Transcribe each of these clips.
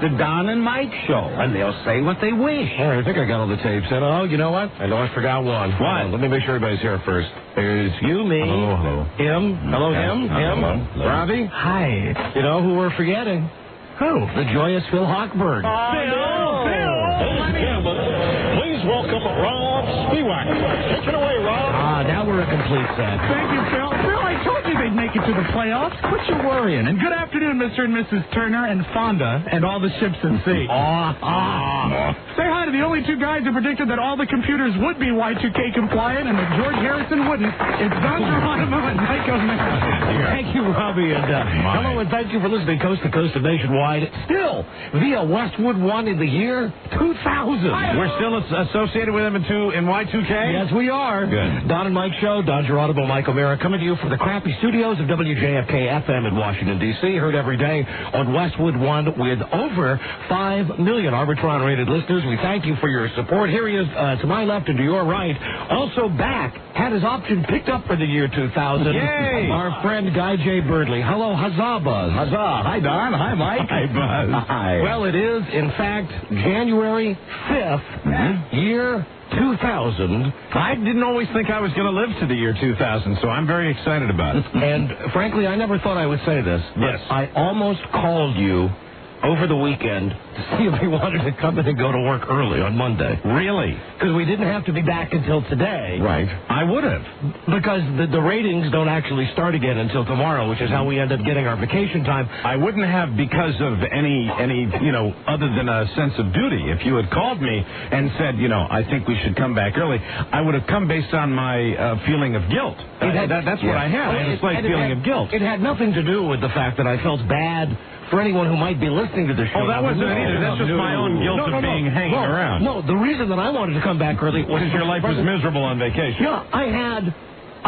the Don and Mike Show, and they'll say what they wish. All right, I think I got all the tapes in. Oh, you know what? I know I forgot one. What? Let me make sure everybody's here first. There's you, me, Hello. him. Hello, him. Hello. Robbie. Hi. You know who we're forgetting? Who? The joyous Phil Hochberg. Ladies and gentlemen, please welcome Rob Spiewak. Take it away, Rob. Now we're a complete set. Thank you, Phil. Phil, I told you they'd make it to the playoffs. Quit your worrying. And good afternoon, Mr. and Mrs. Turner and Fonda and all the ships at sea. Say hi to the only two guys who predicted that all the computers would be Y2K compliant and that George Harrison wouldn't. It's Don Geronimo and Mike O'Mara. Thank you, Robbie, and hello, and thank you for listening coast to coast and nationwide. Still, via Westwood One in the year 2000. We're still associated with them in Y2K? Yes, we are. Good. Don and Mike Show, Don Geronimo, Mike O'Mara, coming to you from the crappy studios of WJFK FM in Washington, D.C., heard every day on Westwood One with over 5 million Arbitron-rated listeners. We thank you for your support. Here he is to my left and to your right. Also back, had his option picked up for the year 2000. Yay! Our friend Guy J. Birdley. Hello, huzzah, Buzz. Huzzah. Hi, Don. Hi, Mike. Hi, Buzz. Hi. Well, it is, in fact, January 5th, year 2000. I didn't always think I was going to live to the year 2000, so I'm very excited about it. And frankly, I never thought I would say this. But Yes. I almost called you over the weekend to see if you wanted to come in and go to work early on Monday. Really? Because we didn't have to be back until today. Right. I would have. Because the ratings don't actually start again until tomorrow, which is how we end up getting our vacation time. I wouldn't have because of any other than a sense of duty. If you had called me and said, I think we should come back early, I would have come based on my feeling of guilt. That's what I have. I have a slight feeling of guilt. It had nothing to do with the fact that I felt bad for anyone who might be listening to the show. Oh, that wasn't it either. That's just my own guilt of being hanging around. No, the reason that I wanted to come back early was Because your life was miserable on vacation. Yeah, I had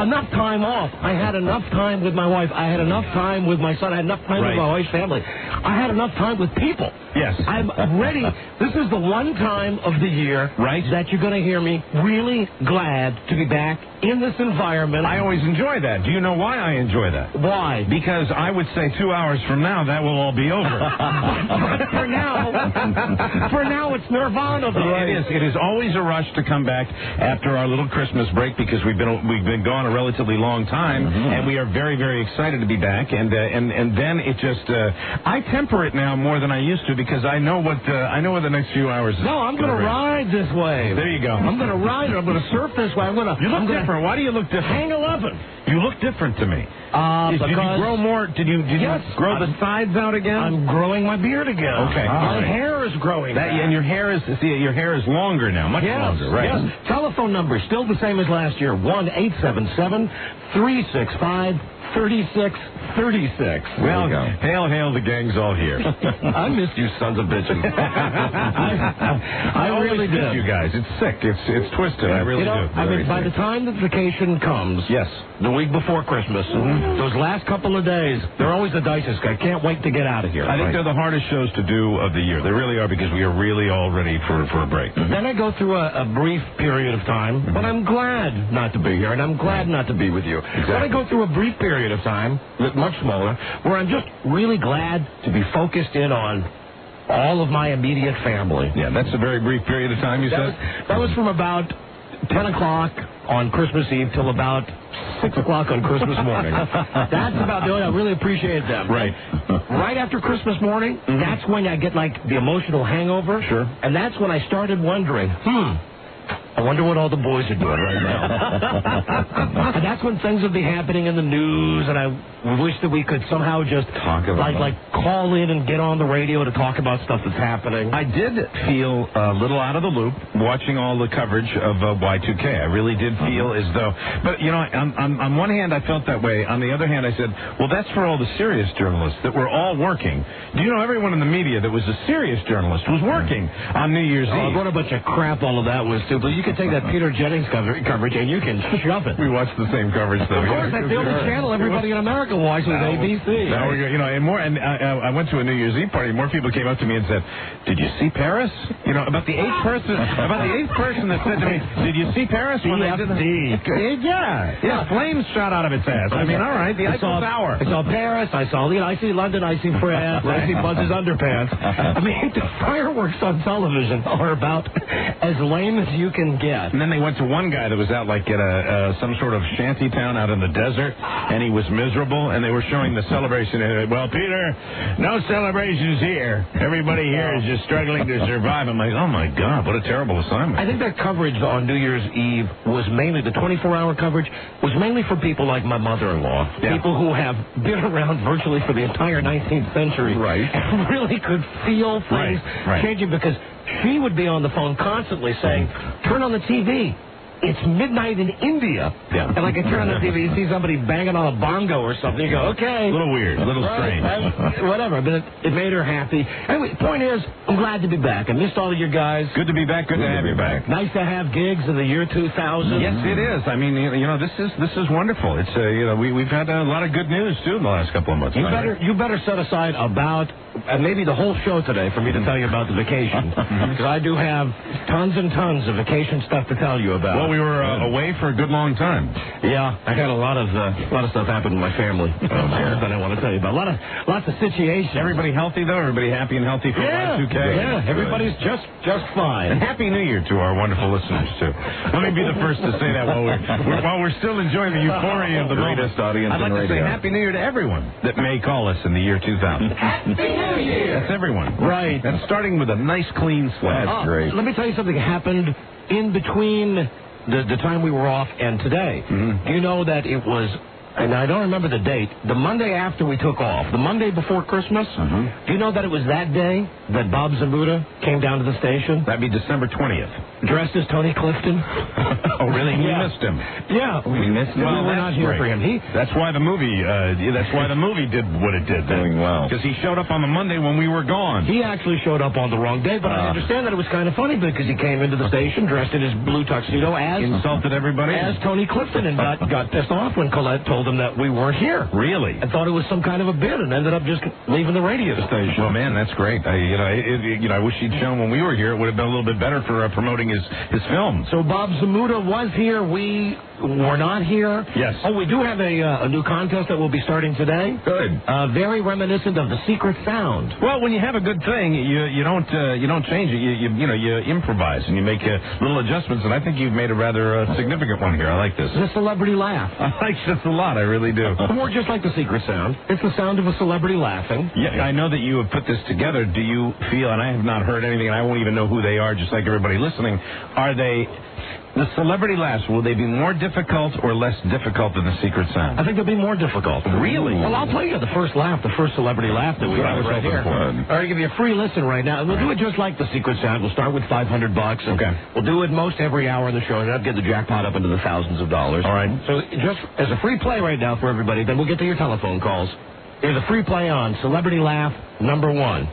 enough time off. I had enough time with my wife. I had enough time with my son. I had enough time with my wife's family. I had enough time with people. Yes. I'm ready. This is the one time of the year that you're going to hear me really glad to be back in this environment. I always enjoy that. Do you know why I enjoy that? Why? Because I would say 2 hours from now, that will all be over. But for now it's nirvana. It is always a rush to come back after our little Christmas break because we've been gone a relatively long time, and we are very, very excited to be back. And then it just I temper it now more than I used to because I know what the next few hours is. No, I'm going to ride this way. There you go. I'm going to ride it. I'm going to surf this way. You look different. Why do you look different? Hang 11. You look different to me. Did you grow more? Did you grow the sides out again? I'm growing my beard again. Okay. My hair is growing. And your hair is longer now, much longer, right? Yes. Telephone number still the same as last year. 1-877-365-3636. Well, hail, the gang's all here. I missed you sons of bitches. I really miss did. you guys. It's sick. It's twisted. I really do. I mean, by the time the vacation comes, yes, the week before Christmas, those last couple of days, they're always the dicest. I can't wait to get out of here. I think they're the hardest shows to do of the year. They really are because we are really all ready for a break. Then I go through a brief period of time, but I'm glad not to be here, and I'm glad not to be with you. Exactly. Then I go through a brief period of time, much smaller, where I'm just really glad to be focused in on all of my immediate family. Yeah, that's a very brief period of time, you said? That was from about 10 o'clock on Christmas Eve till about 6 o'clock on Christmas morning. That's about the only I really appreciate them. Right. Right after Christmas morning, that's when I get like the emotional hangover. Sure. And that's when I started wondering, I wonder what all the boys are doing right now. And that's when things would be happening in the news, and I wish that we could somehow just talk about like call in and get on the radio to talk about stuff that's happening. I did feel a little out of the loop watching all the coverage of Y2K. I really did feel as though, but on one hand I felt that way. On the other hand, I said, well, that's for all the serious journalists that were all working. Do you know everyone in the media that was a serious journalist was working on New Year's Eve? What a bunch of crap all of that was too. But you can take that Peter Jennings coverage and you can shove it. We watched the same coverage, though. Of course, that's the only channel everybody in America watches with ABC. Now we're, I went to a New Year's Eve party. More people came up to me and said, "Did you see Paris?" About the eighth person that said to me, "Did you see Paris?" When they did yeah, flames shot out of its ass. I mean, all right, the Eiffel Tower. I saw Paris. I see London. I see France. I see Buzz's underpants. I mean, the fireworks on television are about as lame as you can get. And then they went to one guy that was out like at some sort of shanty town out in the desert, and he was miserable, and they were showing the celebration. And well, Peter, no celebrations here. Everybody here is just struggling to survive. I'm like, oh my God, what a terrible assignment. I think that coverage on New Year's Eve was mainly, the 24-hour coverage was mainly for people like my mother-in-law, people who have been around virtually for the entire 19th century, and really could feel things changing, because she would be on the phone constantly saying, turn on the TV. It's midnight in India. Yeah. And like I turn on the TV, you see somebody banging on a bongo or something. You go, okay. A little weird, a little strange. Whatever, but it made her happy. Anyway, point is, I'm glad to be back. I missed all of you guys. Good to be back. Good to have you back. Nice to have gigs in the year 2000. Yes, it is. I mean, this is wonderful. It's we've had a lot of good news too in the last couple of months. You better set aside about maybe the whole show today for me to tell you about the vacation, because I do have tons and tons of vacation stuff to tell you about. Well, we were away for a good long time. Yeah, I had a lot of stuff happen in my family that I want to tell you about. Lots of situations. Everybody healthy though? Everybody happy and healthy for Y2K? Yeah, everybody's just fine. And Happy New Year to our wonderful listeners too. Let me be the first to say that while we're still enjoying the euphoria of the greatest audience. I'd like to say Happy New Year to everyone that may call us in the year 2000. Happy New Year! That's everyone. Right. That's starting with a nice clean slate. That's great. Let me tell you something happened in between the time we were off and today. Do you know that it was, and I don't remember the date, the Monday after we took off, the Monday before Christmas? Do you know that it was that day that Bob Zambuda came down to the station? That'd be December 20th. Dressed as Tony Clifton. Oh, really? We missed him. Yeah. We missed him. Well, we're not here for him. That's why the movie did what it did. Doing well. Because he showed up on the Monday when we were gone. He actually showed up on the wrong day, but I understand that it was kind of funny because he came into the station dressed in his blue tuxedo as... Insulted everybody? As Tony Clifton, and got pissed off when Colette told him that we weren't here. Really? And thought it was some kind of a bit and ended up just leaving the radio station. Well, man, that's great. I wish he'd shown when we were here. It would have been a little bit better for promoting his film. So Bob Zambuda was here. We were not here. Yes. Oh, we do have a new contest that will be starting today. Good. Very reminiscent of the Secret Sound. Well, when you have a good thing, you don't change it. You improvise and you make little adjustments. And I think you've made a rather significant one here. I like this. The celebrity laugh. I like this a lot. I really do. More just like the Secret Sound. It's the sound of a celebrity laughing. Yeah, I know that you have put this together. Do you feel, and I have not heard anything, and I won't even know who they are, just like everybody listening, are they... The celebrity laughs, will they be more difficult or less difficult than the Secret Sound? I think they'll be more difficult. Really? Well, I'll tell you the first celebrity laugh that we have right here. I'll give you a free listen right now. We'll do it just like the Secret Sound. We'll start with $500. Okay. We'll do it most every hour in the show, and that'll get the jackpot up into the thousands of dollars. All right. So just as a free play right now for everybody, then we'll get to your telephone calls. Here's a free play on Celebrity Laugh number 1.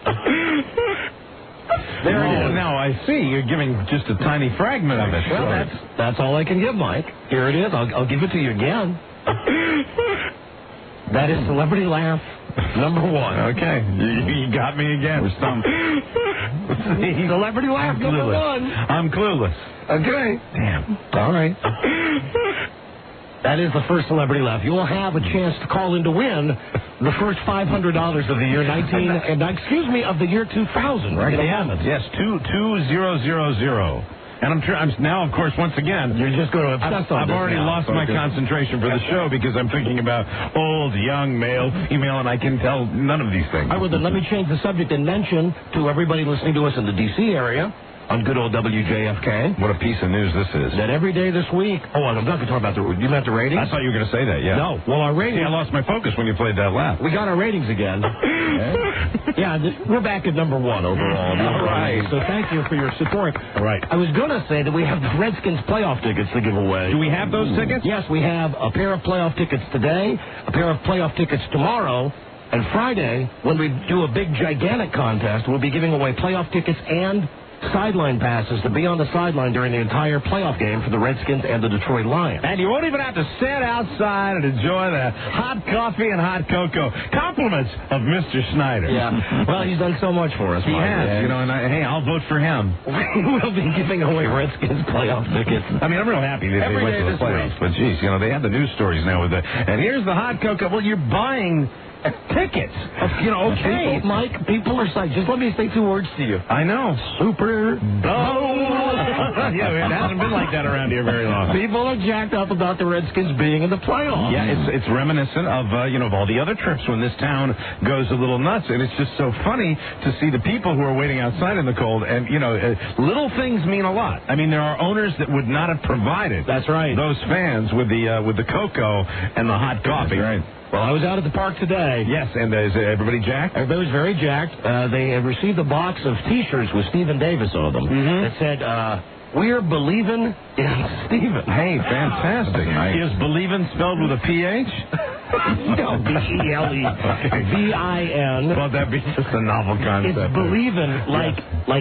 There it is. Now I see you're giving just a tiny fragment of it. Well, that's all I can give, Mike. Here it is. I'll give it to you again. That is Celebrity Laugh number 1. Okay, you got me again. We're stumped. Celebrity Laugh number 1. I'm clueless. Okay. Damn. All right. That is the first celebrity laugh. You will have a chance to call in to win the first $500 of the year of the year 2000. Right? Yes, 22000. And I'm now, of course, once again, you're just going to obsess on I've already lost my concentration for the show because I'm thinking about old, young, male, female, and I can tell none of these things. All right, well, then let me change the subject and mention to everybody listening to us in the D.C. area on good old WJFK. What a piece of news this is. That every day this week... Oh, I'm not going to talk about you meant the ratings? I thought you were going to say that, yeah. No. Well, our ratings... See, I lost my focus when you played that laugh. We got our ratings again. Yeah, we're back at number 1 overall. All right. So thank you for your support. All right. I was going to say that we have the Redskins playoff tickets to give away. Do we have those tickets? Yes, we have a pair of playoff tickets today, a pair of playoff tickets tomorrow, and Friday, when we do a big, gigantic contest, we'll be giving away playoff tickets and sideline passes to be on the sideline during the entire playoff game for the Redskins and the Detroit Lions. And you won't even have to stand outside and enjoy the hot coffee and hot cocoa. Compliments of Mr. Snyder. Yeah. Well, he's done so much for us. He has, you know, and hey, I'll vote for him. We'll be giving away Redskins playoff tickets. I mean, I'm real happy that they went to the playoffs, but geez, you know, they have the news stories now with the, and here's the hot cocoa. Well, you're buying tickets. You know, okay. People are psyched. Just let me say 2 words to you. I know. Super Bowl. Yeah, it hasn't been like that around here very long. People are jacked up about the Redskins being in the playoffs. Yeah, it's reminiscent of, you know, of all the other trips when this town goes a little nuts. And it's just so funny to see the people who are waiting outside in the cold. And, you know, little things mean a lot. I mean, there are owners that would not have provided That's right. those fans with the cocoa and the hot coffee. That's right. Well, I was out at the park today. Yes, and is everybody jacked? Everybody was very jacked. They had received a box of T-shirts with Stephen Davis on them that said, "We're believing in Stephen." Hey, fantastic. Is believing spelled with a PH? No, B-E-L-E-V-I-N. Well, that'd be just a novel concept. It's believing, like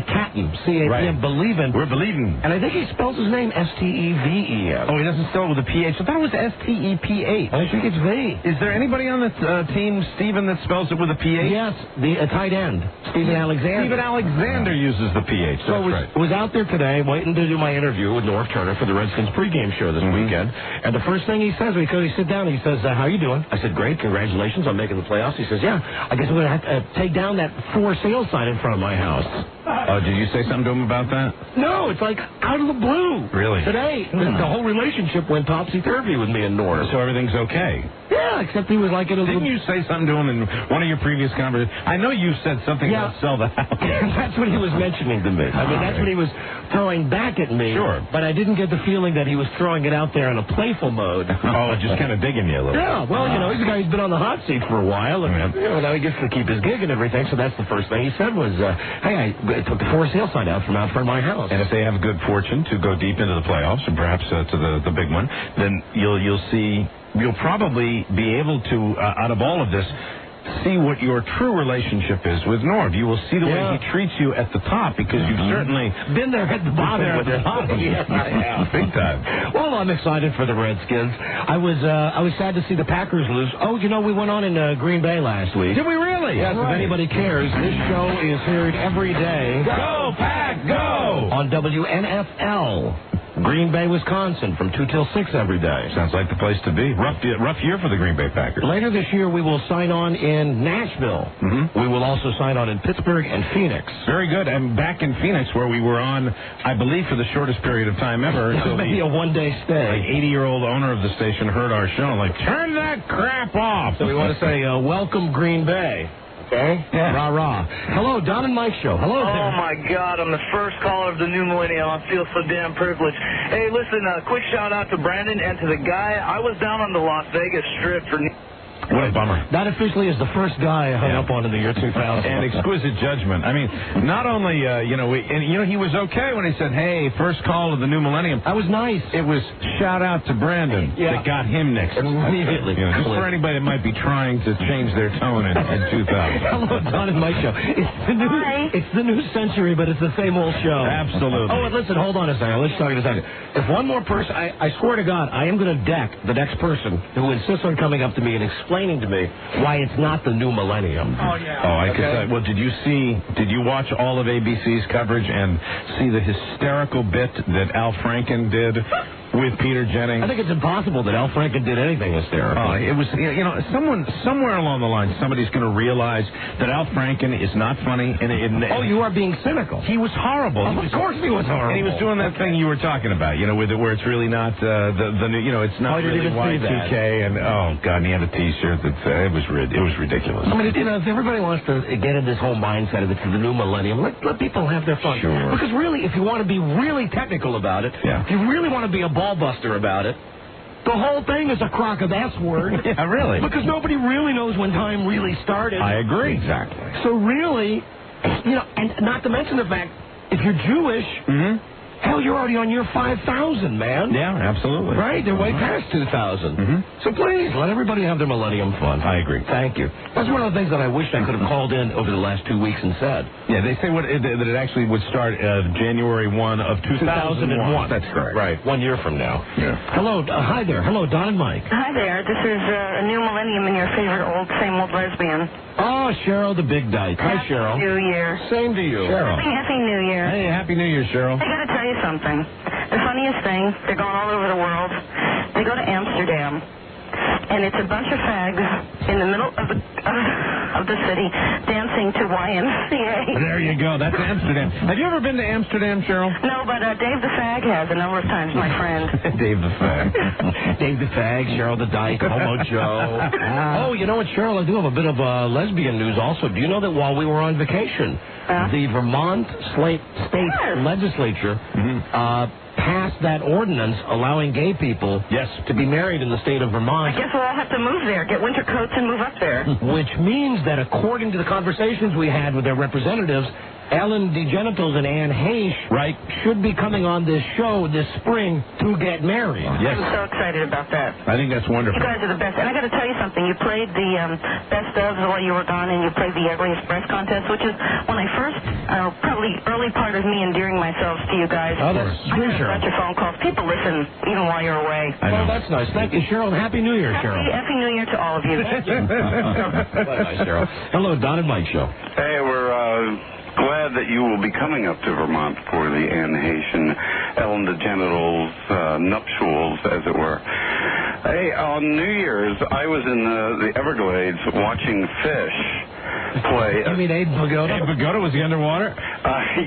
Captain. C-A-T-M, Right. believing. We're believing. And I think he spells his name S-T-E-V-E-N. Oh, he doesn't spell it with a PH. I thought it was S-T-E-P-H. I think it's V. Is there anybody on the team, Stephen, that spells it with a PH? Yes, the tight end, Stephen Alexander. Stephen Alexander uses the PH. So I was out there today waiting to do my interview with Norv Turner for the Redskins pregame show this weekend. And the first thing he says, when he sit down, he says, "How you doing?" I said, "Great, congratulations on making the playoffs." He says, "Yeah, I guess we're going to have to take down that for sale sign in front of my house." Oh, did you say something to him about that? No, it's like out of the blue. Really? Today, the whole relationship went topsy-turvy with me and Norv. So everything's okay? Yeah, except he was like in a Didn't little... you say something to him in one of your previous conversations? I know you said something about sell the house. That's what he was mentioning to me. I mean, that's what he was throwing back at me. Sure. But I didn't get the feeling that he was throwing it out there in a playful mode. Oh, just kind of digging you a little. Yeah, well, you know, he's a guy who's been on the hot seat for a while, and you know, now he gets to keep his gig and everything, so that's the first thing he said was, hey, I took the for sale sign out from out front of my house. And if they have good fortune to go deep into the playoffs, and perhaps to the big one, then you'll probably be able to, out of all of this, see what your true relationship is with Norv. You will see the way he treats you at the top, because you've certainly been there at the bottom. Yes, I have. Big time. Well, I'm excited for the Redskins. I was sad to see the Packers lose. Oh, you know, we went on in Green Bay last week. Did we really? Yes, if anybody cares, this show is heard every day. Go, Pack, go! On WNFL. Green Bay, Wisconsin, from 2 till 6 every day. Sounds like the place to be. Rough year for the Green Bay Packers. Later this year, we will sign on in Nashville. We will also sign on in Pittsburgh and Phoenix. Very good. And back in Phoenix, where we were on, I believe, for the shortest period of time ever. Maybe a one-day stay. Like 80-year-old owner of the station heard our show, like, turn that crap off. So we want to say, welcome, Green Bay. Okay? Yeah. Rah, rah. Hello, Don and Mike Show. Hello there. Oh, my God. I'm the first caller of the new millennium. I feel so damn privileged. Hey, listen, quick shout-out to Brandon and to the guy. I was down on the Las Vegas Strip for... What a bummer. That officially is the first guy I hung up on in the year 2000. And exquisite judgment. I mean, not only, he was okay when he said, hey, first call of the new millennium. That was nice. It was shout out to Brandon that got him next. Immediately. Just for anybody that might be trying to change their tone in 2000. Hello, Don and Mike Show. It's the new century, but it's the same old show. Absolutely. Oh, and listen, hold on a second. Let's talk in a second. If one more person, I swear to God, I am going to deck the next person who insists on coming up to me and explaining to me why it's not the new millennium. Oh, yeah. Oh, I could. Well, did you watch all of ABC's coverage and see the hysterical bit that Al Franken did with Peter Jennings? I think it's impossible that Al Franken did anything hysterical. It was, somewhere along the line, somebody's going to realize that Al Franken is not funny. Oh, you are being cynical. He was horrible. Of course he was horrible. And he was doing that thing you were talking about, where it's really not the new, it's not really Y2K. And oh God, and he had a T-shirt that it was ridiculous. I mean, if everybody wants to get in this whole mindset of it's the new millennium, let people have their fun. Sure. Because really, if you want to be really technical about it, if you really want to be a ball buster about it, the whole thing is a crock of S word. Yeah, really. Because nobody really knows when time really started. I agree. Exactly. So really, and not to mention the fact, if you're Jewish, Hell, you're already on year 5,000, man. Yeah, absolutely. Right? They're way past 2,000. So please, let everybody have their millennium fun. I agree. Thank you. That's one of the things that I wish I could have called in over the last 2 weeks and said. Yeah, they say that it actually would start January 1 of 2001. That's correct. Right. 1 year from now. Yeah. Hello. Hi there. Hello, Don and Mike. Hi there. This is a new millennium and your favorite same old lesbian. Oh, Cheryl the Big Dyke. Hi, Cheryl. New Year. Same to you. Cheryl. Happy New Year. Hey, Happy New Year, Cheryl. I got to tell you something. The funniest thing, they're going all over the world. They go to Amsterdam, and it's a bunch of fags in the middle of the city dancing to YMCA. There you go. That's Amsterdam. Have you ever been to Amsterdam, Cheryl? No, but Dave the Fag has a number of times, my friend. Dave the Fag. Dave the Fag, Cheryl the Dyke, Homo Joe. Oh, you know what, Cheryl? I do have a bit of lesbian news also. Do you know that while we were on vacation, the Vermont State Legislature passed that ordinance allowing gay people to be married in the state of Vermont. I guess we'll all have to move there, get winter coats and move up there. Which means that according to the conversations we had with their representatives, Ellen DeGenitals and Ann Heche should be coming on this show this spring to get married. Yes. I'm so excited about that. I think that's wonderful. You guys are the best. And I got to tell you something. You played the best of while you were gone, and you played the Ugliest Breast Contest, which is when I first, probably early part of me endearing myself to you guys. Oh, that's I got a bunch of phone calls. People listen even while you're away. Oh, that's nice. Thank you, Cheryl. And Happy New Year, Cheryl. Happy New Year to all of you. Nice, Cheryl. Hello, Don and Mike show. Hey, we're glad that you will be coming up to Vermont for the Ann Heche and Ellen DeGenitals nuptials, as it were. Hey, on New Year's, I was in the Everglades watching fish play. You mean Abe Vigoda? Abe Vigoda, was he underwater?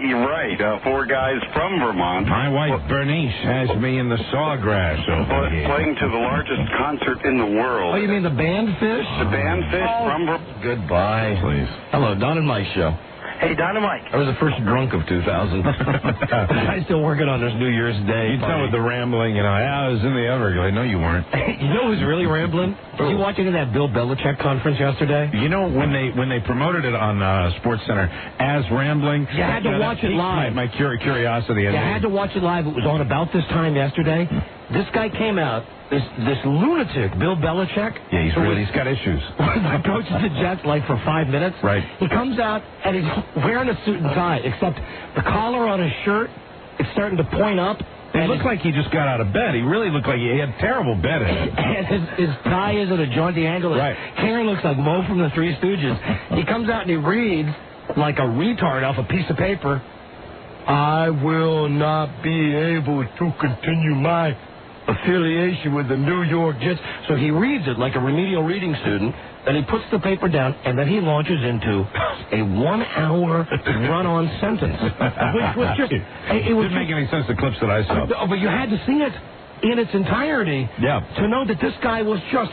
You're right. 4 guys from Vermont. My wife, Bernice, has me in the sawgrass over here. Playing to the largest concert in the world. Oh, you mean the band fish? The band fish from Vermont. Goodbye. Please. Hello, Don and Mike show. Hey, Don and Mike. I was the first drunk of 2000. I'm still working on this New Year's Day. You tell with the rambling, I was in the Everglades. No, you weren't. You know who's really rambling? Did you watch any of that Bill Belichick conference yesterday? You know, when they promoted it on Sports Center as rambling, you had to watch it live. My curiosity. You had to watch it live. It was on about this time yesterday. This guy came out. This lunatic, Bill Belichick. Yeah, he's got issues. Coaches the Jets like for 5 minutes. Right. He comes out and he's wearing a suit and tie, except the collar on his shirt, it's starting to point up. It looked like he just got out of bed. He really looked like he had terrible bed in. And his tie is at a jaunty angle. His hair looks like Mo from the Three Stooges. He comes out and he reads like a retard off a piece of paper. I will not be able to continue my affiliation with the New York Jets. So he reads it like a remedial reading student, then he puts the paper down, and then he launches into a 1-hour run-on sentence, which was just... It didn't make any sense, the clips that I saw. But you had to see it in its entirety to know that this guy was just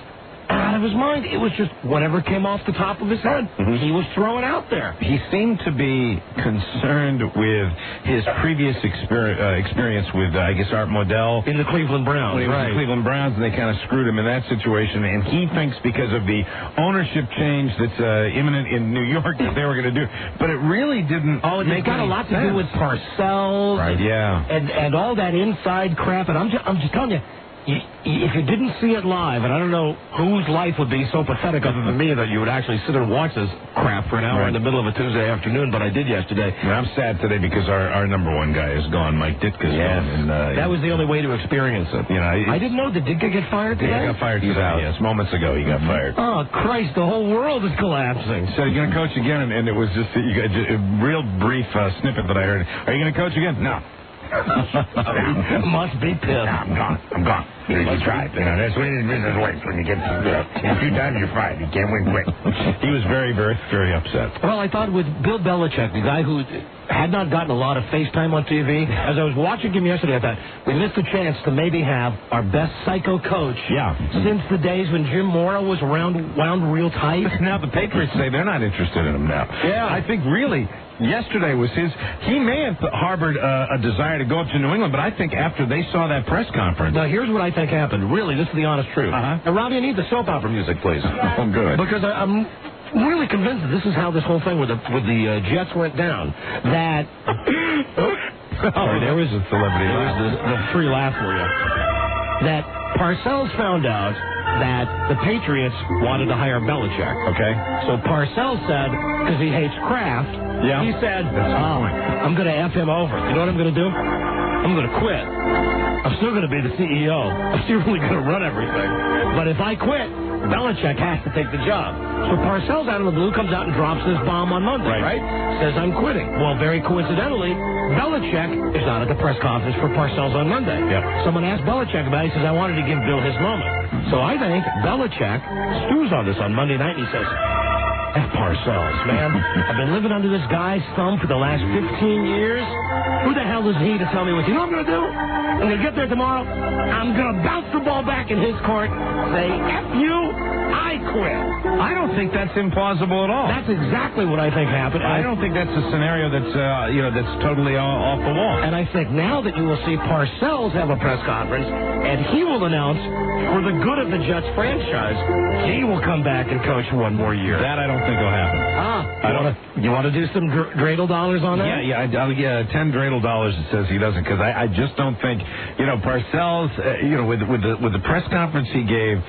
out of his mind. It was just whatever came off the top of his head. He was throwing out there. He seemed to be concerned with his previous experience with, I guess, Art Modell. In the Cleveland Browns, when he was the Cleveland Browns, and they kind of screwed him in that situation. And he thinks because of the ownership change that's imminent in New York that they were going to do. But it really didn't make got a lot to do with Parcells. Right, And all that inside crap. And I'm just telling you, if you didn't see it live, and I don't know whose life would be so pathetic other than me that you would actually sit and watch this crap for an hour in the middle of a Tuesday afternoon, but I did yesterday. And I'm sad today because our number one guy is gone. Mike Ditka's gone. And, that was the only way to experience it. I didn't know. Did Ditka get fired today? Yeah, he got fired today. Yes, moments ago he got fired. Oh, Christ, the whole world is collapsing. So you're going to coach again, and it was just a real brief snippet that I heard. Are you going to coach again? No. Must be pissed. No, I'm gone. You tried. That's the way this business works. When you get a few times, you're fired. You can't win quick. He was very, very, very upset. Well, I thought with Bill Belichick, the guy who had not gotten a lot of FaceTime on TV, as I was watching him yesterday, I thought we missed a chance to maybe have our best psycho coach since the days when Jim Mora was wound real tight. Now the Patriots say they're not interested in him now. Yeah. I think really... Yesterday was he may have harbored a desire to go up to New England, but I think after they saw that press conference. Now, here's what I think happened. Really, this is the honest truth. Now, Robbie, I need the soap opera music, please. Oh, good. Because I'm really convinced that this is how this whole thing with the Jets went down. That Sorry, there was a celebrity laugh. The free laugh for you. That Parcells found out that the Patriots wanted to hire Belichick. Okay. So Parcells said, because he hates Kraft, Yeah. he said, I'm going to F him over. You know what I'm going to do? I'm going to quit. I'm still going to be the CEO. I'm still really going to run everything. But if I quit, Belichick has to take the job. So Parcells out of the blue comes out and drops this bomb on Monday, right? Says, I'm quitting. Well, very coincidentally, Belichick is not at the press conference for Parcells on Monday. Yep. Someone asked Belichick about it. He says, I wanted to give Bill his moment. So I think Belichick stews on this on Monday night, and he says, F. Parcells, man. I've been living under this guy's thumb for the last 15 years. Who the hell is he to tell me what? You know what I'm going to do? I'm going to get there tomorrow. I'm going to bounce the ball back in his court, say, F you, I quit. I don't think that's implausible at all. That's exactly what I think happened. I don't think that's a scenario that's that's totally off the wall. And I think now that you will see Parcells have a press conference, and he will announce, for the good of the Jets franchise, he will come back and coach for one more year. That I don't think will happen. You want to do some dreidel dollars on that? Yeah, I'll get 10 dreidel dollars. It says he doesn't, because I just don't think, Parcells, with the press conference he gave,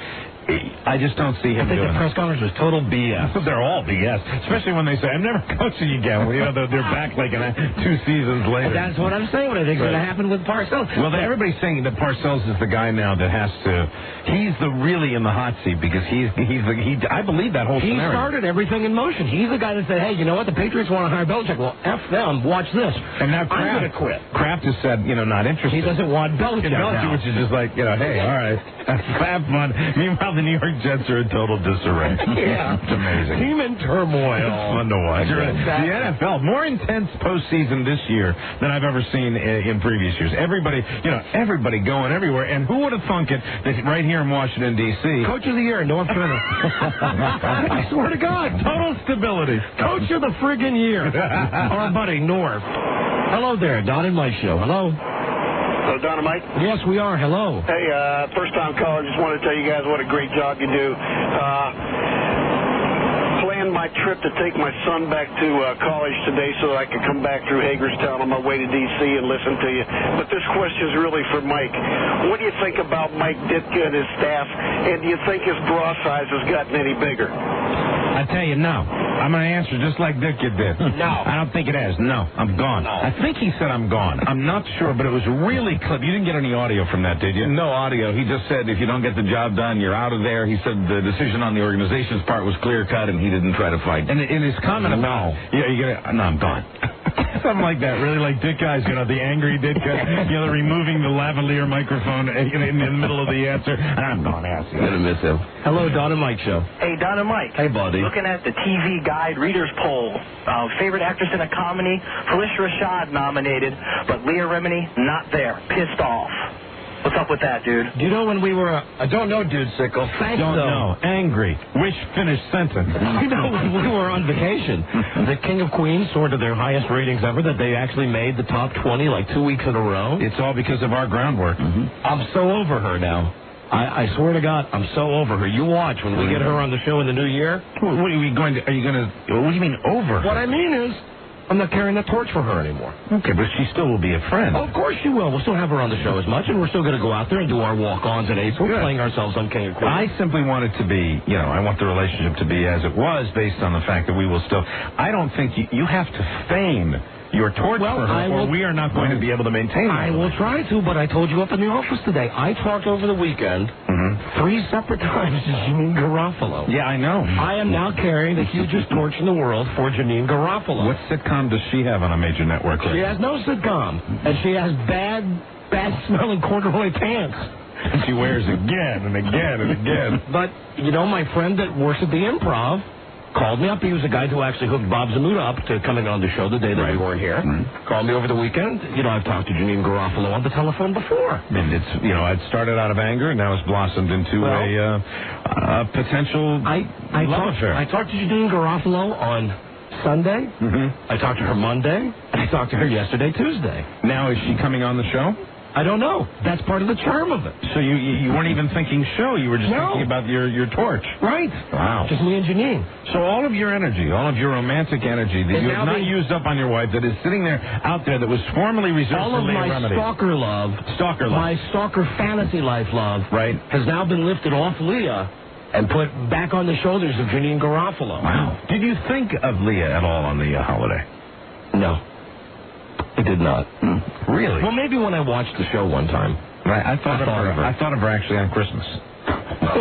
I just don't see him doing the press conference was total BS. They're all BS, especially when they say, I'm never coaching again. Well, they're back like 2 seasons later. That's what I'm saying. What I think is going to happen with Parcells. Well, everybody's saying that Parcells is the guy now that has to. He's really in the hot seat because I believe that whole scenario. He started everything in motion. He's the guy that said, hey, you know what? The Patriots want to hire Belichick. Well, F them. Watch this. And now I'm going to quit. Kraft has said, not interested. He doesn't want Belichick now. Which is just like, hey, all right, have fun. Meanwhile, the New York Jets are in total disarray. Yeah. It's amazing. Team in turmoil. It's fun to watch. The NFL, more intense postseason this year than I've ever seen in previous years. Everybody going everywhere. And who would have thunk it that right here in Washington, D.C. Coach of the year, North Carolina. I swear to God. Total stability. Coach of the friggin' year. Our buddy, North. Hello there, Don and Mike Show. Hello. Hello, Don and Mike? Yes, we are. Hello. Hey, first-time caller. Just wanted to tell you guys what a great job you do. Planned my trip to take my son back to college today so that I could come back through Hagerstown on my way to D.C. and listen to you. But this question is really for Mike. What do you think about Mike Ditka and his staff, and do you think his bra size has gotten any bigger? I tell you, no. I'm going to answer just like Ditka did. No. I don't think it has. No, I'm gone. No. I think he said I'm gone. I'm not sure, but it was really clip. You didn't get any audio from that, did you? No audio. He just said if you don't get the job done, you're out of there. He said the decision on the organization's part was clear-cut, and he didn't try to fight. And in his comment about... No, I'm gone. Something like that, really, like Ditka's, the angry Ditka, the removing the lavalier microphone in the middle of the answer. And I'm going to ask you. I'm going to miss him. Hello, Don and Mike Show. Hey, Don and Mike. Hey, buddy. Looking at the TV Guide Readers Poll, favorite actress in a comedy, Felicia Rashad nominated, but Leah Remini not there. Pissed off. What's up with that, dude? Do you know when we were... I don't know, dude, Sickle. Thanks, Don't know. Angry. Wish finished sentence. You know, when we were on vacation, the King of Queens soared to their highest ratings ever, that they actually made the top 20 like 2 weeks in a row. It's all because of our groundwork. Mm-hmm. I'm so over her now. I swear to God, I'm so over her. You watch when we get her on the show in the new year. What are you going to... What do you mean over? What I mean is, I'm not carrying the torch for her anymore. Okay, but she still will be a friend. Oh, of course she will. We'll still have her on the show as much, and we're still going to go out there and do our walk-ons at 8. So we're playing ourselves on King of Queens. I simply want it to be, I want the relationship to be as it was based on the fact that we will still... I don't think you have to feign your torch for her, or we are not going to be able to maintain it. I will try to, but I told you up in the office today, I talked over the weekend 3 separate times to Janine Garofalo. Yeah, I know. I am now carrying the hugest torch in the world for Janine Garofalo. What sitcom does she have on a major network? She has no sitcom, and she has bad-smelling corduroy pants. And she wears again and again and again. But, my friend that works at the Improv called me up. He was the guy who actually hooked Bob Zamuda up to coming on the show the day that we weren't here. Called me over the weekend. I've talked to Janine Garofalo on the telephone before. And it's, it started out of anger, and now it's blossomed into a potential love affair. I talked to Janine Garofalo on Sunday. I talked to her Monday, and I talked to her yesterday, Tuesday. Now, is she coming on the show? I don't know. That's part of the charm of it. So you weren't even thinking show. You were just thinking about your torch. Right. Wow. Just me and Janine. So all of your energy, all of your romantic energy that you have not used up on your wife, that is sitting there out there, that was formerly reserved all for of Leah my Remedy. stalker love, my stalker fantasy life love, has now been lifted off Leah and put back on the shoulders of Janine Garofalo. Wow. Did you think of Leah at all on the holiday? No. I did not. Really? Well, maybe when I watched the show one time. I thought of her actually on Christmas.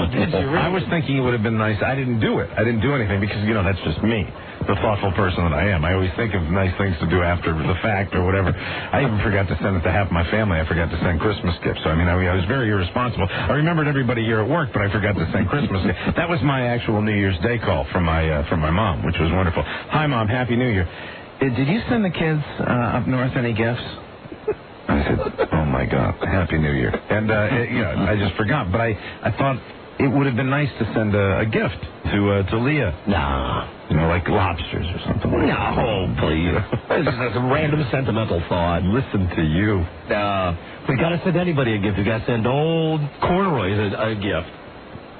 Did you really? I was thinking it would have been nice. I didn't do it. I didn't do anything because, that's just me, the thoughtful person that I am. I always think of nice things to do after the fact or whatever. I even forgot to send it to half my family. I forgot to send Christmas gifts. So, I was very irresponsible. I remembered everybody here at work, but I forgot to send Christmas gifts. That was my actual New Year's Day call from my mom, which was wonderful. Hi, Mom. Happy New Year. Did you send the kids up north any gifts? I said, oh, my God, Happy New Year. And, I just forgot. But I thought it would have been nice to send a gift to Leah. Nah. Like lobsters or something. No, please. That's a random sentimental thought. Listen to you. We got to send anybody a gift. We got to send old corduroys a gift.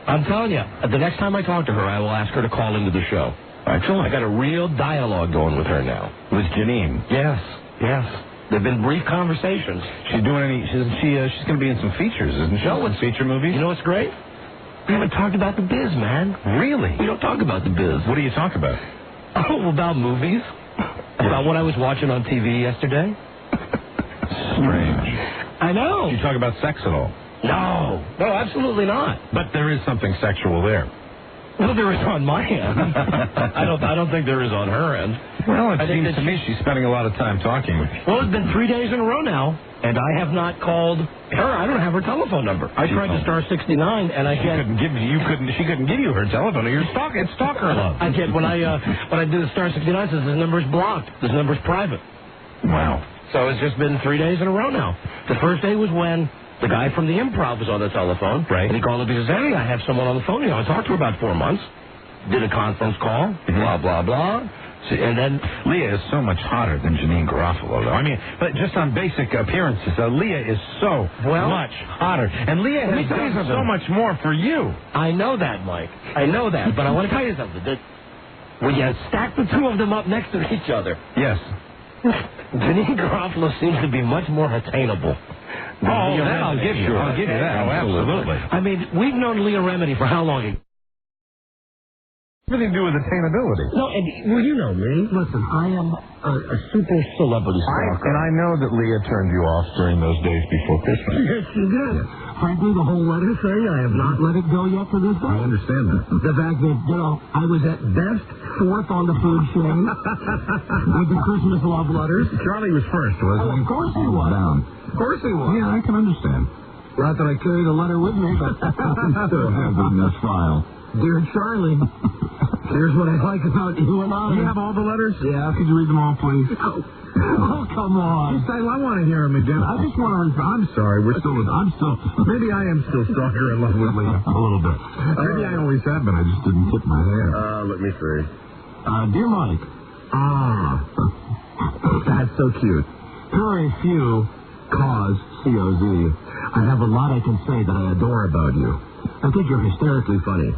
I'm telling you, the next time I talk to her, I will ask her to call into the show. Excellent. I got a real dialogue going with her now. With Janine? Yes. They've been brief conversations. She's doing she's going to be in some features, isn't she? No, some feature movies? You know what's great? We haven't talked about the biz, man. Really? We don't talk about the biz. What do you talk about? Oh, about movies. About what I was watching on TV yesterday. Strange. I know. Did you talk about sex at all? No, absolutely not. But there is something sexual there. Well, there is on my end. I don't think there is on her end. Well, it seems to me she's spending a lot of time talking with you. Well, it's been 3 days in a row now, and I have not called her. I don't have her telephone number. I tried to star 69, and I can't. She couldn't give you her telephone. It's stalker love. I can't. When I did the star 69, it says this number's blocked. This number's private. Wow. So it's just been 3 days in a row now. The first day was when the guy from the Improv was on the telephone. Right. And he called up and says, hey, I have someone on the phone. I talked to her about 4 months. Did a conference call. Blah, blah, blah. And then Leah is so much hotter than Janine Garofalo, though. But just on basic appearances, Leah is so much hotter. And Leah has done so much more for you. I know that, Mike. I know that. But I want to tell you something. That when you stack the two of them up next to each other. Yes. Janine Garofalo seems to be much more attainable. Oh, that I'll give you. I'll give you that. Oh, absolutely. We've known Leah Remedy for how long? Everything to do with attainability. No, you know me. Listen, I am a super celebrity stalker. And I know that Leah turned you off during those days before Christmas. Yes, she did. Frankly, the whole letter thing, I have not let it go yet to this day. I understand that. The fact that, I was at best fourth on the food chain with the Christmas love letters. Charlie was first, wasn't he? Of course he was. Down. Of course he was. Yeah, I can understand. Not that I carried a letter with me, but I still have it in this file. Dear Charlie, here's what I like about you and I. You have all the letters? Yeah. Could you read them all, please? Oh, come on. I want to hear them again. I just want to... I'm sorry. Maybe I am still stalker in love with Leah. A little bit. Maybe I always have been. I just didn't tip my hair. Let me see. Dear Mike. That's so cute. Here are a few cause, C-O-Z. I have a lot I can say that I adore about you. I think you're hysterically funny.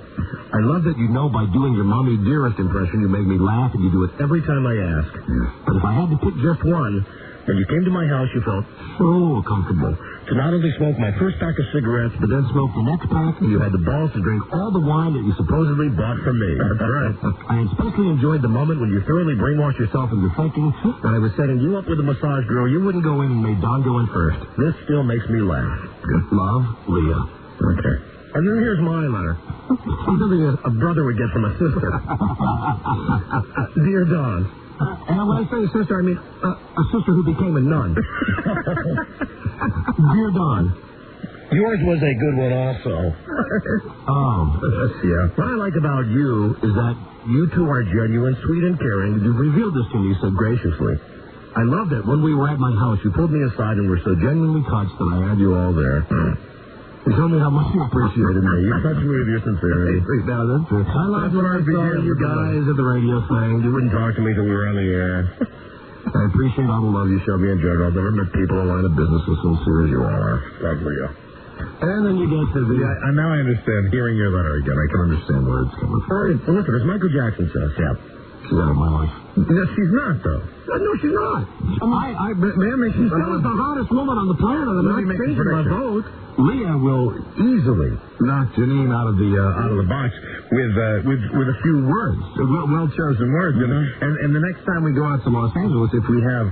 I love that you know by doing your Mommy Dearest impression you make me laugh, and you do it every time I ask. But if I had to pick just one, when you came to my house, you felt so comfortable to not only smoke my first pack of cigarettes, but then smoke the next pack, and you had the balls to drink all the wine that you supposedly bought from me. That's right. I especially enjoyed the moment when you thoroughly brainwashed yourself into thinking that I was setting you up with a massage girl. You wouldn't go in and made Don go in first. This still makes me laugh. Love, Leah. Okay. And then here's my letter. Something a brother would get from a sister. Dear Don. And when I say sister, I mean a sister who became a nun. Dear Don. Yours was a good one also. Yeah. What I like about you is that you two are genuine, sweet, and caring. You've revealed this to me so graciously. I loved it. When we were at my house, you pulled me aside and were so genuinely touched that I had you all there. You told me how much you appreciated me. You touched me with your sincerity. Now, that's it. I loved when I saw you guys at the radio thing. You wouldn't talk to me till we were on the air. I appreciate all the love you show me in general. I've never met people in line of business as sincere as you all are. Love Leo. And then you get to the... Yeah, and now I understand. Hearing your letter again, I can understand where it's coming from. All right, well, listen, as Michael Jackson says, yeah, she's out of my life. No, she's not, though. No, she's not. Ma'am, she's still the hottest woman on the planet. I'm not changing my vote. Leah will easily knock Janine out of the box with a few words, well chosen words. And the next time we go out to Los Angeles, if we have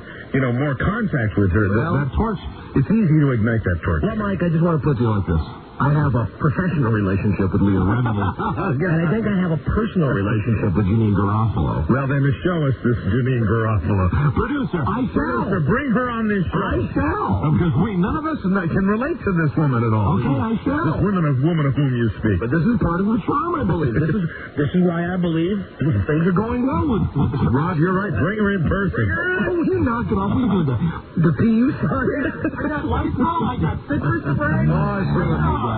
more contact with her, that torch, it's easy to ignite that torch. Well, Mike, I just want to put you like this. I have a professional relationship with Leah Remini, and I think I have a personal relationship with Janine Garofalo. Well, then show us this Janine Garofalo. Producer, I shall. Producer, bring her on this show. I shall. Because none of us can relate to this woman at all. Okay, I shall. This woman of whom you speak. But this is part of the charm, I believe. This is why I believe things are going well with Rob, you're right. Bring her in person. Oh, you knocked it off. What are you doing? The PU sign? I got lights on. I got citrus spray. Oh,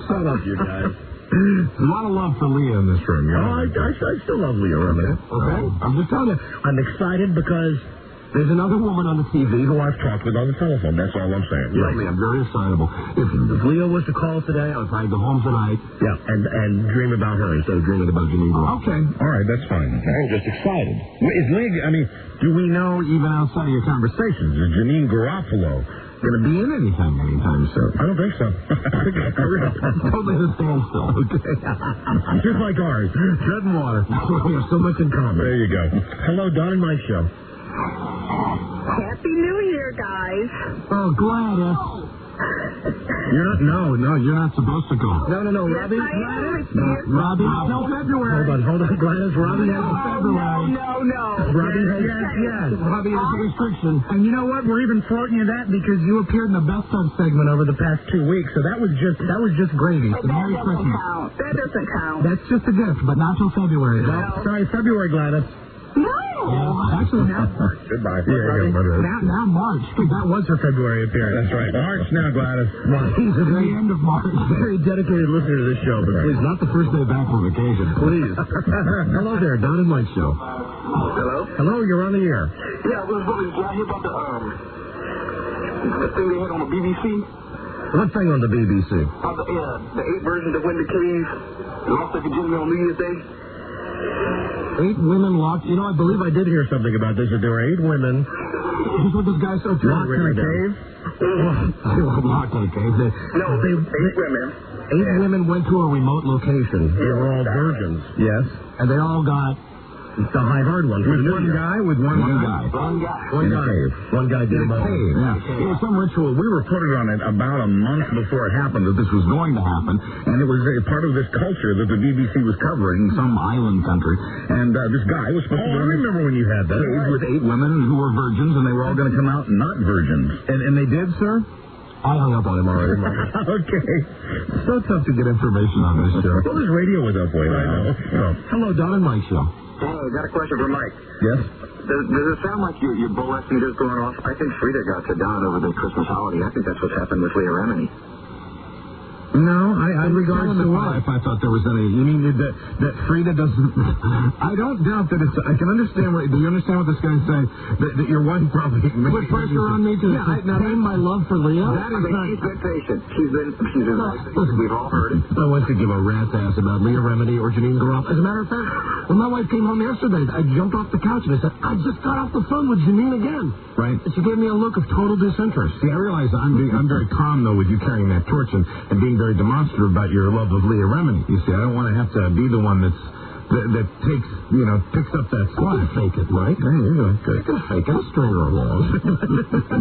shut up, you guys. A lot of love for Leah in this room. I still love Leah Remini. Okay? I'm just telling you, I'm excited because there's another woman on the TV who I've talked with on the telephone. That's all I'm saying. Right. I'm very excitable. If Leah was to call today, I'd probably go home tonight. Yeah, and dream about her instead of dreaming about Janine Garofalo. Okay. All right, that's fine. I'm just excited. Is Leah, do we know, even outside of your conversations, is Janine Garofalo going to be in anything anytime soon? I don't think so. Totally at a standstill. Okay. Just like ours. Tread and water. We have so much in common. There you go. Hello, Don and Mike Show. Happy New Year, guys. Oh, Gladys. You're not supposed to go. No, Robbie. Robbie, till February. Hold on, Gladys. Robbie has a February. No. Robbie has, yes. Robbie has a restriction. And you know what? We're even floating you that because you appeared in the Best of segment over the past 2 weeks, so that was just gravy. So Merry Christmas. That doesn't count. That's just a gift, but not till February. No. Sorry, February, Gladys. No. Actually, now. Goodbye. Now March, because that was her February appearance. That's right. March now, Gladys. He's a the end of March. Very dedicated listener to this show, but please, not the first day back from vacation. Please. Hello there, Don and Mike Show. Hello, you're on the air. Yeah, I was wondering, did I hear about the thing they had on the BBC? What thing on the BBC? About the 8 versions of Win the Keys. Lost like a Jimmy on New Year's Day. 8 women locked. I believe I did hear something about this, that there were 8 women. This is what this guy said. Locked in a cave? They were locked in a cave. 8 women. 8 women went to a remote location. They were all virgins. Yes. And they all got the high-hard one. With one guy? With one guy? One guy. One guy did in a cave. Yeah. It was some ritual. We reported on it about a month before it happened that this was going to happen, and it was part of this culture that the BBC was covering, some island country. And this guy was supposed to be... I remember when you had that. With 8 women who were virgins, and they were all going to come out not virgins. And they did, sir? I hung up on him already. Okay. So tough to get information on this show. Well, his radio was up way I know. So. Hello, Don and Mike Show. Hey, I got a question for Mike. Yes? Does it sound like your bullet feeder's going off? I think Frida got to Don over the Christmas holiday. I think that's what's happened with Leah Remini. No, in regards to what? If I thought there was any... You mean that Frida doesn't... I don't doubt that it's... I can understand what... Do you understand what this guy's saying? That your wife probably... Put pressure on me to tame my love for Leah? That is not... She's been patient. She's been nice. We've all heard it. No one could give a rat's ass about Leah Remini or Janine Garofalo. As a matter of fact, when my wife came home yesterday, I jumped off the couch and I said, I just got off the phone with Janine again. Right. And she gave me a look of total disinterest. See, I realize I'm very calm, though, with you carrying that torch and being very demonstrative about your love of Leah Remini. You see, I don't want to have to be the one that takes, picks up that slack. You can fake it, Mike. There you go. Good. You can fake it. I'll string her along.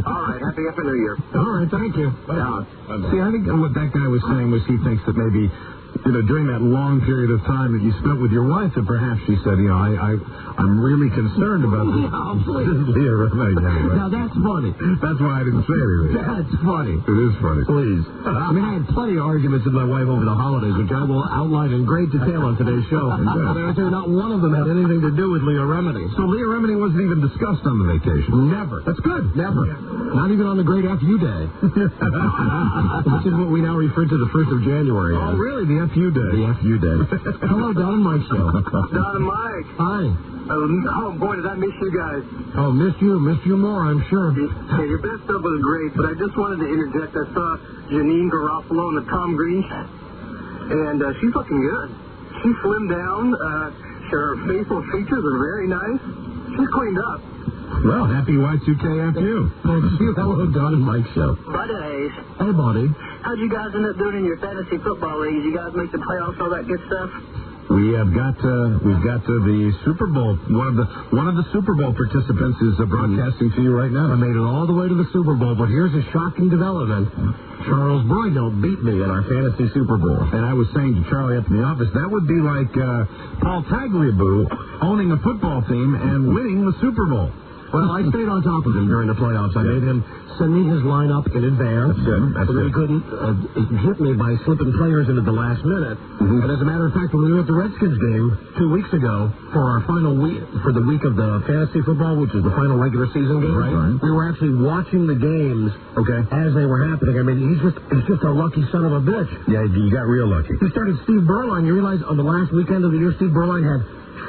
All right. Happy New Year. All right. Thank you. See, I think what that guy was saying was he thinks that maybe... during that long period of time that you spent with your wife, that perhaps she said, I'm really concerned about this. Leah Remini. Now, that's funny. That's why I didn't say anything. That's funny. It is funny. Please. I had plenty of arguments with my wife over the holidays, which I will outline in great detail on today's show. Not one of them had anything to do with Leah Remini. So Leah Remini wasn't even discussed on the vacation? Never. That's good. Never. Not even on the Great FU Day. Which is what we now refer to the 1st of January. Oh, really? The FU day. The FU day. Hello, Don and Mike show. Don and Mike. Hi. Oh, boy, did I miss you guys. Oh, missed you more, I'm sure. Yeah, your best stuff was great, but I just wanted to interject. I saw Janine Garofalo in the Tom Green show, and she's looking good. She slimmed down. Her facial features are very nice. She's cleaned up. Well, happy Y2KFU. Hello, Don and Mike show. Buddies. Hey, buddy. How'd you guys end up doing in your fantasy football leagues? You guys make the playoffs, all that good stuff? We've got to the Super Bowl. One of the Super Bowl participants is broadcasting to you right now. I made it all the way to the Super Bowl, but here's a shocking development. Charles Broydell beat me in our fantasy Super Bowl. And I was saying to Charlie up in the office, that would be like Paul Tagliabue owning a football team and winning the Super Bowl. Well, I stayed on top of him during the playoffs. I made him send me his lineup in advance. That's good. So that he couldn't hit me by slipping players into the last minute. And as a matter of fact, when we were at the Redskins game 2 weeks ago for our final week, for the week of the fantasy football, which is the final regular season game, right? We were actually watching the games as they were happening. I mean, he's just a lucky son of a bitch. Yeah, you got real lucky. He started Steve Berline. You realize on the last weekend of the year, Steve Berline had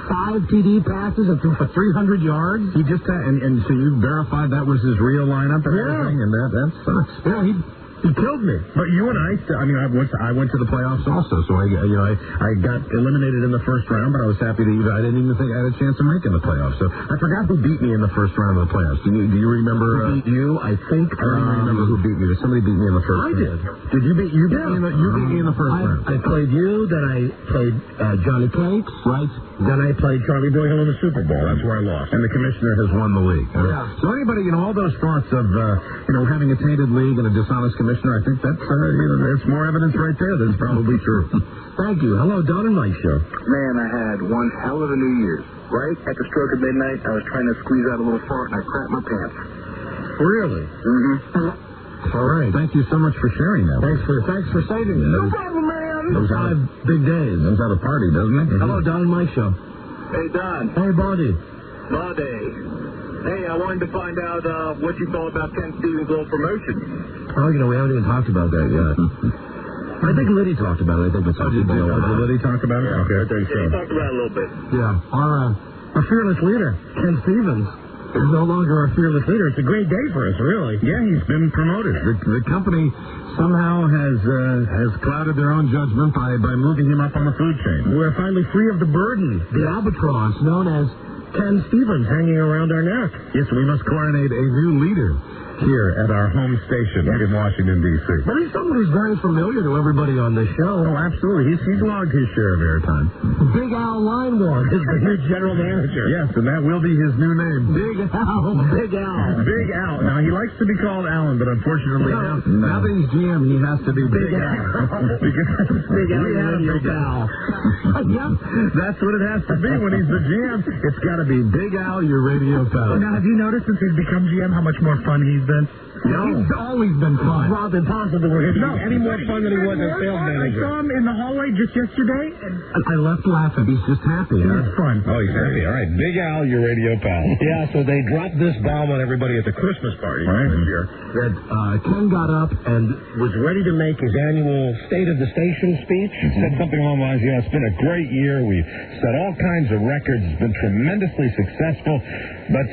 5 TD passes and threw for 300 yards. He just had, and so you verified that was his real lineup and everything, and that sucks. Yeah, he killed me. But you and I went to the playoffs also, so I got eliminated in the first round, but I was happy that I didn't even think I had a chance of making the playoffs. So I forgot who beat me in the first round of the playoffs. Do you remember? Who beat you? I think I don't even remember who beat me. Somebody beat me in the first round. I did. Did you beat you? Yeah. You beat me in the first round. I played you. Then I played Johnny Cakes. Right. Then I played Charlie Doyle in the Super Bowl. That's where I lost. And the commissioner has won the league. Yeah. So anybody, all those thoughts of having a tainted league and a dishonest commissioner, I think that's there's more evidence right there that's probably true. Thank you. Hello, Don and Mike show. Man, I had one hell of a New Year's. Right at the stroke of midnight, I was trying to squeeze out a little fart, and I crapped my pants. Really? Mm-hmm. All right. Thank you so much for sharing that. Thanks for saving me. No problem, man. Those 5 big days. Those have a party, doesn't it? Hello, Don and Mike show. Hey, Don. Hey, Buddy. Hey, I wanted to find out what you thought about Ken Stevens' little promotion. Oh, we haven't even talked about that yet. I think Liddy talked about it. I think it's a big deal. Did Liddy talk about it? Okay, I think so. He talked about it a little bit. Yeah. Our fearless leader, Ken Stevens, is no longer our fearless leader. It's a great day for us, really. Yeah, he's been promoted. The company somehow has clouded their own judgment by moving him up on the food chain. We're finally free of the burden, the albatross known as Ken Stevens hanging around our neck. Yes, we must coronate a new leader here at our home station in Washington, D.C. But he's someone who's very familiar to everybody on this show. Oh, absolutely. He's logged his share of airtime. Big Al Lineward is the new general manager. Yes, and that will be his new name. Big Al. Big Al. Big Al. Now, he likes to be called Alan, but unfortunately now that he's GM, he has to be Big Al. Big Al, your pal. Yep. That's what it has to be when he's the GM. It's got to be Big Al, your radio pal. Now, have you noticed since he's become GM how much more fun he's been? No. He's always been fun. Rob, impossible for him to be any more fun than he was as sales manager. I saw him in the hallway just yesterday. I left laughing. He's just happy. He's fun. Oh, he's happy. All right. Big Al, your radio pal. Yeah, so they dropped this bomb on everybody at the Christmas party this year. Ken got up and was ready to make his annual State of the Station speech. Said something along the lines, it's been a great year. We've set all kinds of records. It's been tremendously successful. But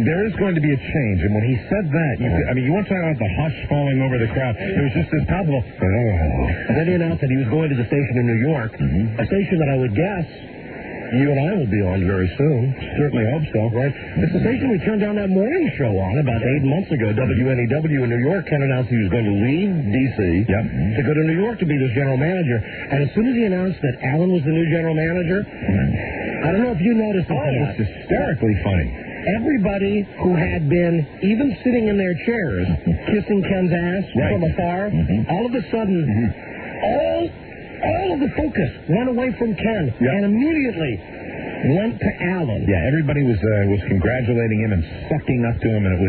there is going to be a change. And when he said that, you want to talk about the hush falling over the crowd. It was just this palpable. And then he announced that he was going to the station in New York, a station that I would guess you and I will be on very soon. Certainly hope so. Right. It's the station we turned down that morning show on about 8 months ago, WNEW in New York. Ken announced he was going to leave D.C. to go to New York to be this general manager. And as soon as he announced that Alan was the new general manager, I don't know if you noticed this. It's hysterically funny. Everybody who had been even sitting in their chairs kissing Ken's ass from afar, all of a sudden, all of the focus went away from Ken. And immediately, went to Alan. Yeah, everybody was congratulating him and sucking up to him, and it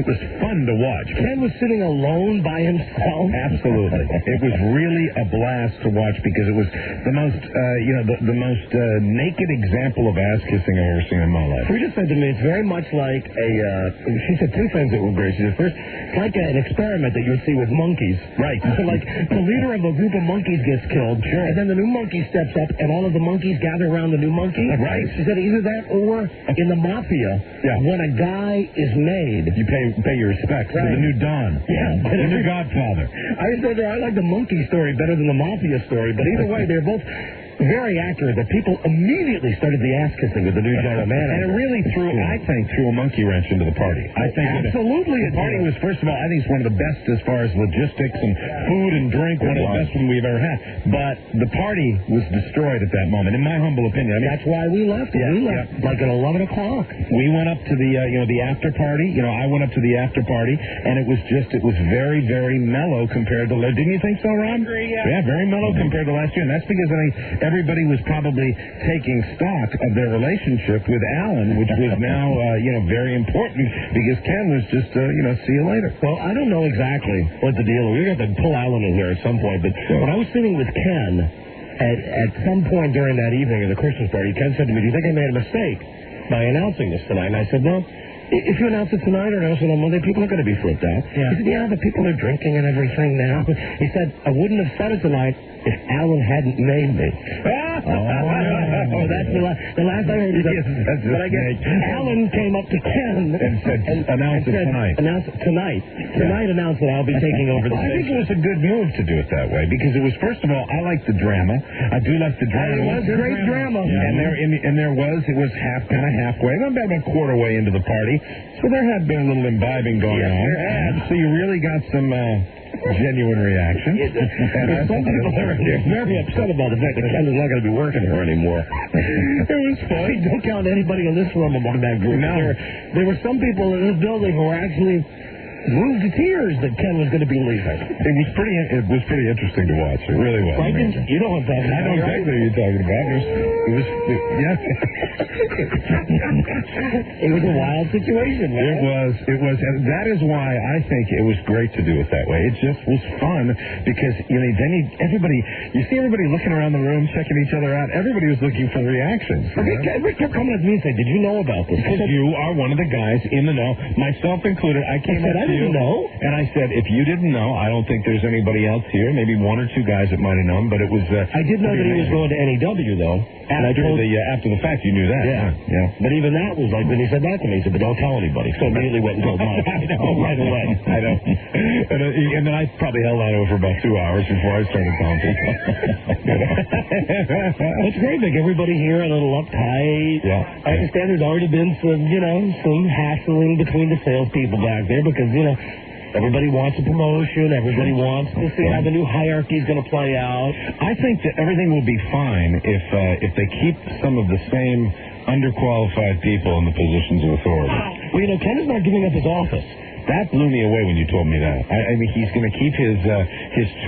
was fun to watch. Ken was sitting alone by himself. Absolutely. It was really a blast to watch because it was the most, the most naked example of ass kissing I've ever seen in my life. Frida said to me, it's very much like she said two things that were great. She said, first, it's like an experiment that you would see with monkeys. Right. Like the leader of a group of monkeys gets killed, and then the new monkey steps up, and all of the monkeys gather around the new monkey. Right. She said either that or in the mafia, when a guy is made. You pay your respects to the new Don. Yeah. The new Godfather. I said I like the monkey story better than the mafia story, but either way, they're both very accurate. That people immediately started the ass kissing with the new general manager. And it really threw a monkey wrench into the party. I think absolutely. The party was, first of all, I think it's one of the best as far as logistics and food and drink, one of the best we've ever had. But the party was destroyed at that moment, in my humble opinion. I mean, that's why we left. Yeah, we left like at 11 o'clock. We went up to the the after party. I went up to the after party, and it was very, very mellow compared to. Didn't you think so, Ron? Yeah, very mellow compared to last year, and that's because I think everybody was probably taking stock of their relationship with Alan, which was now very important because Ken was just see you later. Well, I don't know exactly what the deal is. We're going to have to pull Alan in here at some point, but when I was sitting with Ken at some point during that evening of the Christmas party, Ken said to me, "Do you think I made a mistake by announcing this tonight?" And I said, "No. If you announce it tonight or announce it on Monday, people are going to be flipped out." Yeah. He said, "Yeah, but people are drinking and everything now." He said, "I wouldn't have said it tonight if Alan hadn't made me." That's the last I heard. He said, but I guess Alan came up to Ken and said, "Announce it tonight." Announce it tonight. Tonight, announce that I'll be taking over the station. I think it was a good move to do it that way because it was, first of all, I like the drama. I do like the drama. It was great drama. And it was kind of halfway, about a quarter way into the party. So there had been a little imbibing going on. So you really got some genuine reaction. Some people are very upset about the fact that Ken is not going to be working here anymore. It was funny. Don't count anybody in this room among that group. No. There were some people in this building who were actually moved to tears that Ken was going to be leaving. It was pretty interesting to watch. It really was. You know what I'm talking about. I don't think that you're talking about. It was a wild situation, man. It was, and that is why I think it was great to do it that way. It just was fun because then everybody looking around the room, checking each other out. Everybody was looking for reactions. Everybody kept coming at me and said, "Did you know about this?" Because you are one of the guys in the know, myself included. I came up to you, and I said, if you didn't know, I don't think there's anybody else here. Maybe one or two guys that might have known, but it was. I did know that he was going to NEW though. After the fact, you knew that. Yeah. But even that was like when he said that to me, he said, "But don't tell anybody." So immediately went and told Mike. Right away. I know. And then I probably held on to it for about 2 hours before I started telling people. It's great. Like everybody here a little uptight. Yeah. I understand there's already been some hassling between the salespeople back there because everybody wants a promotion. Everybody wants to see how the new hierarchy is going to play out. I think that everything will be fine if they keep some of the same underqualified people in the positions of authority. Well, Ken is not giving up his office. That blew me away when you told me that. I mean, he's going to keep his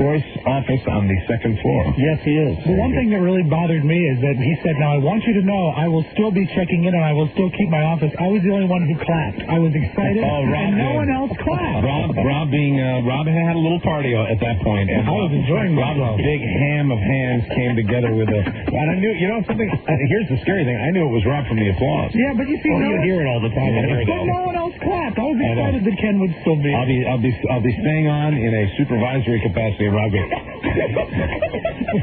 choice office on the second floor. Yes, he is. The one thing that really bothered me is that he said, "Now I want you to know I will still be checking in and I will still keep my office." I was the only one who clapped. I was excited, and no one else clapped. Rob had a little party at that point, and I was enjoying myself. Rob's big ham of hands came together with and I knew, something. Here's the scary thing. I knew it was Rob from the applause. Yeah, but you see, you hear it all the time. But no one else clapped. I was excited that Ken would still be. I'll be staying on in a supervisory capacity, and Rob goes,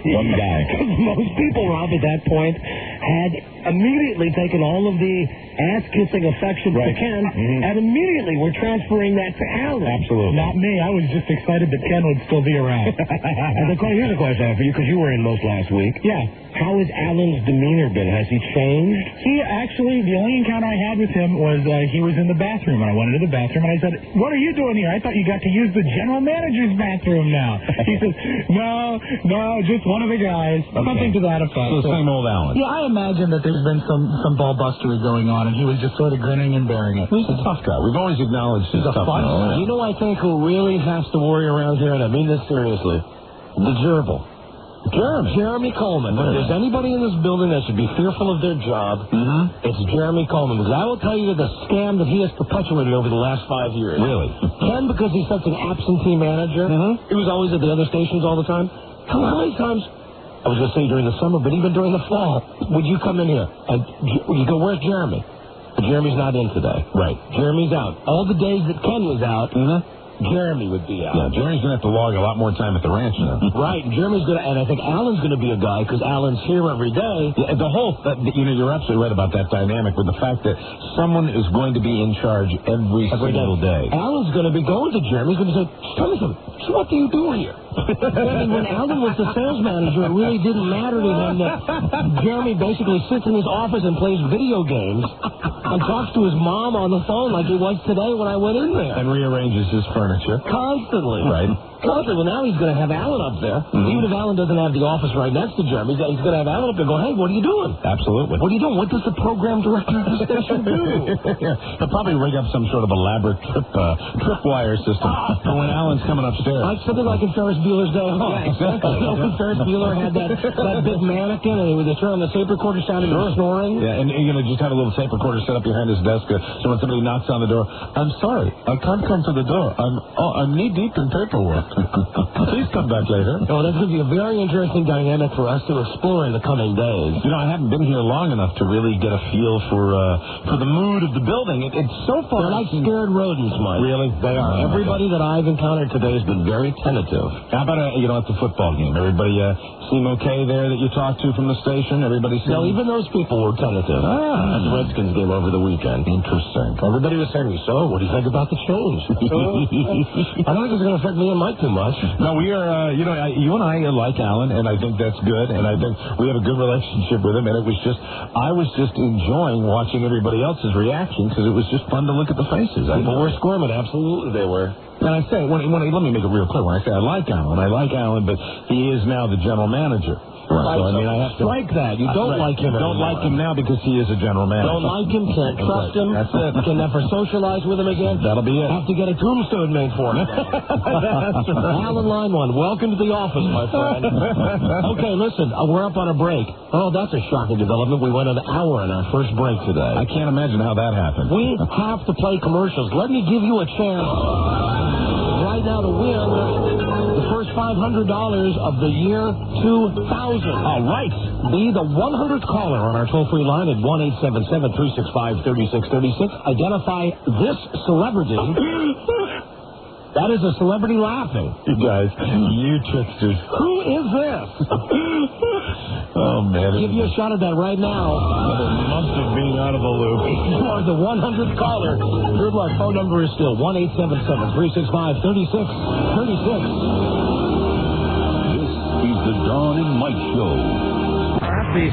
one guy. Most people, Rob, at that point had immediately taken all of the ass-kissing affection for Ken, and immediately were transferring that to Alan. Absolutely. Not me. I was just excited that Ken would still be around. And here's a question I have for you, because you were in most last week. Yeah. How has Alan's demeanor been? Has he changed? He actually, the only encounter I had with him was he was in the bathroom, and I went into the bathroom, and I said, "What are you doing here? I thought you got to use the general manager's bathroom now." He says, No, just one of the guys. Okay. Something to that effect. So same old Alan. Yeah, I imagine that there's been some ballbustery going on, and he was just sort of grinning and bearing it. He's a tough guy. We've always acknowledged he's a tough guy. You know, I think who really has to worry around here, and I mean this seriously, the gerbil. Jeremy Coleman. If there's anybody in this building that should be fearful of their job, it's Jeremy Coleman. Because I will tell you the scam that he has perpetuated over the last 5 years. Really? Ken, because he's such an absentee manager, he was always at the other stations all the time. How many times, I was going to say during the summer, but even during the fall, would you come in here? And you go, where's Jeremy? But Jeremy's not in today. Right. Jeremy's out. All the days that Ken was out, Jeremy would be out. Yeah, Jeremy's going to have to log a lot more time at the ranch now. Right, Jeremy's going to, and I think Alan's going to be a guy, because Alan's here every day. Yeah, the whole, you're absolutely right about that dynamic with the fact that someone is going to be in charge every single day. Alan's going to be going to Jeremy. He's going to say, tell me something. So what do you do here? And when Alan was the sales manager, it really didn't matter to him that Jeremy basically sits in his office and plays video games and talks to his mom on the phone like he was today when I went in there. And rearranges his furniture. Constantly. Right. Constantly. Well, now he's going to have Alan up there. Even if Alan doesn't have the office right next to Jeremy, he's going to have Alan up there go, hey, what are you doing? Absolutely. What are you doing? What does the program director of the station do? He'll probably rig up some sort of elaborate tripwire system for when Alan's coming upstairs. Like something like in Ferris Bueller's Day Off. Yeah, exactly. When Ferris Bueller had that big mannequin and he would turn on the tape recorder sounding snoring. Yeah, and just have a little tape recorder set up behind his desk so when somebody knocks on the door, I'm sorry, I can't come to the door. I'm knee deep in paperwork. Please come back later. Oh, that's going to be a very interesting dynamic for us to explore in the coming days. I haven't been here long enough to really get a feel for the mood of the building. It's so far. They're like scared rodents, Mike. Really? They are. Everybody that I've encountered today has been very tentative. How about at the football game? Everybody seem okay there that you talked to from the station? Everybody seemed... No, even those people were tentative. At the Redskins game over the weekend. Interesting. Everybody was saying, so, what do you think about the change? I don't think it's going to affect me and Mike too much. No, we are, you and I like Alan, and I think that's good, and I think we have a good relationship with him, and I was just enjoying watching everybody else's reaction, because it was just fun to look at the faces. People were squirming, absolutely they were. And I say, let me make it real clear. When I say I like Alan, but he is now the general manager. Right. So, I have to strike that. You don't like him anymore. Don't like him now because he is a general manager. Don't like him, can't trust him. That's it. Can never socialize with him again. That'll be it. Have to get a tombstone made for him. That's right. Alan Line One, welcome to the office, my friend. Okay, listen, we're up on a break. Oh, that's a shocking development. We went an hour in our first break today. I can't imagine how that happened. We have to play commercials. Let me give you a chance right now to win the first $500 of the year 2000. All right. Be the 100th caller on our toll-free line at 1-877-365-3636. Identify this celebrity. That is a celebrity laughing. You guys, you tricksters. Who is this? Oh, man. Give you a shot at that right now. Must have been out of the loop. You are the 100th caller. Good luck. Phone number is still 1-877-365-3636. The Dawn and Mike Show. I think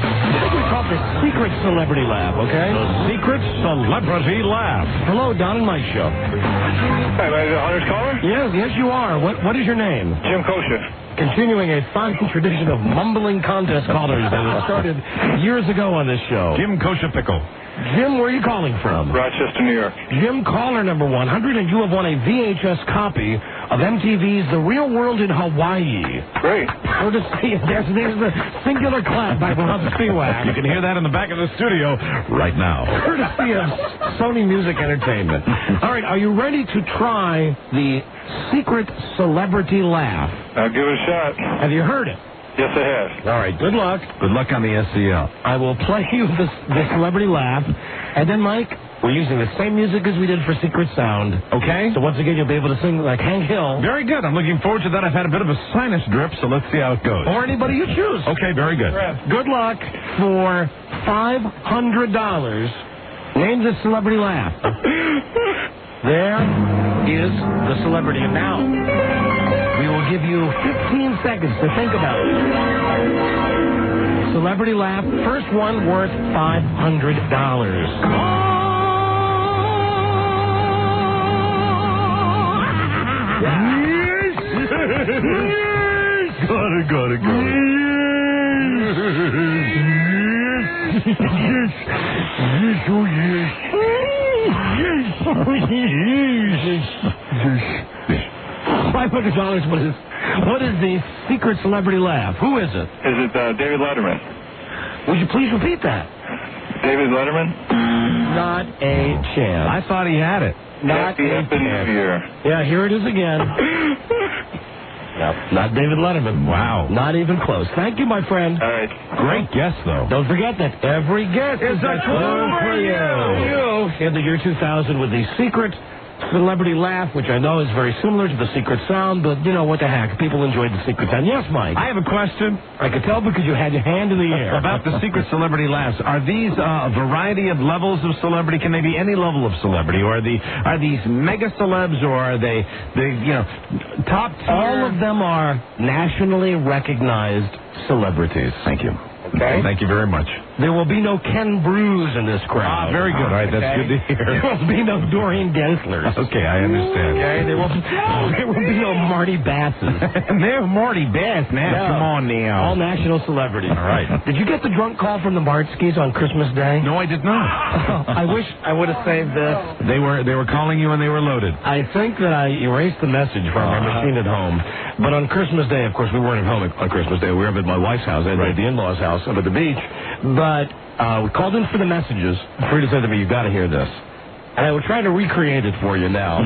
we call it the secret celebrity laugh, okay? The secret celebrity laugh. Hello, Don and Mike Show. Hi, am I the 100th caller? Yes, you are. What is your name? Jim Kosher. Continuing a fine tradition of mumbling contest callers that was started years ago on this show. Jim Kosher Pickle. Jim, where are you calling from? Rochester, New York. Jim, caller number 100, and you have won a VHS copy of MTV's The Real World in Hawaii. Great. Courtesy, there's the singular clap by Rob Spiewak. You can hear that in the back of the studio right now. Courtesy of Sony Music Entertainment. All right, are you ready to try the secret celebrity laugh? I'll give it a shot. Have you heard it? Yes, I have. All right, good luck. Good luck on the SCL. I will play you the celebrity laugh, and then, Mike, we're using the same music as we did for Secret Sound. Okay. So once again, you'll be able to sing like Hank Hill. Very good. I'm looking forward to that. I've had a bit of a sinus drip, so let's see how it goes. Or anybody you choose. Okay, very good. Good luck for $500. Name the celebrity laugh. There is the celebrity. And now, we will give you 15 seconds to think about it. Celebrity laugh. First one worth $500. Yes! Got it. Yes, oh yes. $500 was What is the secret celebrity laugh? Who is it? Is it David Letterman? Would you please repeat that? David Letterman? Not a chance. I thought he had it. Not Happy a New chance. Year. Yeah, here it is again. Nope, not David Letterman. Wow. Not even close. Thank you, my friend. All right. Great guess, though. Don't forget that every guess is a clue for you. In the year 2000 with the secret celebrity laugh, which I know is very similar to the secret sound, but you know what the heck? People enjoyed the secret sound. Yes, Mike. I have a question. I could tell because you had your hand in the air. About the secret celebrity laughs. Are these a variety of levels of celebrity? Can they be any level of celebrity? Or are these mega celebs, or are they top tier? All of them are nationally recognized celebrities. Thank you. Okay. Thank you very much. There will be no Ken Brews in this crowd. Very good. All right, that's good to hear. There will be no Dorian Denslers. Okay, I understand. Okay, there will be no Marty Basses. They're Marty Bass now. No. Come on now. All national celebrities. All right. Did you get the drunk call from the Martskis on Christmas Day? No, I did not. I wish I would have saved this. They were calling you and they were loaded. I think that I erased the message from my machine at home. But on Christmas Day, of course, we weren't at home on Christmas Day. We were up at my wife's house, at the in-laws' house up at the beach. But we called in for the messages. Frida said to me, "You got to hear this." And I will try to recreate it for you now.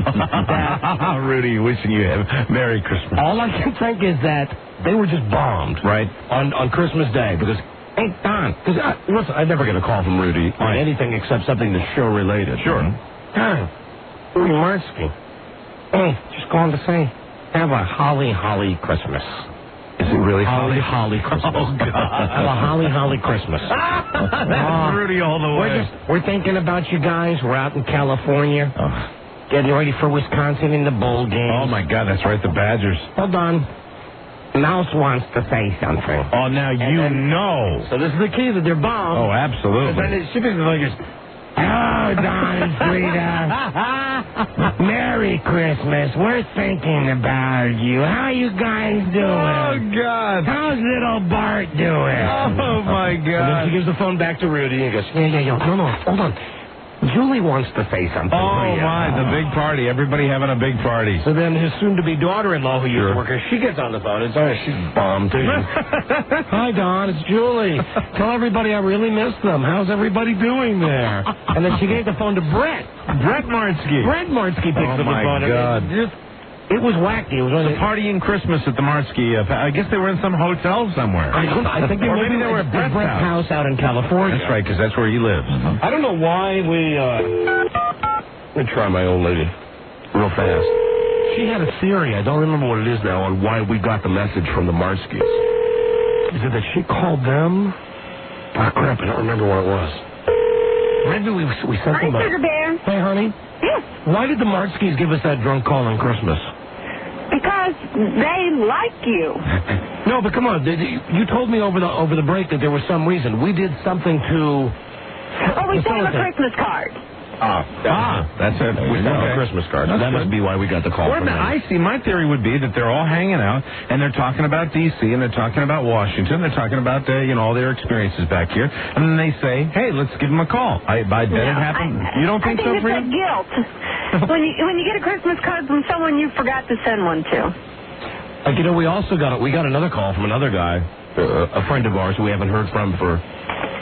Rudy, wishing you a Merry Christmas. All I can think is that they were just bombed. Right. On Christmas Day. Because, hey, Don, because listen, I never get a call from Rudy on anything except something that's show related. Sure. Don, Rudy Martsky. Hey, just calling to say, have a holly Christmas. Is it really holly Christmas? Oh, God. Have a holly Christmas. That's Rudy all the way. We're thinking about you guys. We're out in California. Getting ready for Wisconsin in the bowl game. Oh, my God, that's right, the Badgers. Hold on. Mouse wants to say something. Oh, now you know. So this is the key that they're bombed. Oh, absolutely. And then it should be like this. Oh, Don and Frida. Merry Christmas. We're thinking about you. How you guys doing? Oh, God. How's little Bart doing? Oh, my God. And then she gives the phone back to Rudy and goes, yeah. No, hold on. Julie wants to say something. Oh, my, the big party. Everybody having a big party. So then his soon-to-be daughter-in-law, who used to work here, she gets on the phone. It's she's bombed, too. Hi, Don. It's Julie. Tell everybody I really miss them. How's everybody doing there? And then she gave the phone to Brett. Brett Martsky. Brett Martsky picks up the phone. Oh, my God. It was wacky. It was a partying Christmas at the Martsky. I guess they were in some hotel somewhere. I think maybe they were at Brett's house out in California. That's right, because that's where he lives. I don't know why we... Let me try my old lady real fast. She had a theory. I don't remember what it is now on why we got the message from the Martskis. Is it that she called them? Oh, crap. I don't remember what it was. Maybe we sent them a... Sugar Bear. Hey, honey. Yes. Why did the Martskis give us that drunk call on Christmas? Because they like you. No, but come on. You told me over the break that there was some reason. We did something to... Oh, we sent them a Christmas card. That's it. We sent a Christmas card. That must be why we got the call from them. I see. My theory would be that they're all hanging out, and they're talking about D.C., and they're talking about Washington. They're talking about, all their experiences back here. And then they say, hey, let's give them a call. I bet it happened. You don't think so, Frida? I think it's guilt. when you get a Christmas card from someone you forgot to send one to. We also got another call from another guy, a friend of ours who we haven't heard from for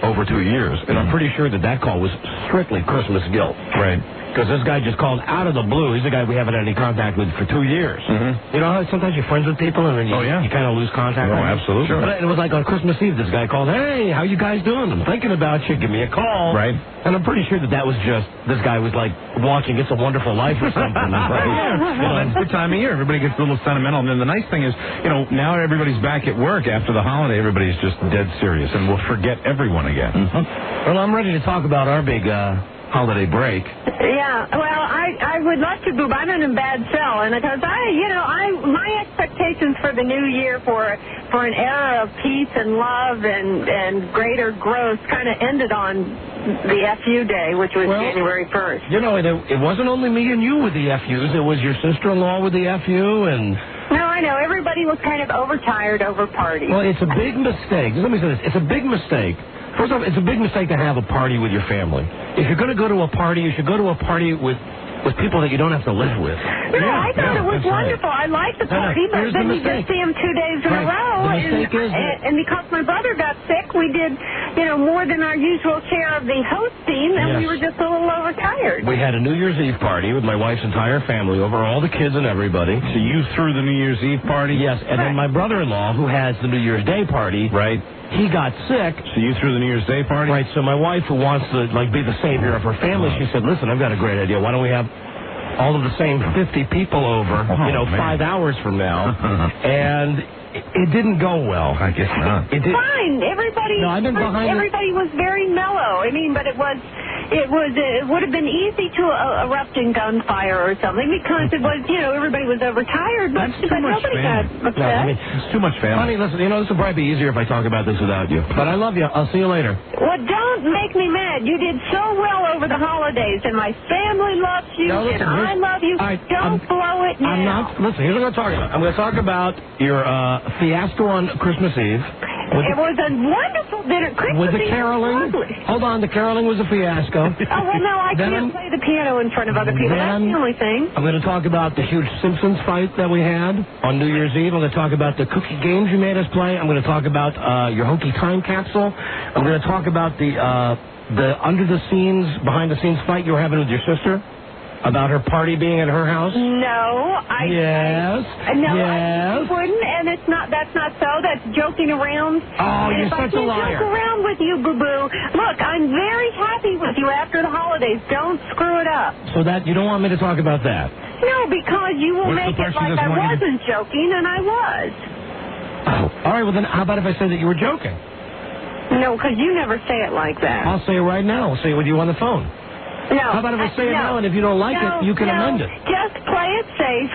over 2 years, and I'm pretty sure that call was strictly Christmas guilt. Right. Because this guy just called out of the blue. He's a guy we haven't had any contact with for 2 years. Mm-hmm. You know how sometimes you're friends with people and then you kind of lose contact? Oh, absolutely. Sure. But it was like on Christmas Eve, this guy called, hey, how you guys doing? I'm thinking about you. Give me a call. Right. And I'm pretty sure that was just, this guy was like watching It's a Wonderful Life or something. Well, that's the time of year. Everybody gets a little sentimental. And then the nice thing is, now everybody's back at work after the holiday. Everybody's just dead serious, and we'll forget everyone again. Mm-hmm. Well, I'm ready to talk about our big holiday break. Yeah, well, I would love to, Boob. I'm in a bad cell, and because my expectations for the new year for an era of peace and love and greater growth kind of ended on the FU day, which was January 1st. It wasn't only me and you with the FUs. It was your sister-in-law with the FU, and... No, I know. Everybody was kind of overtired over parties. Well, it's a big mistake. Let me say this. It's a big mistake. First off, it's a big mistake to have a party with your family. If you're going to go to a party, you should go to a party with with people that you don't have to live with. No, I thought it was wonderful. I liked the party, but then you just see him 2 days in a row. The mistake is and because my brother got sick, we did, more than our usual share of the hosting, and we were just a little overtired. We had a New Year's Eve party with my wife's entire family over, all the kids and everybody. So you threw the New Year's Eve party? Yes, and then my brother-in-law, who has the New Year's Day party, right? He got sick. So you threw the New Year's Day party? Right, so my wife, who wants to, be the savior of her family, she said, listen, I've got a great idea. Why don't we have all of the same 50 people over, 5 hours from now? And it didn't go well. I guess not. It did. Fine. Everybody was very mellow. I mean, but it would have been easy to erupt in gunfire or something because it was, everybody was overtired, but nobody got upset. It's too much family. Honey, listen, this will probably be easier if I talk about this without you. But I love you. I'll see you later. Well, don't make me mad. You did so well over the holidays, and my family loves you, and I love you. Don't blow it now. I'm not. Listen, here's what I'm going to talk about. I'm going to talk about your fiasco on Christmas Eve. It was a wonderful dinner. With the caroling. Hold on, the caroling was a fiasco. Oh, well, no, I can't play the piano in front of other people. That's the only thing. I'm going to talk about the huge Simpsons fight that we had on New Year's Eve. I'm going to talk about the cookie games you made us play. I'm going to talk about your hokey time capsule. I'm going to talk about the under-the-scenes, behind-the-scenes fight you were having with your sister. About her party being at her house? No, Yes. I wouldn't, and that's not so. That's joking around. Oh, you're such a liar. Joke around with you, boo-boo. Look, I'm very happy with you after the holidays. Don't screw it up. So that you don't want me to talk about that? No, because you will make it like I wasn't joking, and I was. Oh, all right, well then how about if I said that you were joking? No, because you never say it like that. I'll say it right now. I'll say it with you on the phone. No. How about if I say it now, and if you don't like it, you can amend it? Just play it safe.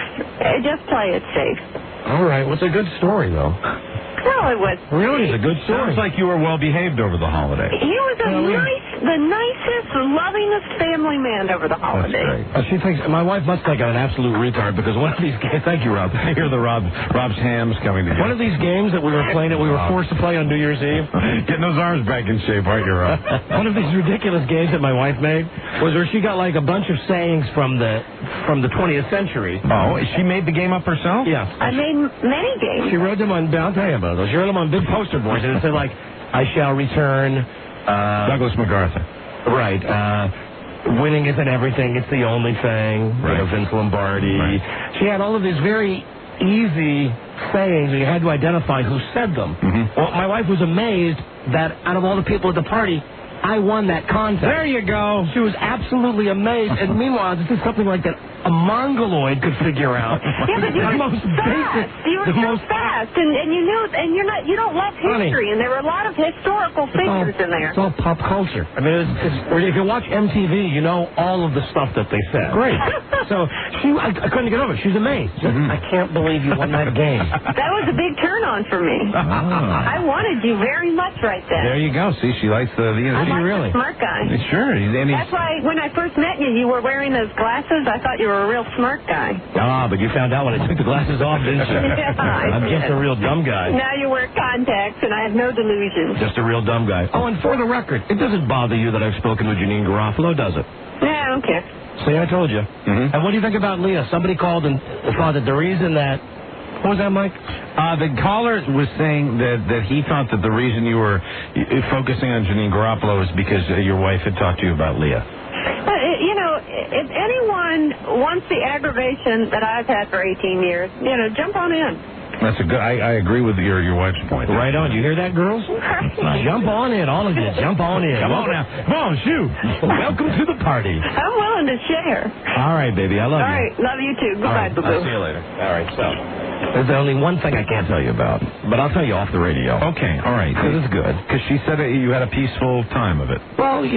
Just play it safe. All right. What's a good story, though? No, it was. Really, it's a good story. Sounds like you were well behaved over the holiday. He was the nicest, lovingest family man over the holidays. She thinks my wife must think I'm an absolute retard because one of these games. Thank you, Rob. Hear the Rob's hams coming together. One of these games that we were playing, that we were forced to play on New Year's Eve. Getting those arms back in shape, aren't you, Rob? One of these ridiculous games that my wife made was where she got like a bunch of sayings from the 20th century. Oh, she made the game up herself? Yes. I made many games. She wrote them on. I'll tell you about those. She wrote them on big poster boards, and it said like, "I shall return." Douglas MacArthur. Right. Winning isn't everything; it's the only thing. Right. Vince Lombardi. Right. She had all of these very easy sayings, and you had to identify who said them. Mm-hmm. Well, my wife was amazed that out of all the people at the party, I won that contest. There you go. She was absolutely amazed. And meanwhile, this is something like that a mongoloid could figure out. Yeah, but you were most basic. You were so fast, and you knew, and you don't love history, and there were a lot of historical figures in there. It's all pop culture. I mean, if you watch MTV, you know all of the stuff that they said. Great. So I couldn't get over it. She was amazed. I can't believe you won that game. That was a big turn on for me. I wanted you very much right then. There you go. See, she likes the I like really. the smart guy. Sure. That's why when I first met you, you were wearing those glasses. I thought you were a real smart guy. Ah, but you found out when I took the glasses off, didn't you? Yeah, I'm just a real dumb guy. Now you wear contacts, and I have no delusions. Just a real dumb guy. Oh, and for the record, it doesn't bother you that I've spoken with Janine Garofalo, does it? Yeah, I don't care. See, I told you. Mm-hmm. And what do you think about Leah? Somebody called and thought that the reason that... What was that, Mike? The caller was saying that he thought that the reason you were focusing on Janine Garofalo was because your wife had talked to you about Leah. If anyone wants the aggravation that I've had for 18 years, jump on in. That's a good. I agree with your wife's point. Right on. You hear that, girls? Jump on in, all of you. Jump on in. Come on now. Come on, shoot. Welcome to the party. I'm willing to share. All right, baby. I love you. All right. Love you too. Goodbye, boo-boo. I'll see you later. All right. So there's only one thing I can't tell you about, but I'll tell you off the radio. Okay. All right. Because it's good. Because she said you had a peaceful time of it. Well, it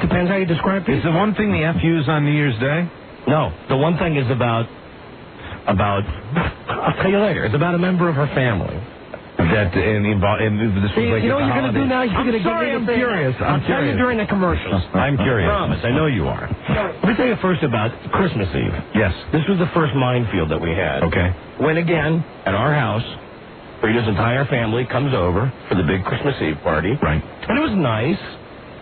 depends how you describe it. Is the one thing the FU's on New Year's Day? No. The one thing is about I'll tell you later. It's about a member of her family. That this was like you know what you're going to do now? You're going to I'm curious. I'll tell you during the commercials. I'm curious. I promise. I know you are. Let me tell you first about Christmas Eve. Yes. This was the first minefield that we had. Okay. When again, at our house, Rita's entire family comes over for the big Christmas Eve party. Right. And it was nice.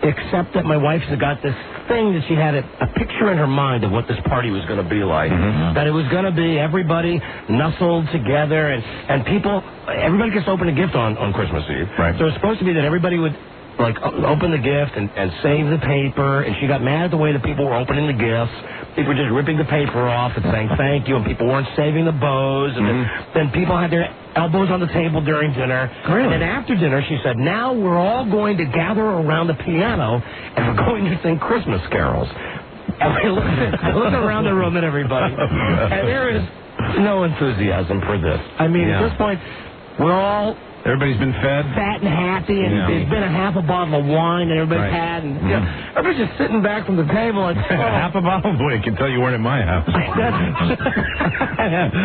except that my wife's got this thing that she had a picture in her mind of what this party was going to be like. That it was going to be everybody nestled together and people, everybody gets to open a gift on Christmas Eve. Right. So it's supposed to be that everybody would like open the gift and save the paper, and she got mad at the way that people were opening the gifts. People were just ripping the paper off and saying thank you, and people weren't saving the bows, and then people had their elbows on the table during dinner. Really? And then after dinner, she said, now we're all going to gather around the piano, and we're going to sing Christmas carols. And I look around the room at everybody, and there is no enthusiasm for this. I mean, at this point, we're all... Everybody's been fed? Fat and happy, and there's been a half a bottle of wine that everybody's had, and you know, everybody's just sitting back from the table and half a bottle? Boy, I can tell you weren't at my house.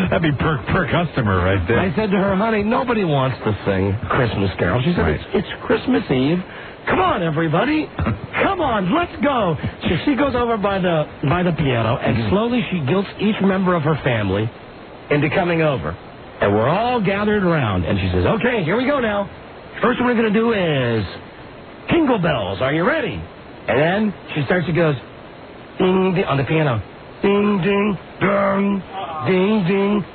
That'd be per customer right there. I said to her, honey, nobody wants to sing Christmas carols. She said, it's Christmas Eve. Come on, everybody. Come on, let's go. So she goes over by the piano, and slowly she guilts each member of her family into coming over. And we're all gathered around. And she says, okay, here we go now. First one we're going to do is Jingle Bells. Are you ready? And then she starts, she goes, ding, ding, on the piano. Ding, ding, dong, ding, ding,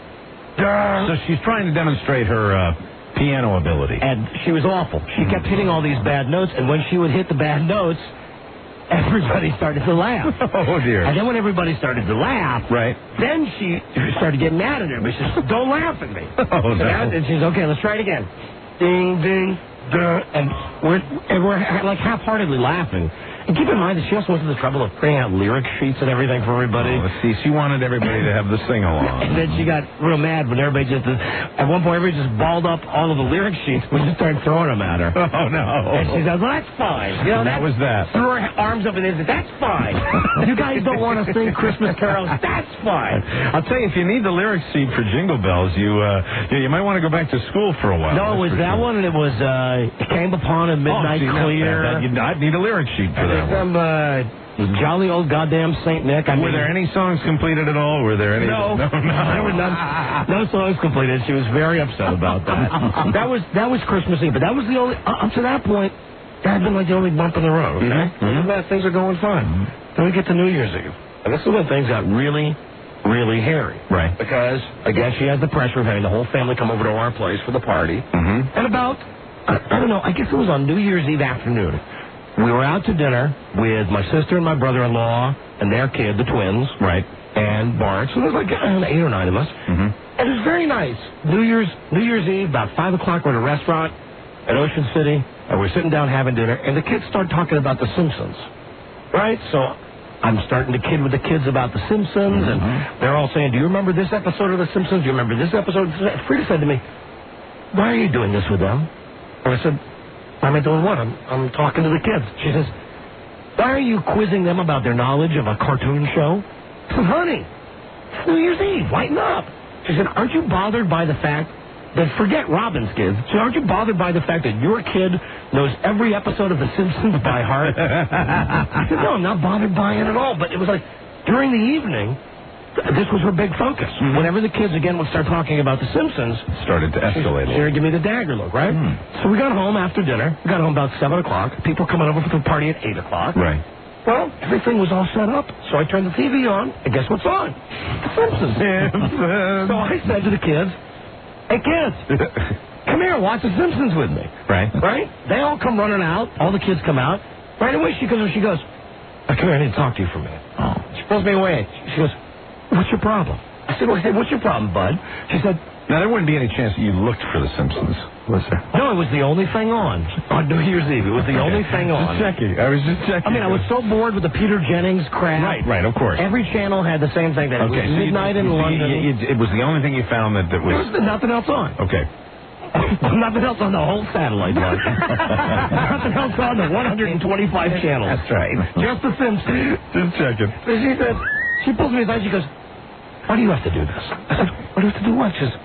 dong. So she's trying to demonstrate her piano ability. And she was awful. She kept hitting all these bad notes, and when she would hit the bad notes, everybody started to laugh. Oh, dear. And then when everybody started to laugh, right, then she started getting mad at everybody. She says, don't laugh at me. Oh, no. And she's, okay, let's try it again. Ding, ding, ding. And we're like half-heartedly laughing. And keep in mind that she also went to the trouble of printing out lyric sheets and everything for everybody. Oh, let's see. She wanted everybody to have the sing-along. And then she got real mad when everybody at one point, everybody just balled up all of the lyric sheets. We just started throwing them at her. Oh, no. And she says, well, that's fine. You know, that was that. Threw her arms up and said, that's fine. You guys don't want to sing Christmas carols. That's fine. I'll tell you, if you need the lyric sheet for Jingle Bells, you might want to go back to school for a while. No, it was that one, and it was It Came Upon a Midnight Clear. I'd need a lyric sheet for that. Some jolly old goddamn Saint Nick. Were there any songs completed at all? Were there any? No. There were no songs completed. She was very upset about that. That was Christmas Eve, but that was the only, up to that point, that had been like the only bump in the road. Okay? Things are going fine. Then we get to New Year's Eve. And this is when things got really, really hairy. Right. Because, again, she has the pressure of having the whole family come over to our place for the party. And about, I don't know, I guess it was on New Year's Eve afternoon. We were out to dinner with my sister and my brother-in-law and their kid, the twins. Right. And Bart. So there was like 8 or 9 of us. And it was very nice. New Year's Eve, about 5 o'clock, we're at a restaurant at Ocean City, and we're sitting down having dinner, and the kids start talking about The Simpsons. Right? So I'm starting to kid with the kids about The Simpsons, and they're all saying, do you remember this episode of The Simpsons? Do you remember this episode? Frida said to me, why are you doing this with them? And I said, why am I doing what? I'm talking to the kids. She says, why are you quizzing them about their knowledge of a cartoon show? I said, honey, it's New Year's Eve. Lighten up. She said, aren't you bothered by the fact that, forget Robin's kids, so aren't you bothered by the fact that your kid knows every episode of The Simpsons by heart? I said, no, I'm not bothered by it at all. But it was like, during the evening, this was her big focus. Whenever the kids again would start talking about The Simpsons, started to escalate. She would give me the dagger look, right? So we got home after dinner. We got home about 7 o'clock. People coming over for the party at 8 o'clock. Right. Well, everything was all set up. So I turned the TV on, and guess what's on? The Simpsons. So I said to the kids, hey, kids, come here, watch The Simpsons with me. Right. Right? They all come running out. All the kids come out. Right away, she goes, come here, I need to talk to you for a minute. She pulls me away. She goes, what's your problem? I said, well, hey, what's your problem, bud? She said, now, there wouldn't be any chance that you looked for The Simpsons, was there? No, it was the only thing on New Year's Eve. It was the only thing on. Just checking. I was just checking. I mean, I was so bored with the Peter Jennings crap. Right, of course. Every channel had the same thing. That it was midnight in London. It was the only thing you found that was... There was nothing else on. Okay. Nothing else on the whole satellite line. Nothing else on the 125 channels. That's right. Just The Simpsons. Just checking. So she said, she pulls me aside, she goes, why do you have to do this? I said, what do you have to do what? She says,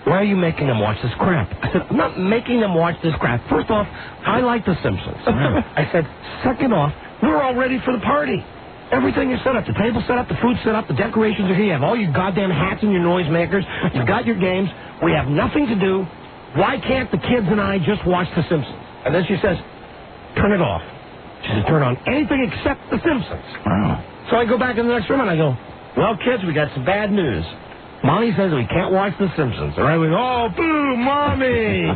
why are you making them watch this crap? I said, I'm not making them watch this crap. First off, I like The Simpsons. I said, second off, we're all ready for the party. Everything is set up. The table's set up, the food's set up, the decorations are here. You have all your goddamn hats and your noisemakers. You've got your games. We have nothing to do. Why can't the kids and I just watch The Simpsons? And then she says, turn it off. She said, turn on anything except The Simpsons. Wow. So I go back in the next room and I go, well, kids, we got some bad news. Mommy says we can't watch The Simpsons. All right, we go, oh, boo, Mommy.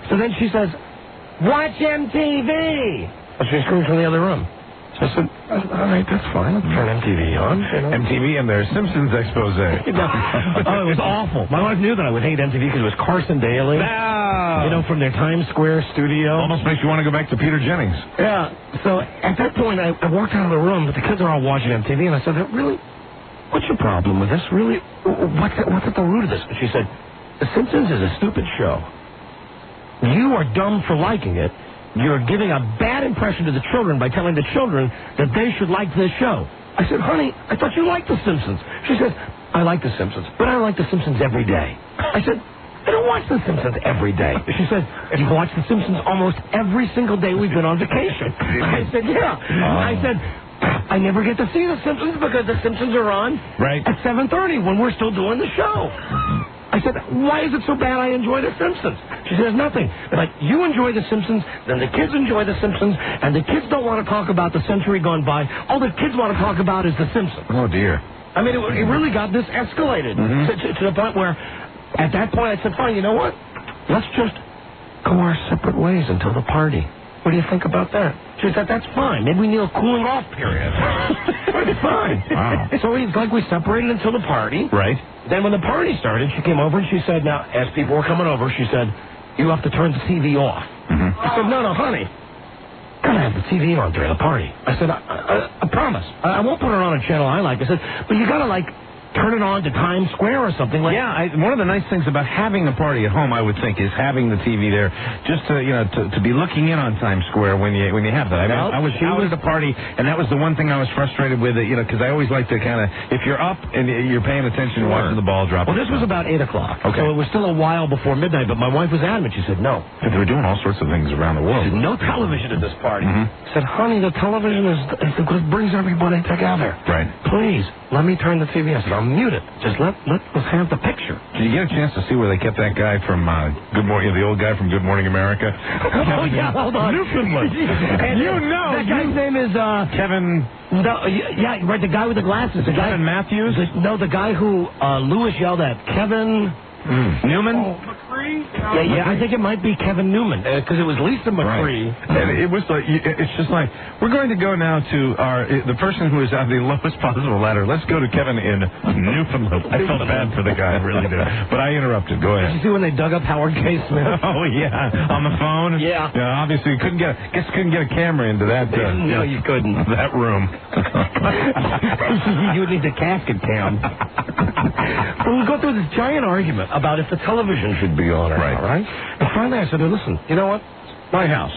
So then she says, watch MTV. And she screams from the other room. So I said, all right, that's fine. I'll turn MTV on. You know? MTV and their Simpsons expose. Oh, it was awful. My wife knew that I would hate MTV because it was Carson Daly. No. You know, from their Times Square studio. Almost makes you want to go back to Peter Jennings. Yeah. So at that point, I walked out of the room, but the kids are all watching MTV, and I said, really, what's your problem with this? Really, what's at the root of this? And she said, The Simpsons is a stupid show. You are dumb for liking it. You're giving a bad impression to the children by telling the children that they should like this show. I said, honey, I thought you liked The Simpsons. She said, I like The Simpsons, but I like The Simpsons every day. I said, I don't watch The Simpsons every day. She said, you watch The Simpsons almost every single day we've been on vacation. I said, yeah. I said, I never get to see The Simpsons because The Simpsons are on at 7:30 when we're still doing the show. I said, why is it so bad I enjoy The Simpsons? She says, nothing. But you enjoy The Simpsons, then the kids enjoy The Simpsons, and the kids don't want to talk about the century gone by. All the kids want to talk about is The Simpsons. Oh, dear. I mean, it really got this escalated to the point where, at that point, I said, fine, you know what? Let's just go our separate ways until the party. What do you think about that? She said, that's fine. Maybe we need a cooling off period. It's fine. Wow. So we separated until the party. Right. Then when the party started, she came over and she said, now, as people were coming over, she said, you have to turn the TV off. I said, no, honey. I gotta have the TV on during the party. I said, I promise. I won't put it on a channel I like. I said, but you gotta, turn it on to Times Square or something like that. Yeah, one of the nice things about having a party at home, I would think, is having the TV there, just to be looking in on Times Square when you have that. I was at the party, and that was the one thing I was frustrated with, because I always like to kind of, if you're up and you're paying attention and watching the ball drop. Well, this was about 8 o'clock, okay. So it was still a while before midnight, but my wife was adamant. She said, no. They were doing all sorts of things around the world. She said, no television at this party. I said, honey, the television is what brings everybody together. Right. Please, let me turn the TV. I said, I'll mute it. Just let's have the picture. Did you get a chance to see where they kept that guy from Good Morning, the old guy from Good Morning America? Oh, yeah, hold on. Newfoundland. And that guy's name is Kevin. No, yeah, right. The guy with the glasses. Kevin Matthews. The guy who Lewis yelled at. Kevin Newman. Yeah, I think it might be Kevin Newman because it was Lisa McCree. Right. And it was it's just like we're going to go now to the person who is on the lowest possible ladder. Let's go to Kevin in Newfoundland. I felt bad for the guy, I really did. But I interrupted. Go ahead. Did you see when they dug up Howard K. Smith? Oh yeah, on the phone. Yeah. Obviously, you couldn't get a camera into that. No, you couldn't. That room. You would need the casket cam. Well, we go through this giant argument about if the television should be on or not, right? And finally I said, listen, you know what? My house.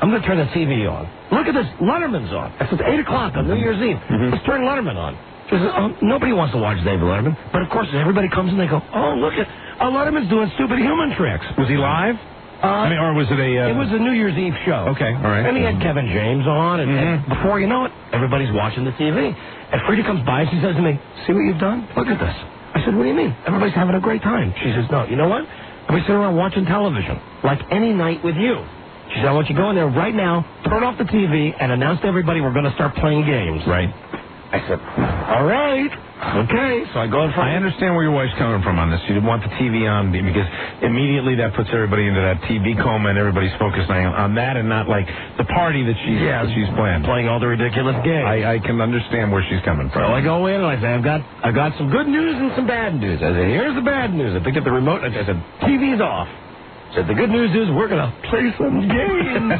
I'm going to turn the TV on. Look at this. Letterman's on. I said, 8 o'clock on New Year's Eve. Let's turn Letterman on. She said, nobody wants to watch David Letterman. But, of course, everybody comes and they go, oh, look at, Letterman's doing stupid human tricks. Was he live? Or was it It was a New Year's Eve show. Okay, all right. And he had Kevin James on, and before you know it, everybody's watching the TV. And Frida comes by, she says to me, see what you've done? Look at this. I said, what do you mean? Everybody's having a great time. She says, no, you know what? Everybody's sitting around watching television, like any night with you. She said, I want you to go in there right now, turn off the TV, and announce to everybody we're going to start playing games. Right. I said, all right. Okay, so I go in front. I understand where your wife's coming from on this. You didn't want the TV on because immediately that puts everybody into that TV coma and everybody's focusing on that and not like the party that she's playing. Playing all the ridiculous games. I can understand where she's coming from. So I go in and I say, I got some good news and some bad news. I said, here's the bad news. I picked up the remote and I said, TV's off. I said, the good news is we're going to play some games.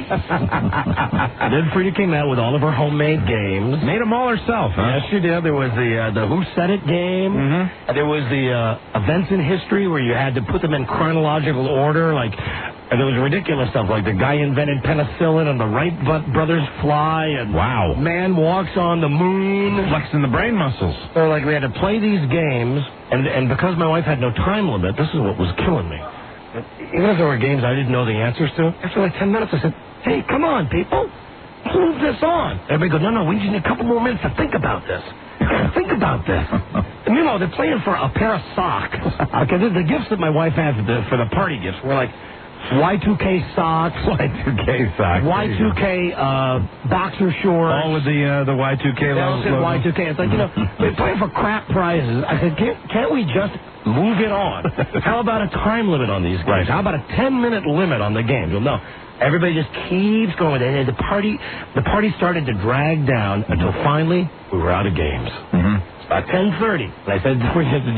And then Frida came out with all of her homemade games. Made them all herself, huh? Yes, she did. There was the Who Said It game. And there was the events in history where you had to put them in chronological order. And there was ridiculous stuff like the guy invented penicillin and the Wright brothers fly. And wow. Man walks on the moon. Flexing the brain muscles. So we had to play these games. And because my wife had no time limit, this is what was killing me. Even if there were games I didn't know the answers to, after 10 minutes I said, hey, come on, people. Move this on. Everybody goes, no, we just need a couple more minutes to think about this. Think about this. And they're playing for a pair of socks. Okay, the gifts that my wife had for the party gifts were like Y2K socks. Y2K socks. Y2K boxer shorts. All with the Y2K They all said logo. Y2K. It's like, they play for crap prizes. I said, can't we just move it on? How about a time limit on these games? Right. How about a 10-minute limit on the games? Well, no. Everybody just keeps going. And the party started to drag down until finally we were out of games. It's about 10:30. And I said,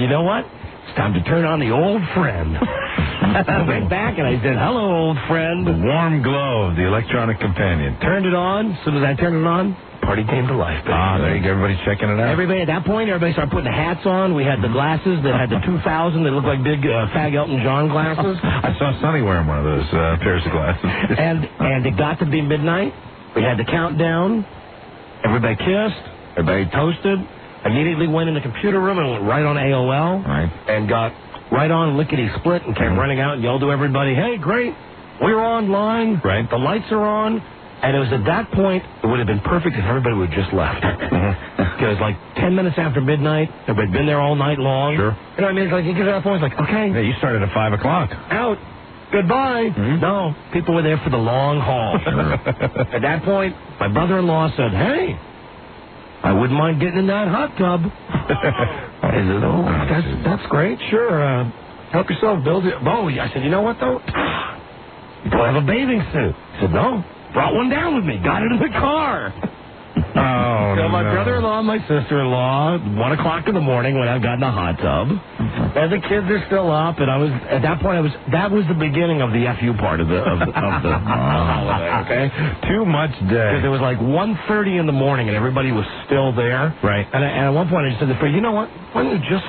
you know what? It's time to turn on the old friend. I went back and I said, hello, old friend. The warm glow of the electronic companion. Turned it on. As soon as I turned it on, party came to life. Ah, there you go. Everybody's checking it out. Everybody at that point, everybody started putting the hats on. We had the glasses that had the 2000 that looked like big Fag Elton John glasses. I saw Sonny wearing one of those pairs of glasses. And it got to be midnight. We had the countdown. Everybody kissed. Everybody toasted. Immediately went in the computer room and went right on AOL. Right. And got right on lickety-split and came running out and yelled to everybody, hey, great, we're online. Right. The lights are on. And it was at that point, it would have been perfect if everybody would have just left. Because like 10 minutes after midnight, everybody had been there all night long. Sure. You know what I mean? It's like, you get to that point, it's like, okay. Yeah, you started at 5 o'clock. Out. Goodbye. No, people were there for the long haul. At that point, my brother-in-law said, hey, I wouldn't mind getting in that hot tub. I said, oh, that's great. Sure. Help yourself, Bill. Oh, I said, you know what, though? You don't have a bathing suit. He said, no. Brought one down with me. Got it in the car. Oh, So my brother-in-law and my sister-in-law, 1 o'clock in the morning when I got in the hot tub, and the kids are still up, and I was at that point. That was the beginning of the FU part of the holiday. Okay, too much day. Because it was like 1:30 in the morning, and everybody was still there. Right. And at one point, I just said to Fred, you know what? Why don't you just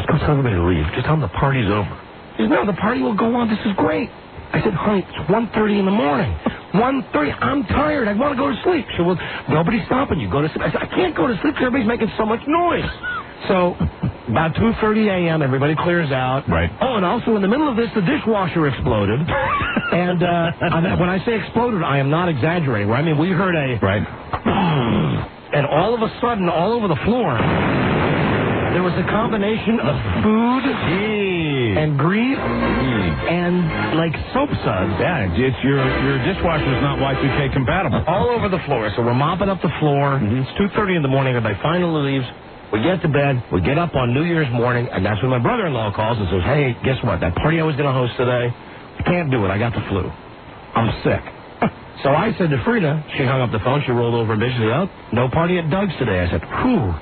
go tell everybody to leave? Just tell them the party's over. He said, no, the party will go on. This is great. I said, honey, it's 1:30 in the morning. 1:30. I'm tired. I want to go to sleep. She said, well, nobody's stopping you. Go to sleep. I said, I can't go to sleep because everybody's making so much noise. So about 2:30 a.m., everybody clears out. Right. Oh, and also in the middle of this, the dishwasher exploded. And when I say exploded, I am not exaggerating. I mean, we heard a... Right. And all of a sudden, all over the floor, there was a combination of food and grease and like soap suds. Yeah, it's your dishwasher's not Y2K compatible. All over the floor. So we're mopping up the floor. It's 2:30 in the morning. Everybody finally leaves. We get to bed. We get up on New Year's morning, and that's when my brother-in-law calls and says, hey, guess what? That party I was going to host today, I can't do it. I got the flu. I'm sick. So I said to Frida, she hung up the phone. She rolled over and she said, oh, no party at Doug's today. I said, whew.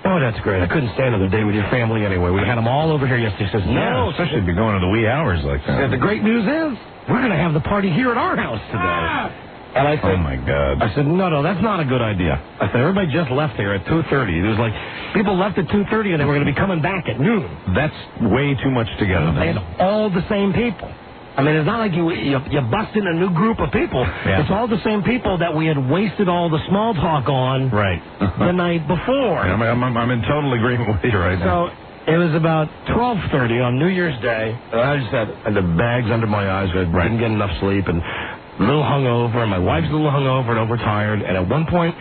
Oh, that's great. I couldn't stay another day with your family anyway. We had them all over here yesterday. He says, no. Especially if you're going to the wee hours like that. Said, the great news is we're going to have the party here at our house today. And I said, oh, my God. I said, no, that's not a good idea. I said, everybody just left here at 2:30. It was like people left at 2:30 and they were going to be coming back at noon. That's way too much together. And all the same people. I mean, it's not like you bust in a new group of people. Yeah. It's all the same people that we had wasted all the small talk on the night before. Yeah, I'm in total agreement with you right now. So it was about 12:30 on New Year's Day, and I just had the bags under my eyes. I didn't get enough sleep, and a little hungover, and my wife's a little hungover and overtired. And at one point,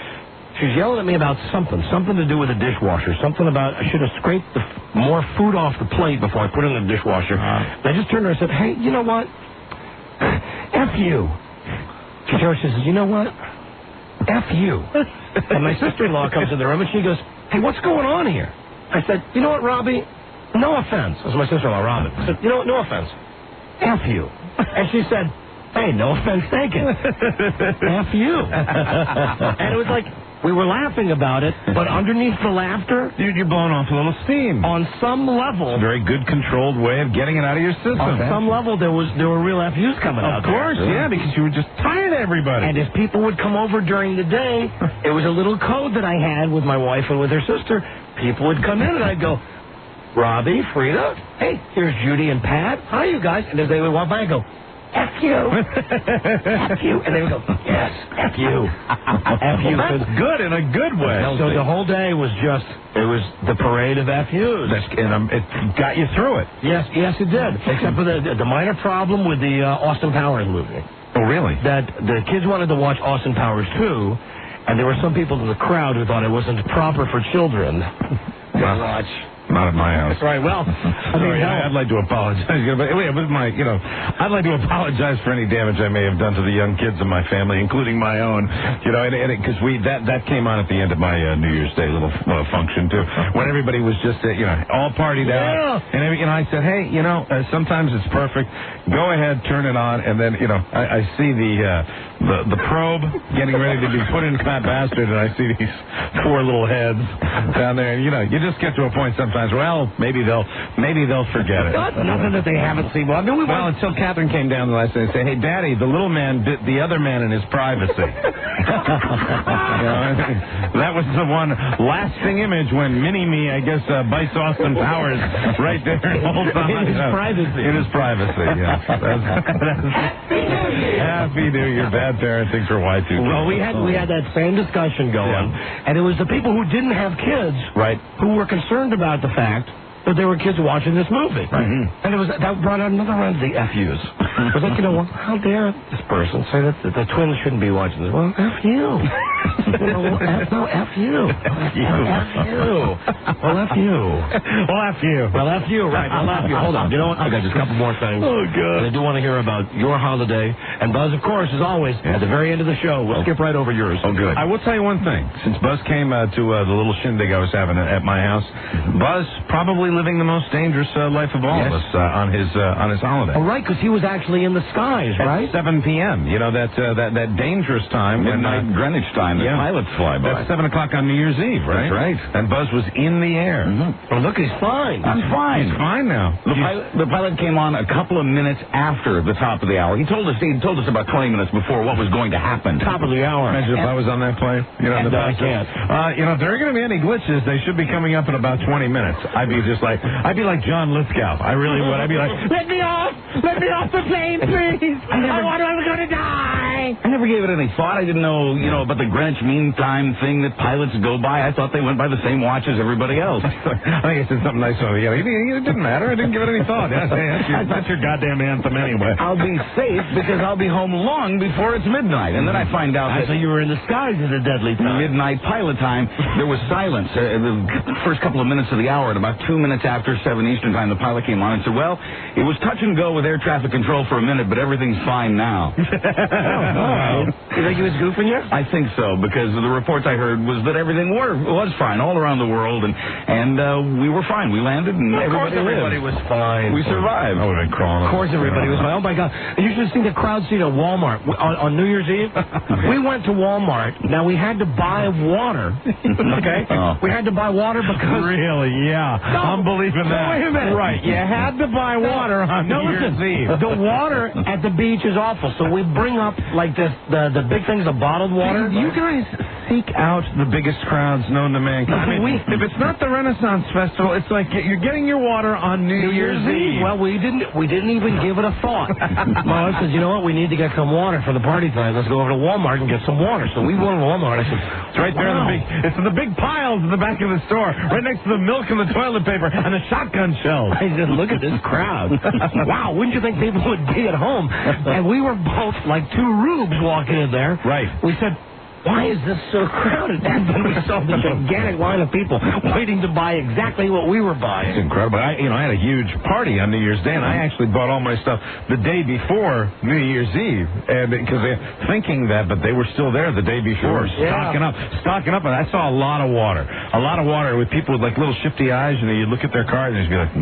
she was yelling at me about something to do with the dishwasher, something about I should have scraped more food off the plate before I put it in the dishwasher. And I just turned to her and said, hey, you know what? F you. She says, you know what? F you. And my sister-in-law comes in the room and she goes, hey, what's going on here? I said, you know what, Robbie? No offense. This is my sister-in-law, Robin. I said, you know what? No offense. F you. And she said, hey, no offense taken. F you. And it was like, we were laughing about it, but underneath the laughter... Dude, you're blowing off a little steam. On some level... It's a very good, controlled way of getting it out of your system. On some level, there were real FUs coming out. Of course, yeah, because you were just tired of everybody. And as people would come over during the day, it was a little code that I had with my wife and with her sister. People would come in, and I'd go, Robbie, Frida, hey, here's Judy and Pat. Hi, you guys. And as they would walk by, I'd go, F you. F you. And they would go, yes, F you. F you. That's good in a good way. So the whole day was it was the parade of FUs. And it got you through it. Yes, it did. Except for the minor problem with the Austin Powers movie. Oh, really? That the kids wanted to watch Austin Powers 2, and there were some people in the crowd who thought it wasn't proper for children to watch Not at my house. That's right. Well, Sorry, I'd like to apologize. With my, I'd like to apologize for any damage I may have done to the young kids in my family, including my own. Because that came on at the end of my New Year's Day little function too, when everybody was just all partied out, and I said, hey, sometimes it's perfect. Go ahead, turn it on, and then I see the probe getting ready to be put in Fat Bastard, and I see these poor little heads down there, and you just get to a point sometimes. Well, maybe they'll forget it. Nothing that they haven't seen. Well, until Catherine came down the last day and said, "Hey, Daddy, the little man bit the other man in his privacy." That was the one lasting image when Mini-Me, I guess, bites Austin Powers right there and holds on. In his privacy. In his privacy, yeah. Happy New Year, bad parenting for Y2. Well, we had that same discussion going, and it was the people who didn't have kids, right, who were concerned about the fact that there were kids watching this movie. Right. And that brought out another round of the FUs. It was like, how dare this person say that the twins shouldn't be watching this? Well, F you. No, F you. F you. Well, F you. Well, F you. Well, F you, right. Well, F you. Hold on. You know what? I got just a couple more things. Oh, God. And I do want to hear about your holiday. And Buzz, of course, as always, at the very end of the show, we'll skip right over yours. Oh, good. I will tell you one thing. Since Buzz came to the little shindig I was having at my house, Buzz probably living the most dangerous life of all of us on his holiday. Oh, right, because he was actually in the skies, right? At 7 p.m. That dangerous time. Midnight Greenwich time. The pilots fly by. That's 7 o'clock on New Year's Eve, right? That's right. And Buzz was in the air. Oh, look, he's fine. I'm fine. He's fine now. The pilot came on a couple of minutes after the top of the hour. He told us about 20 minutes before what was going to happen. Top of the hour. Imagine if I was on that plane. I can't. If there are going to be any glitches, they should be coming up in about 20 minutes. I'd be like John Lithgow. I really would. I'd be like, let me off the plane, please. I'm going to die. I never gave it any thought. I didn't know, about the Greenwich Mean Time thing that pilots go by. I thought they went by the same watch as everybody else. I think I said something nice on it. It didn't matter. I didn't give it any thought. That's your goddamn anthem anyway. I'll be safe because I'll be home long before it's midnight. And then I find out that you were in the skies at a deadly time. Midnight pilot time. There was silence. The first couple of minutes of the hour, and about 2 minutes after 7 Eastern time, the pilot came on and said, well, it was touch and go with air traffic control for a minute, but everything's fine now. You think he was goofing you? I think so, because the reports I heard was that everything was fine all around the world, and we were fine. We landed, and everybody was fine. We survived. I would have been crawling. Of course everybody was fine. Oh, my God. You should have seen the crowd scene at Walmart on New Year's Eve. We went to Walmart. Now, we had to buy water, okay? We had to buy water because... Really? Yeah. I'm believing that. Wait a minute. Right. You had to buy water on New Year's Eve. The water at the beach is awful, so we bring up, like, the big things of bottled water. You guys seek out the biggest crowds known to mankind. I mean, if it's not the Renaissance Festival, it's like you're getting your water on New Year's Eve. Well, we didn't even give it a thought. Mom says, you know what, we need to get some water for the party tonight. Let's go over to Walmart and get some water. So we went to Walmart. I said, it's right there it's in the big piles in the back of the store, right next to the milk and the toilet paper and the shotgun shells. I said, look at this crowd. Wow, wouldn't you think people would be at home? And we were both like two rubes walking in there. Right. We said, why is this so crowded? And then we saw the gigantic line of people waiting to buy exactly what we were buying. It's incredible. I had a huge party on New Year's Day, and I actually bought all my stuff the day before New Year's Eve, and because they're thinking that, but they were still there the day before, stocking up. And I saw a lot of water with people with like little shifty eyes, and you'd look at their cars and you'd be like,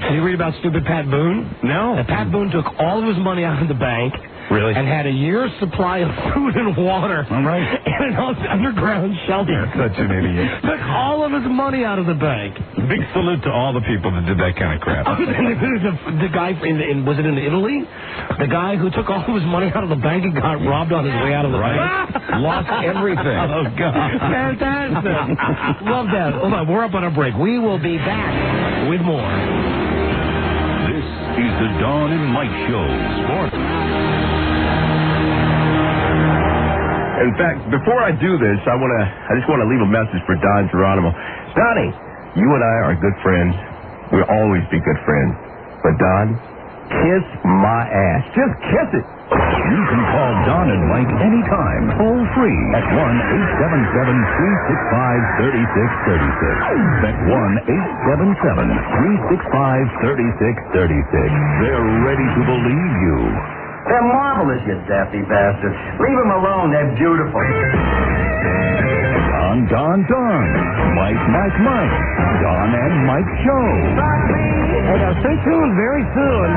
Did you read about stupid Pat Boone? No. And Pat Boone took all of his money out of the bank. Really? And had a year's supply of food and water. All right. And an underground shelter. You're such an idiot. Took all of his money out of the bank. Big salute to all the people that did that kind of crap. The guy was it in Italy? The guy who took all of his money out of the bank and got robbed on his way out of the bank. Lost everything. Oh, God. Fantastic. Love that. Hold on, we're up on a break. We will be back with more. This is the Dawn and Mike Show. Sports. In fact, before I do this, I just want to leave a message for Don Geronimo. Donnie, you and I are good friends. We'll always be good friends. But Don, kiss my ass. Just kiss it. You can call Don and Mike anytime, toll free at 1-877-365-3636. That's 1-877-365-3636. They're ready to believe you. They're marvelous, you daffy bastard. Leave them alone. They're beautiful. Don. Mike. Don and Mike Show. Hey, now stay tuned very soon.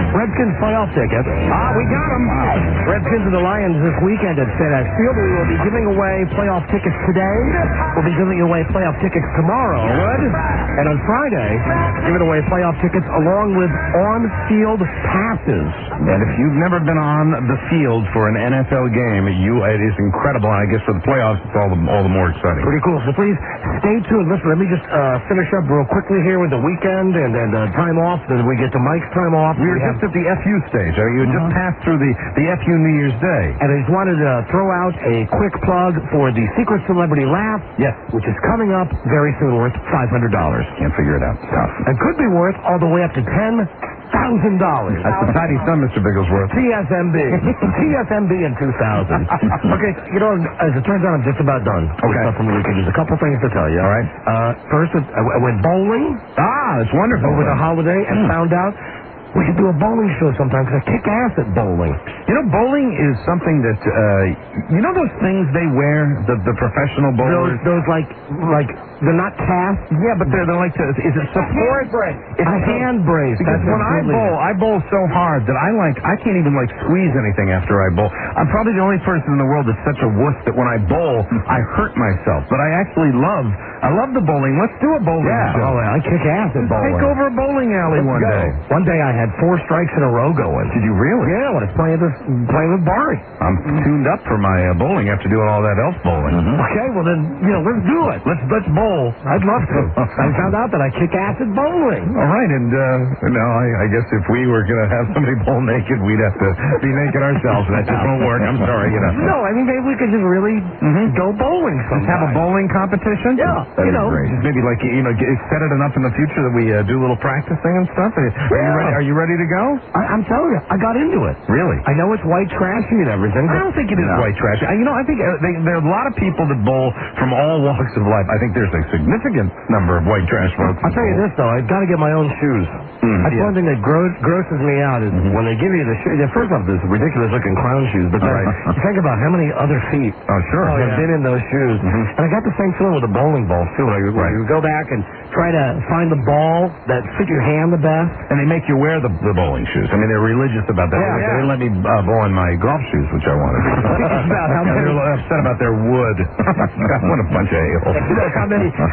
Redskins playoff tickets. We got them. Redskins and the Lions this weekend at FedEx Field. We will be giving away playoff tickets today. We'll be giving away playoff tickets tomorrow. And on Friday, giving away playoff tickets along with on-field passes. And if you've never been on the field for an NFL game, it is incredible. And I guess for the playoffs, it's all the more exciting. Pretty cool. So please stay tuned. Listen, let me just finish up real quickly here with the weekend and then time off. Then we get to Mike's time off. We were just at the FU stage. You had just passed through the FU New Year's Day. And I just wanted to throw out a quick plug for the Secret Celebrity Laugh. Yes. Which is coming up very soon, worth $500. Can't figure it out. Tough. And could be worth all the way up to $10,000. That's the tidy sum, Mr. Bigglesworth. TSMB. TSMB in 2000. Okay, as it turns out, I'm just about done. Okay. From the weekend. There's a couple things to tell you. All right. First, I went bowling. That's wonderful. Over the holiday and found out we should do a bowling show sometime because I kick ass at bowling. Bowling is something that, those things they wear, the professional bowlers? Those like, they're not cast? Yeah, but they're like, is it support? It's a hand brace. Because when I bowl so hard that I can't even squeeze anything after I bowl. I'm probably the only person in the world that's such a wuss that when I bowl, I hurt myself. But I actually love the bowling. Let's do a bowling show. Oh, I kick ass at bowling. Take over a bowling alley one day. One day I had 4 strikes in a row going. Did you really? Yeah, when I was playing with Barry. I'm tuned up for my bowling after doing all that elf bowling. Okay, well then, let's do it. Let's bowl. I'd love to. I found out that I kick ass at bowling. All right, and I guess if we were going to have somebody bowl naked, we'd have to be naked ourselves, and that just won't work. I'm sorry, No, I mean, maybe we could just really go bowling sometime. Just have a bowling competition? Yeah. That'd be great. Maybe set it enough in the future that we do a little practicing and stuff. Are you ready to go? I'm telling you, I got into it. Really? I know it's white trashy and everything. I don't think it is white trashy. I think there are a lot of people that bowl from all walks of life. I think there's a significant number of white trash folks. I'll tell you this, though. I've got to get my own shoes. That's one thing that grosses me out is when they give you the shoes. First off, there's ridiculous-looking clown shoes, but then you think about how many other feet have been in those shoes. And I got the same feeling with the bowling balls, too. Where you go back and try to find the ball that fit your hand the best. And they make you wear the bowling shoes. I mean, they're religious about that. They didn't let me bowl in my golf shoes, which I wanted. They're upset about their wood. What a bunch of a-holes.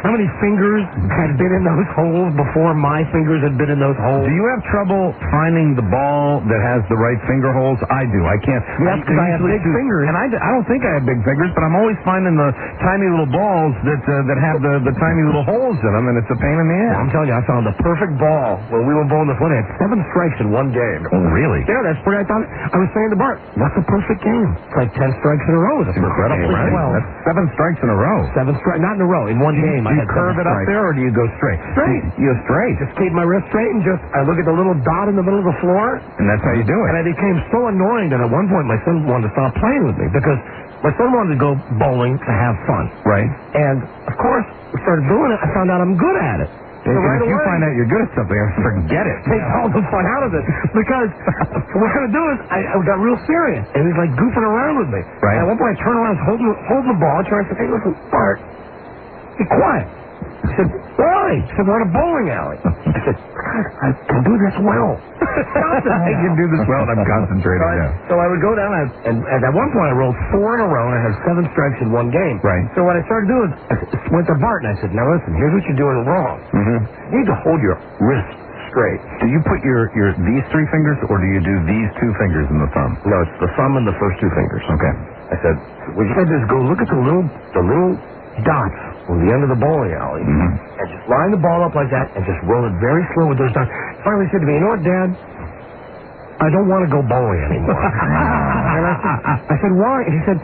How many fingers had been in those holes before my fingers had been in those holes? Do you have trouble finding the ball that has the right finger holes? I do. I can't. Yes, because I have big fingers. And I don't think I have big fingers, but I'm always finding the tiny little balls that have the tiny little holes in them, and it's a pain in the ass. I'm telling you, I found the perfect ball when we were bowling this one. I had 7 strikes in one game. Oh, really? Yeah, that's what I thought. I was saying to Bart, what's a perfect game? It's like 10 strikes in a row. That's incredible, right? Well, that's 7 strikes in a row. 7 strikes, not in a row. In one game, Do you curve it up there, or do you go straight? Straight. You go straight. Just keep my wrist straight and I look at the little dot in the middle of the floor. And that's how you do it. And I became so annoying that at one point my son wanted to stop playing with me because my son wanted to go bowling to have fun. Right. And, of course, we started doing it. I found out I'm good at it. So if you find out you're good at something, forget it. Take all the fun out of it. Because what we're going to do is I got real serious. And he's like goofing around with me. Right. And at one point I turned around, holding the ball, trying to say, hey, listen, Bart, be quiet. He said, why? He said, we're in a bowling alley. I said, I can do this well. I can do this well, and I'm concentrating now. So I would go down, and at one point I rolled 4 in a row, and I had 7 strikes in one game. Right. So what I started doing, I went to Bart, and I said, now listen, here's what you're doing wrong. You need to hold your wrist straight. Do you put your these 3 fingers, or do you do these 2 fingers and the thumb? No, it's the thumb and the first 2 fingers. Okay. I said, what you got to do is go look at the little dots on the end of the bowling alley, and just line the ball up like that, and just roll it very slow with those dots. Finally said to me, you know what, Dad? I don't want to go bowling anymore. And I said, why? And he said,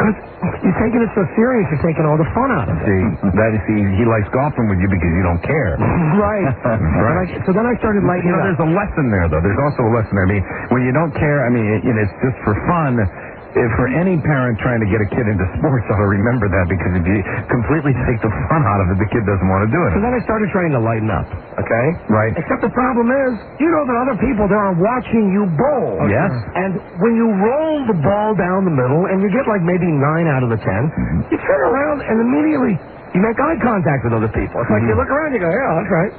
Because you're taking it so serious, you're taking all the fun out of it. See, he likes golfing with you because you don't care. Right. Right. So then I started lighting up. There's a lesson there, though. There's also a lesson there. I mean, when you don't care, it's just for fun. If for any parent trying to get a kid into sports, ought to remember that, because if you completely take the fun out of it, the kid doesn't want to do it. So then I started trying to lighten up, okay? Right. Except the problem is, you know that other people there are watching you bowl. Yes. And when you roll the ball down the middle and you get like maybe 9 out of the 10, you turn around and immediately you make eye contact with other people. It's like you look around and you go, yeah, that's right.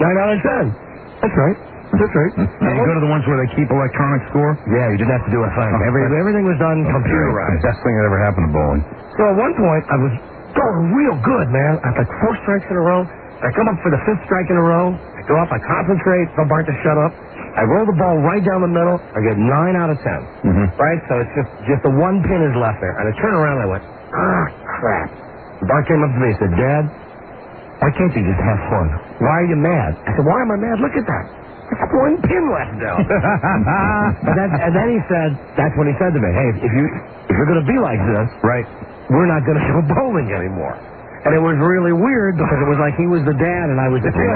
9 out of 10. That's right. That's right. And you go to the ones where they keep electronic score? Yeah, you didn't have to do a thing. Everything was done computerized. Best thing that ever happened to bowling. So at one point, I was going real good, man. I had like 4 strikes in a row. I come up for the 5th strike in a row. I go up, I concentrate, tell Bart to shut up. I roll the ball right down the middle. I get 9 out of 10. Right? So it's just the one pin is left there. And I turn around and I went, crap. Bart came up to me and said, Dad, why can't you just have fun? Why are you mad? I said, why am I mad? Look at that. There's one pin left down. and then he said, that's when he said to me, hey, if you're going to be like this, right, we're not going to go bowling anymore. And it was really weird because it was like he was the dad and I was the kid.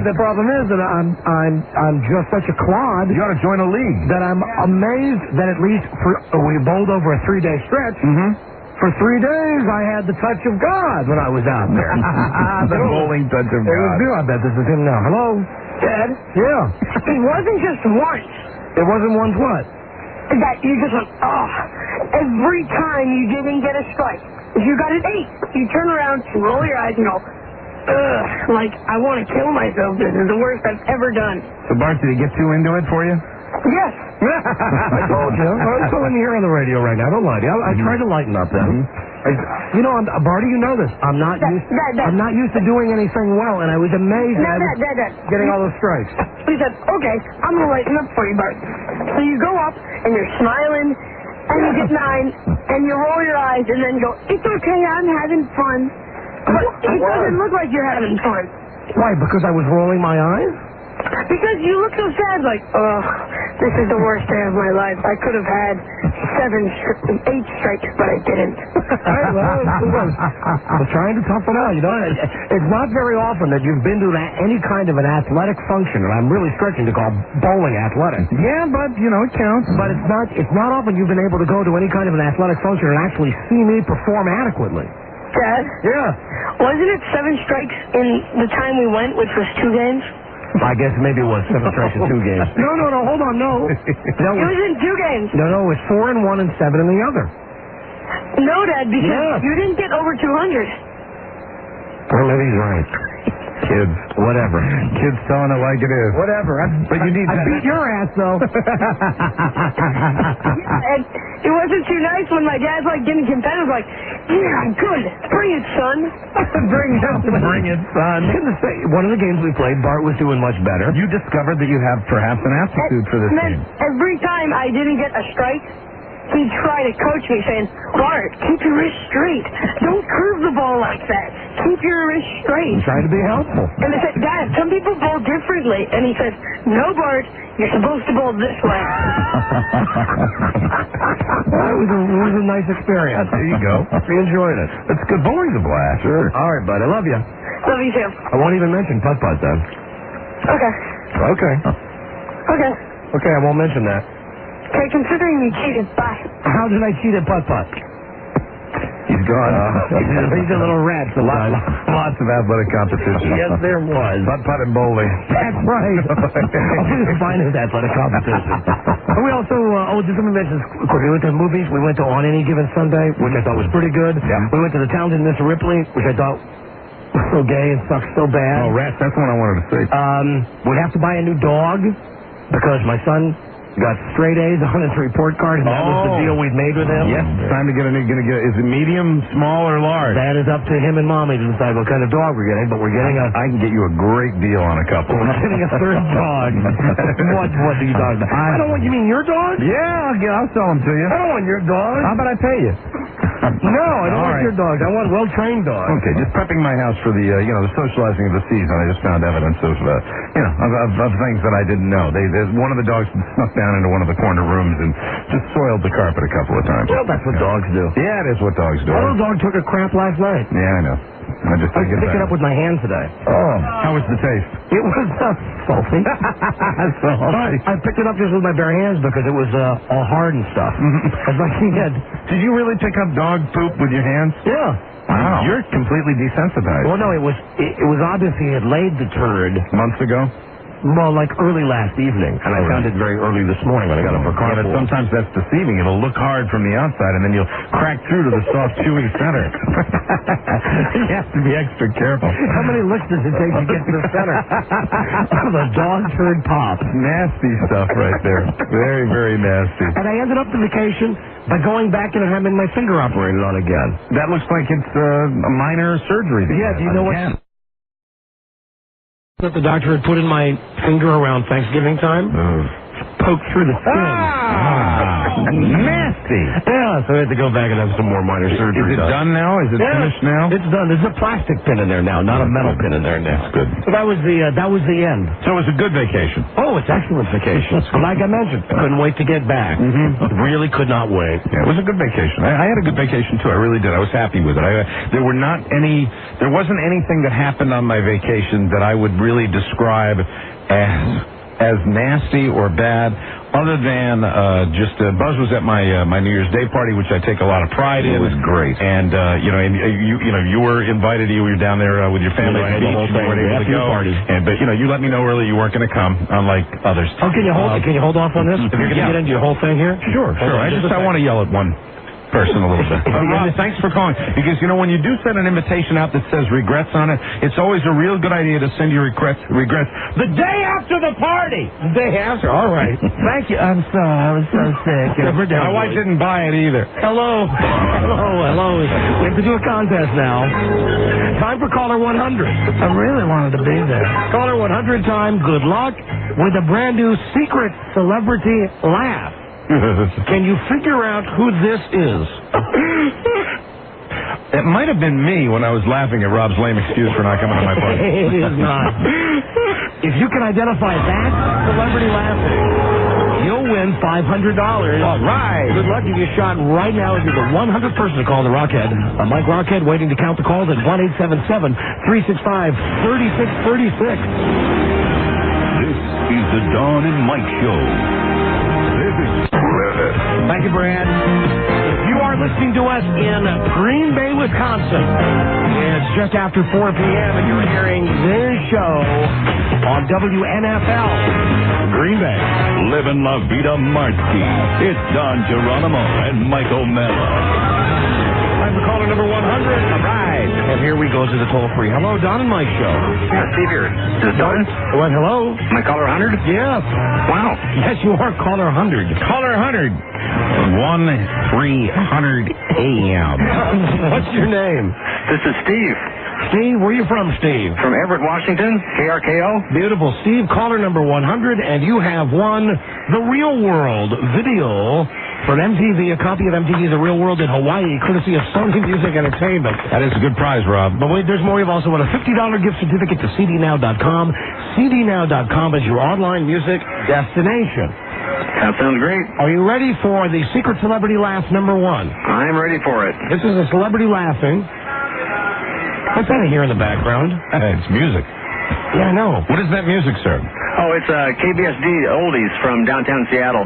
The problem is that I'm just such a clod. You ought to join a league. That I'm amazed that at least we bowled over a 3-day stretch. For 3 days, I had the touch of God when I was out there. The bowling touch of God. It was good. I bet this is him now. Hello? Dad? Yeah. It wasn't just once. It wasn't once what? That you just went, every time you didn't get a strike. If you got an 8, you turn around, you roll your eyes and go, ugh, like, I want to kill myself. This is the worst I've ever done. So, Bart, did he get too into it for you? Yes. I told you. I'm calling you here on the radio right now. Don't lie to you. I tried to lighten up then. You know, Barty, you know this. I'm not used to doing anything well, and I was amazed at getting all those strikes. He said, okay, I'm going to lighten up for you, Bart. So you go up, and you're smiling, and you get 9, and you roll your eyes, and then go, it's okay, I'm having fun. But it doesn't look like you're having fun. Why, because I was rolling my eyes? Because you look so sad, like, this is the worst day of my life. I could have had 8 strikes, but I didn't. I was trying to tough it out, you know. It's not very often that you've been to any kind of an athletic function, and I'm really stretching to call bowling athletic. Yeah, but, you know, it counts. But it's not often you've been able to go to any kind of an athletic function and actually see me perform adequately. Dad? Yeah. Wasn't it 7 strikes in the time we went, which was 2 games? I guess maybe it was 7 strikes in 2 games. No, hold on, no. It was in 2 games. No, it was 4 in one and 7 in the other. No, Dad, because you didn't get over 200. Well, maybe he's right. Kids. Whatever. Kids telling it like it is. Whatever. But you need I beat your ass, though. And it wasn't too nice when my dad's like getting competitive, like, yeah, good. Bring it, son. Bring it, son. One of the games we played, Bart was doing much better. You discovered that you have perhaps an aptitude for this game. Every time I didn't get a strike, he'd try to coach me, saying, Bart, keep your wrist straight. Don't curve the ball like that. Keep your wrist straight. I'm trying to be helpful. And I said, Dad, some people bowl differently. And he said, no, Bart, you're supposed to bowl this way. It was a nice experience. There you go. We enjoyed it. It's good. Bowling's a blast. Sure. All right, bud. I love you. Love you, too. I won't even mention putt-putt, then. Okay. Okay. Okay. Okay, I won't mention that. Okay, considering you cheated, bye. How did I cheat at putt-putt? He's gone. He's a little rat. Lots of athletic competition. Yes, there was. Putt-putt and bowling. That's right. The finest athletic competition. We also, just let me mention, we went to the movies. We went to On Any Given Sunday, which I thought was pretty good. Yeah. We went to The Talented Mr. Ripley, which I thought was so gay and sucked so bad. Oh, rats, that's what I wanted to say. We have to buy a new dog because my son got straight A's on his report card, and that was the deal we'd made with him. Yes, time to get is it medium, small, or large? That is up to him and Mommy to decide what kind of dog we're getting, but we're getting I can get you a great deal on a couple. We're getting a 3rd dog. What do you dog? I don't want, you mean your dog? Yeah, I'll sell them to you. I don't want your dog. How about I pay you? No, I don't want your dogs. I want well-trained dogs. Okay, just prepping my house for the, the socializing of the season. I just found evidence of, of things that I didn't know. One of the dogs snuck down into one of the corner rooms and just soiled the carpet a couple of times. Well, that's what dogs do. Yeah, it is what dogs do. My little dog took a crap last night. Yeah, I know. I just I picked it up with my hand today. Oh, how was the taste? It was salty. I picked it up just with my bare hands because it was all hard and stuff. It's like he had. Did you really pick up dog poop with your hands? Yeah. Wow. You're completely desensitized. Well, no, it was obvious he had laid the turd months ago. Well, like early last evening, and I found it very early this morning when I got up for carpool. But sometimes that's deceiving. It'll look hard from the outside, and then you'll crack through to the soft, chewy center. You have to be extra careful. How many licks does it take to get to the center? The dog turd pop. Nasty stuff right there. Very, very nasty. And I ended up the vacation by going back and having my finger operated on again. That looks like it's a minor surgery. Yeah, do you know what? That the doctor had put in my finger around Thanksgiving time. Poked through the skin. Nasty. Yeah, so I had to go back and have some more minor surgery. Is it done now? Is it finished now? It's done. There's a plastic pin in there now, not a metal pin in there now. That's good. So that was the end. So it was a good vacation. Oh, it's excellent vacation. Like I mentioned, couldn't wait to get back. Really could not wait. Yeah, it was a good vacation. I had a good vacation too. I really did. I was happy with it. There wasn't anything that happened on my vacation that I would really describe as nasty or bad, other than Buzz was at my New Year's Day party, which I take a lot of pride in. It was great. And you were invited. You were down there with your family at the beach. You weren't able to go. But you let me know early you weren't going to come, unlike others. Oh, can you hold off on this? If you're going to get into your whole thing here? Sure. I want to yell at one person a little bit. Rob, thanks for calling. Because, when you do send an invitation out that says regrets on it, it's always a real good idea to send your regrets the day after the party. The day after? All right. Thank you. I'm sorry. I was so sick. My wife didn't buy it either. Hello. We have to do a contest now. Time for caller 100. I really wanted to be there. Caller 100 time. Good luck with a brand new secret celebrity laugh. Can you figure out who this is? It might have been me when I was laughing at Rob's lame excuse for not coming to my party. It is not. If you can identify that celebrity laughing, you'll win $500. All right. Good luck. Give you a shot right now if you're the 100th person to call the Rockhead. Mike Rockhead waiting to count the calls at 1-877-365-3636. This is the Dawn and Mike Show. Thank you, Brad. If you are listening to us in Green Bay, Wisconsin, it's just after 4 p.m. and you're hearing this show on WNFL, Green Bay. Living La Vida Marti. It's Don Geronimo and Michael Mello. Time for caller number 100. All right. And here we go to the toll-free. Hello, Don and Mike Show. Steve here. Is it Don? What, hello? Am I caller 100? Yes. Wow. Yes, you are caller 100. Caller 100. 1-300 AM. What's your name? This is Steve. Steve, where are you from, Steve? From Everett, Washington, KRKO. Beautiful. Steve, caller number 100, and you have won the Real World video for MTV, a copy of MTV The Real World in Hawaii, courtesy of Sony Music Entertainment. That is a good prize, Rob. But wait, there's more. You've also won a $50 gift certificate to CDNow.com. CDNow.com is your online music destination. That sounds great. Are you ready for the secret celebrity laugh number 1? I am ready for it. This is a celebrity laughing. What's that I hear in the background? It's music. Yeah, I know. What is that music, sir? Oh, it's KBSD Oldies from downtown Seattle.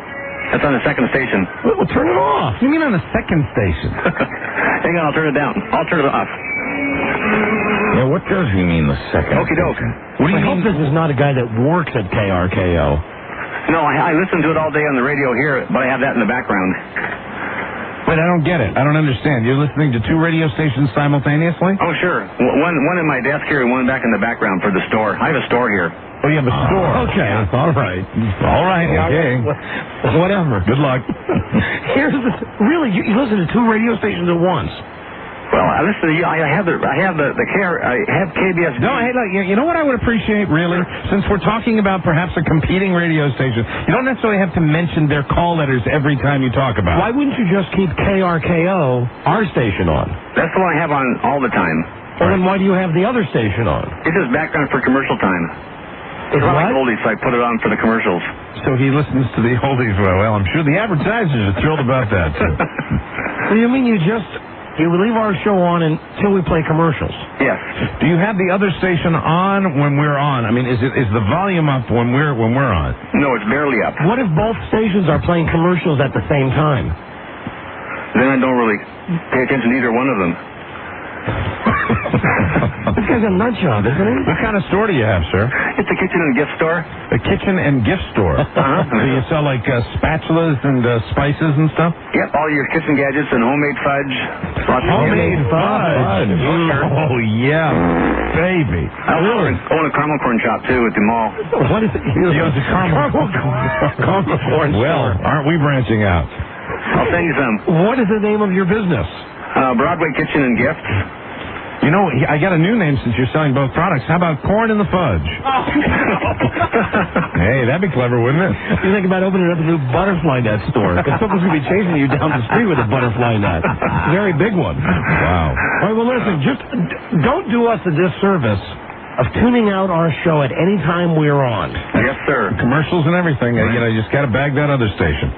That's on the second station. Well, turn it off. You mean on the second station? Hang on, I'll turn it down. I'll turn it off. Yeah, what does he mean, the second? Okie doke. What do you mean? I hope this is not a guy that works at KRKO. No, I listen to it all day on the radio here, but I have that in the background. Wait, I don't get it. I don't understand. You're listening to 2 radio stations simultaneously? Oh, sure. One in my desk here and one back in the background for the store. I have a store here. Oh, you have a store? Okay. All right. All right. Okay. Whatever. Good luck. Really, you listen to 2 radio stations at once? Well, I listen to you. I have KBS. No, hey, look, you know what I would appreciate, really? Since we're talking about perhaps a competing radio station, you don't necessarily have to mention their call letters every time you talk about it. Why wouldn't you just keep KRKO, our station, on? That's the one I have on all the time. Well, then why do you have the other station on? It's just background for commercial time. I like oldies, so I put it on for the commercials. So he listens to the oldies. Well, I'm sure the advertisers are thrilled about that, too. So you mean you leave our show on until we play commercials? Yes. Do you have the other station on when we're on? I mean, is the volume up when we're on? No, it's barely up. What if both stations are playing commercials at the same time? Then I don't really pay attention to either one of them. This guy's a nut job, isn't he? What kind of store do you have, sir? It's a kitchen and gift store. A kitchen and gift store. Do you sell like spatulas and spices and stuff? Yep, all your kitchen gadgets and homemade fudge. Homemade fudge. Oh, yeah, baby. I own a caramel corn shop, too, at the mall. What is it? He owns a caramel corn. Well, aren't we branching out? I'll send you some. What is the name of your business? Broadway Kitchen and Gifts. You know, I got a new name since you're selling both products. How about corn and the fudge? Hey, that'd be clever, wouldn't it? You think about opening up a new butterfly net store. If someone's going to be chasing you down the street with a butterfly net. Very big one. Wow. All right, well, listen, just don't do us a disservice of tuning out our show at any time we're on. Yes, sir. Commercials and everything. You know, you just got to bag that other station.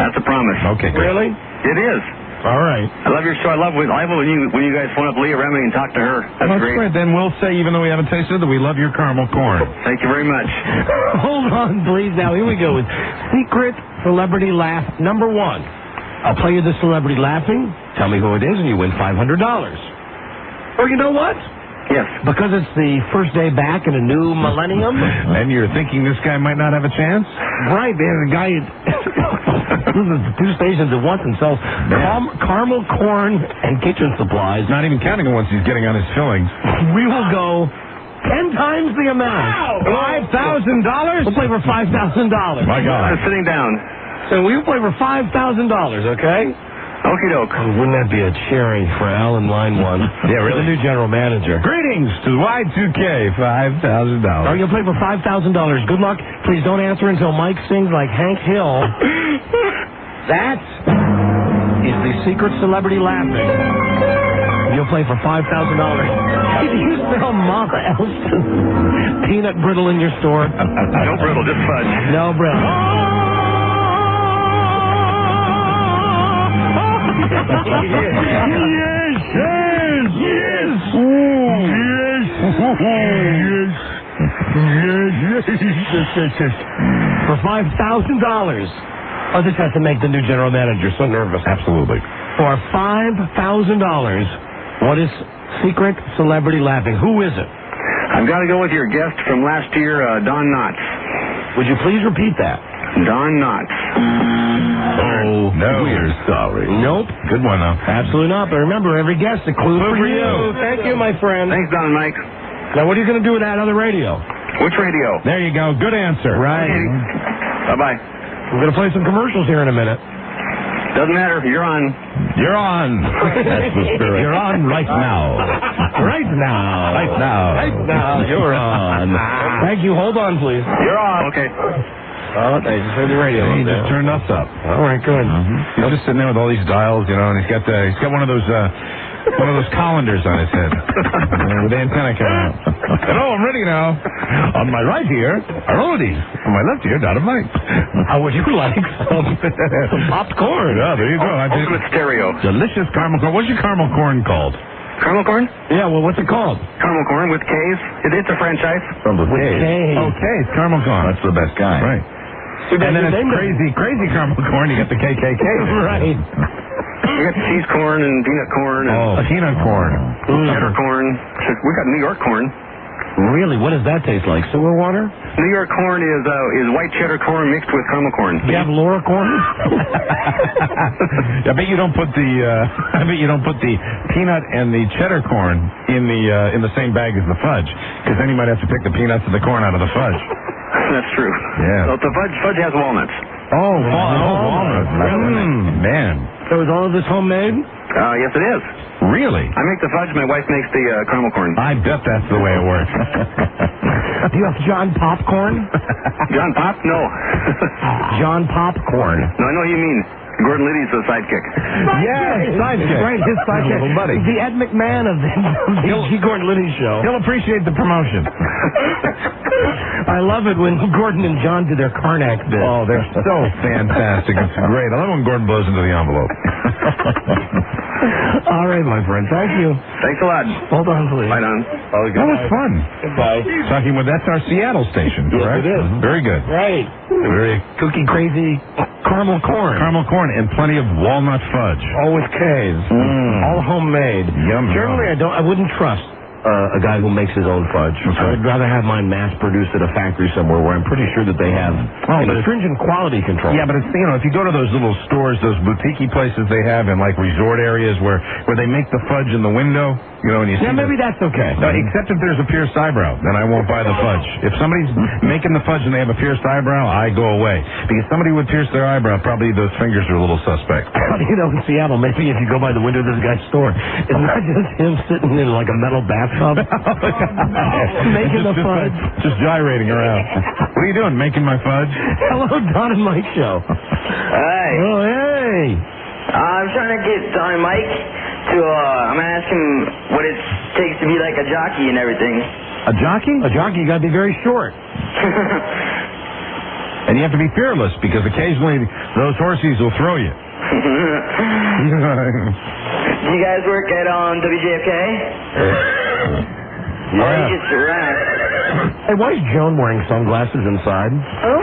That's a promise. Okay, good. Really? It is. All right. I love your show. I love when you guys phone up Leah Remini and talk to her. That's great. Then we'll say, even though we haven't tasted it, that we love your caramel corn. Thank you very much. Hold on, please. Now, here we go with Secret Celebrity Laugh number 1. I'll play you the celebrity laughing. Tell me who it is, and you win $500. Or you know what? Yes. Because it's the first day back in a new millennium. And you're thinking this guy might not have a chance? Right, man. The guy loses two stations at once and sells caramel corn and kitchen supplies. Not even counting once he's getting on his fillings. We will go 10 times the amount. $5,000? We'll play for $5,000. My God. I'm sitting down. So we'll play for $5,000, okay? Okie doke. Wouldn't that be a cherry for Alan Line 1? Yeah, really. The new general manager. Greetings to Y2K, $5,000. Oh, you'll play for $5,000. Good luck. Please don't answer until Mike sings like Hank Hill. That is the secret celebrity laughing. You'll play for $5,000. Did you sell Mama Elston peanut brittle in your store? No brittle, just fudge. No brittle. Yes, For $5,000. Oh, this has to make the new general manager so nervous. Absolutely. For $5,000, what is secret celebrity laughing? Who is it? I've got to go with your guest from last year, Don Knotts. Would you please repeat that? Don Knotts. Oh, no. We're sorry. Nope. Good one, though. Absolutely not. But remember, every guest a clue for you. Thank you, my friend. Thanks, Don and Mike. Now, what are you going to do with that other radio? Which radio? There you go. Good answer. Right. Bye-bye. We're going to play some commercials here in a minute. Doesn't matter. You're on. You're on. That's the spirit. You're on right now. Right now. Right now. Right now. You're on. Thank you. Hold on, please. You're on. Okay. Oh, they just heard the radio. He just turned us up. All right, good. He's just sitting there with all these dials, you know, and he's got one of those colanders on his head with the antenna coming out. Hello, I'm ready now. On my right here are oldies. On my left here, Dynamite. How would you like some popcorn? Yeah, there you go. Ultimate stereo. Delicious caramel corn. What's your caramel corn called? Caramel corn? Yeah, well, what's it called? Caramel corn with K's. It's a franchise. With K's. Oh, K's. Caramel corn. That's the best kind. Right. And then it's crazy caramel corn. You got the KKK. Right. We got cheese corn and peanut corn. And peanut corn. Cheddar corn. We got New York corn. Really? What does that taste like? Sewer water? New York corn is white cheddar corn mixed with caramel corn. Do you have Laura corn? I bet you don't put the peanut and the cheddar corn in the same bag as the fudge, because then you might have to pick the peanuts and the corn out of the fudge. That's true. Yeah. So the fudge has walnuts. Oh, walnuts. Man. So is all of this homemade? Yes, it is. Really? I make the fudge. My wife makes the caramel corn. I bet that's the way it works. Do you have John Popcorn? John Pop? No. John Popcorn. No, I know who you mean. Gordon Liddy's the sidekick. Yes, sidekick. Right, his sidekick. Little buddy. The Ed McMahon of the G. Gordon Liddy show. He'll appreciate the promotion. I love it when Gordon and John do their Karnak bit. Oh, they're so fantastic. It's great. I love when Gordon blows into the envelope. All right, my friend. Thank you. Thanks a lot. Hold on, please. Bye, Don. That was fun. Goodbye. Talking with, that's our Seattle station, correct? Yes, it is. Very good. Right. Very Cookie crazy caramel corn. caramel corn and plenty of walnut fudge. All with K's. All homemade. Yum. Generally, I wouldn't trust a guy who makes his own fudge. I'd rather have mine mass produced at a factory somewhere where I'm pretty sure that they have stringent quality control. Yeah, but it's, if you go to those little stores, those boutique places they have in like resort areas where they make the fudge in the window, and you see. Yeah, maybe that's okay. No, except if there's a pierced eyebrow, then I won't buy the fudge. If somebody's making the fudge and they have a pierced eyebrow, I go away. Because somebody would pierce their eyebrow, probably those fingers are a little suspect. In Seattle, maybe if you go by the window of this guy's store, it's not just him sitting in like a metal bathtub making the fudge. Just gyrating around. What are you doing, making my fudge? Hello, Don and Mike show. Hey. Oh, hey. I'm trying to get Don and Mike to, I'm going to ask him what it takes to be like a jockey and everything. A jockey? A jockey, you got to be very short. And you have to be fearless because occasionally those horses will throw you. Do you guys work at WJFK? Yeah. Just around. Hey, why is Joan wearing sunglasses inside? Who?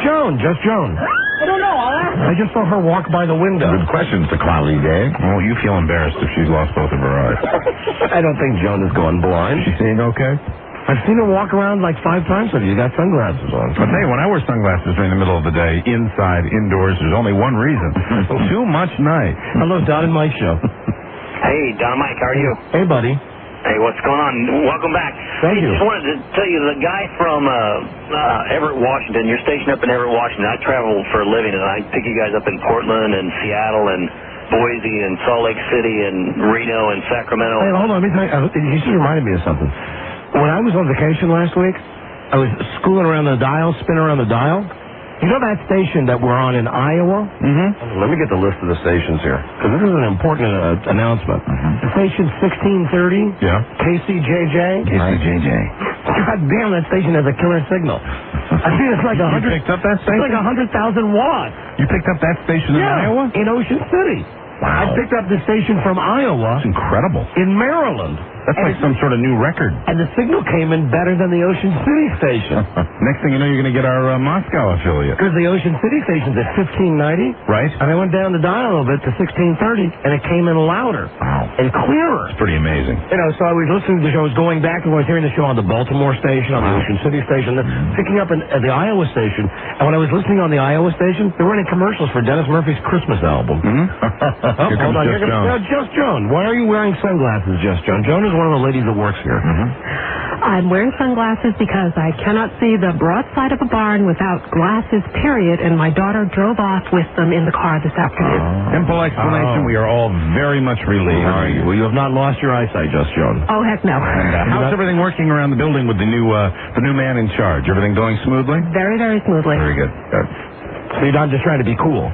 Joan, just Joan. I don't know. I'll ask. I just saw her walk by the window. Good question. It's a cloudy day. Well, you feel embarrassed if she's lost both of her eyes. I don't think Joan has gone blind. She's seeing okay? I've seen her walk around like 5 times with you. You got sunglasses on. I'll tell you, when I wear sunglasses during the middle of the day, inside, indoors, there's only one reason. Too much night. Hello, Don and Mike show. Hey, Don and Mike, how are you? Hey, buddy. Hey, what's going on? Welcome back. Thank you. Just wanted to tell you, the guy from Everett, Washington, you're stationed up in Everett, Washington. I travel for a living, and I pick you guys up in Portland and Seattle and Boise and Salt Lake City and Reno and Sacramento. Hey, hold on. Let me tell you. You just reminded me of something. When I was on vacation last week, I was schooling around the dial, spinning around the dial. You know that station that we're on in Iowa? Mm-hmm. Let me get the list of the stations here, because this is an important announcement. Station 1630. Yeah. KCJJ. KCJJ. God damn, that station has a killer signal. I think it's like 100. You picked up that station? It's like 100,000 watts. You picked up that station in Iowa? In Ocean City. Wow. I picked up the station from Iowa. That's incredible. In Maryland. That's like some sort of new record. And the signal came in better than the Ocean City station. Next thing you know, you're going to get our Moscow affiliate. Because the Ocean City station's at 1590. Right. And I went down the dial a little bit to 1630, and it came in louder. Wow. And clearer. It's pretty amazing. So I was listening to the show, I was going back and I was hearing the show on the Baltimore station, on the Ocean City station, then picking up at the Iowa station. And when I was listening on the Iowa station, they were running commercials for Dennis Murphy's Christmas album. Here comes Just Joan. No, Just Joan. Why are you wearing sunglasses, Just Joan? Joan is one of the ladies that works here. I'm wearing sunglasses because I cannot see the broadside of a barn without glasses, period, and my daughter drove off with them in the car this afternoon. Simple explanation. We are all very much relieved. Well, you have not lost your eyesight, Just Joan. Oh, heck no. And how's everything working around the building with the new man in charge? Everything going smoothly? Very, very smoothly. Very good. So you're not just trying to be cool?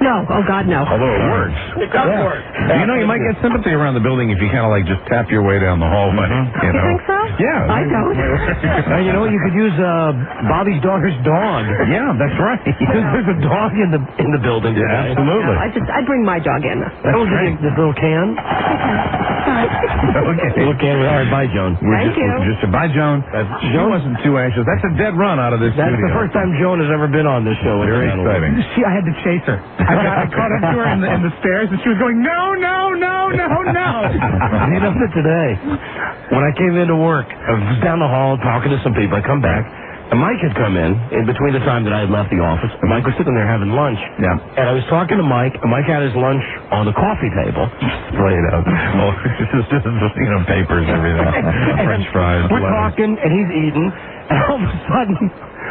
No. Oh, God, no. Although it works. It does work. You might get sympathy around the building if you kind of like just tap your way down the hallway. You know? think so? Yeah. I don't. You know, you could use Bobby's daughter's dog. Yeah, that's right. There's a dog in the building. Yeah, absolutely. I'd bring my dog in. That's great. This little can? Okay. Little can. All right, bye, Joan. Thank you. Bye, Joan. She wasn't too anxious. That's a dead run out of this That's studio. the first time Joan has ever been on this show. Very exciting. I had to chase her. I caught up to her in the stairs, and she was going, no, no, no, no, no. You know that today, when I came into work, I was down the hall talking to some people. I come back, and Mike had come in between the time that I had left the office, and Mike was sitting there having lunch. Yeah. And I was talking to Mike, and Mike had his lunch on the coffee table. Lay it out. Oh, this is just, papers and everything. French fries. We're talking, and he's eating, and all of a sudden,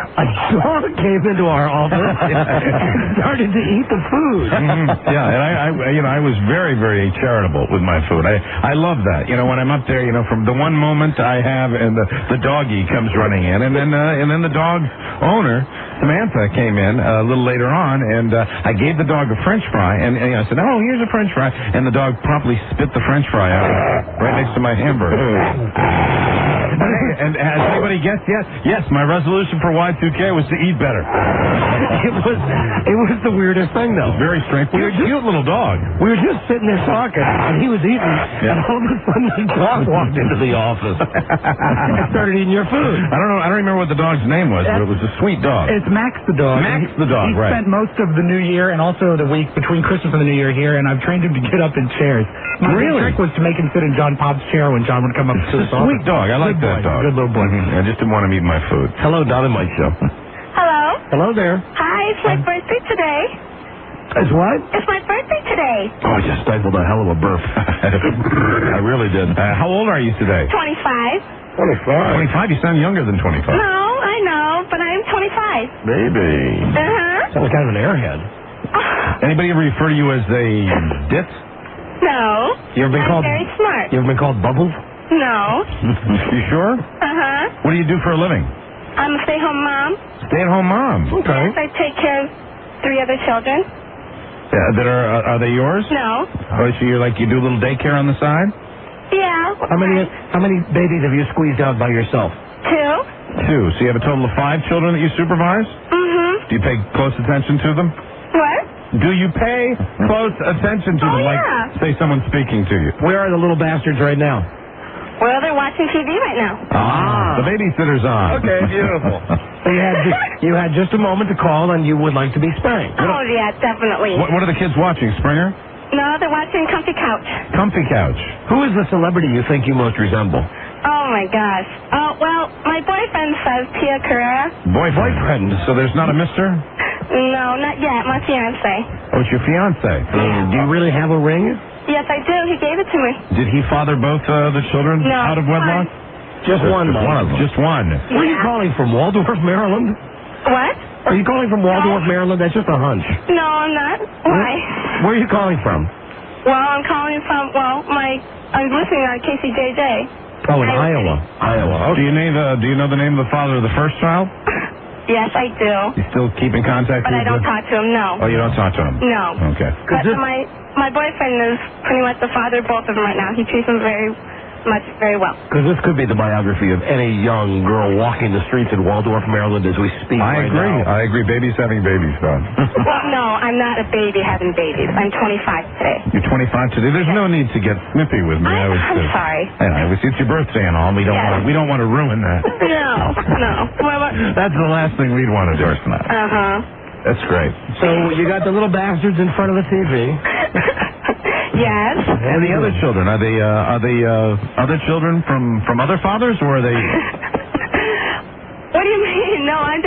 a dog came into our office and started to eat the food. Yeah, and I was very, very charitable with my food. I love that. When I'm up there, from the one moment I have, and the doggy comes running in, and then the dog owner Samantha came in a little later on, and I gave the dog a French fry, and I said, "Oh, here's a French fry," and the dog promptly spit the French fry out right next to my hamburger. And has anybody guessed yet? Yes, my resolution for Y2K was to eat better. It was the weirdest thing, though. Very strange. You're a cute little dog. We were just sitting there talking, and he was eating, and all of a sudden the dog walked into the office and started eating your food. I don't remember what the dog's name was, but it was a sweet dog. It's Max the dog. Max the dog, he right. spent most of the New Year and also the week between Christmas and the New Year here, and I've trained him to get up in chairs. My big trick was to make him sit in John Pop's chair when John would come up to his office. Sweet dog. I like that dog. Good little boy. I just didn't want him eating my food. Hello, Don and Mike Show. Hello. Hello there. Hi, it's my birthday today. It's what? It's my birthday today. Oh, I just stifled a hell of a burp. I really did. How old are you today? 25. 25? 25? You sound younger than 25. No, I know, but I'm 25. Baby. Uh-huh. Sounds kind of an airhead. Anybody ever refer to you as a dit? No. You ever been I'm called? very smart. You ever been called Bubbles? No. You sure? Uh-huh. What do you do for a living? I'm a stay-home mom. Stay-at-home mom. Okay. Yes, I take care of 3 other children. That are they yours? No. Oh, so you do a little daycare on the side? Yeah. How many babies have you squeezed out by yourself? 2. 2. So you have a total of 5 children that you supervise? Mm-hmm. Do you pay close attention to them? What? Do you pay close attention to them? Yeah. Like, say someone's speaking to you. Where are the little bastards right now? Well, they're watching TV right now. The babysitter's on. Okay, beautiful. So you had just a moment to call, and you would like to be spanked. Oh, yeah, definitely. What are the kids watching, Springer? No, they're watching Comfy Couch. Comfy Couch. Who is the celebrity you think you most resemble? Oh, my gosh. Oh, well, my boyfriend says Tia Carrera. Boyfriend. So there's not a mister? No, not yet. My fiance. Oh, it's your fiance. Do you really have a ring? Yes, I do. He gave it to me. Did he father both the children No, out of wedlock? Just one. Just one of them. Just one. Where are you calling from? Waldorf, Maryland? What? Are you calling from Waldorf, Maryland? That's just a hunch. No, I'm not. Why? Where are you calling from? Well, I'm calling from, I'm listening on KCJJ. Oh, in Iowa. Iowa. Okay. Do you know the name of the father of the first child? Yes, I do. You still keep in contact But with I don't talk to him, no. Oh, you don't talk to him? No. Okay. But my boyfriend is pretty much the father of both of them right now. He treats them very well. Because this could be the biography of any young girl walking the streets in Waldorf, Maryland as we speak I right agree. now. I agree. Babies having babies, Don. Well, no, I'm not a baby having babies. I'm 25 today. You're 25 today. There's no need to get snippy with me. I'm sorry. It's your birthday and all. We don't want to ruin that. No. That's the last thing we'd want to do. Uh-huh. That's great. So you got the little bastards in front of the TV. Yes. And the other children, are they other children from other fathers, or are they? What do you mean? No, what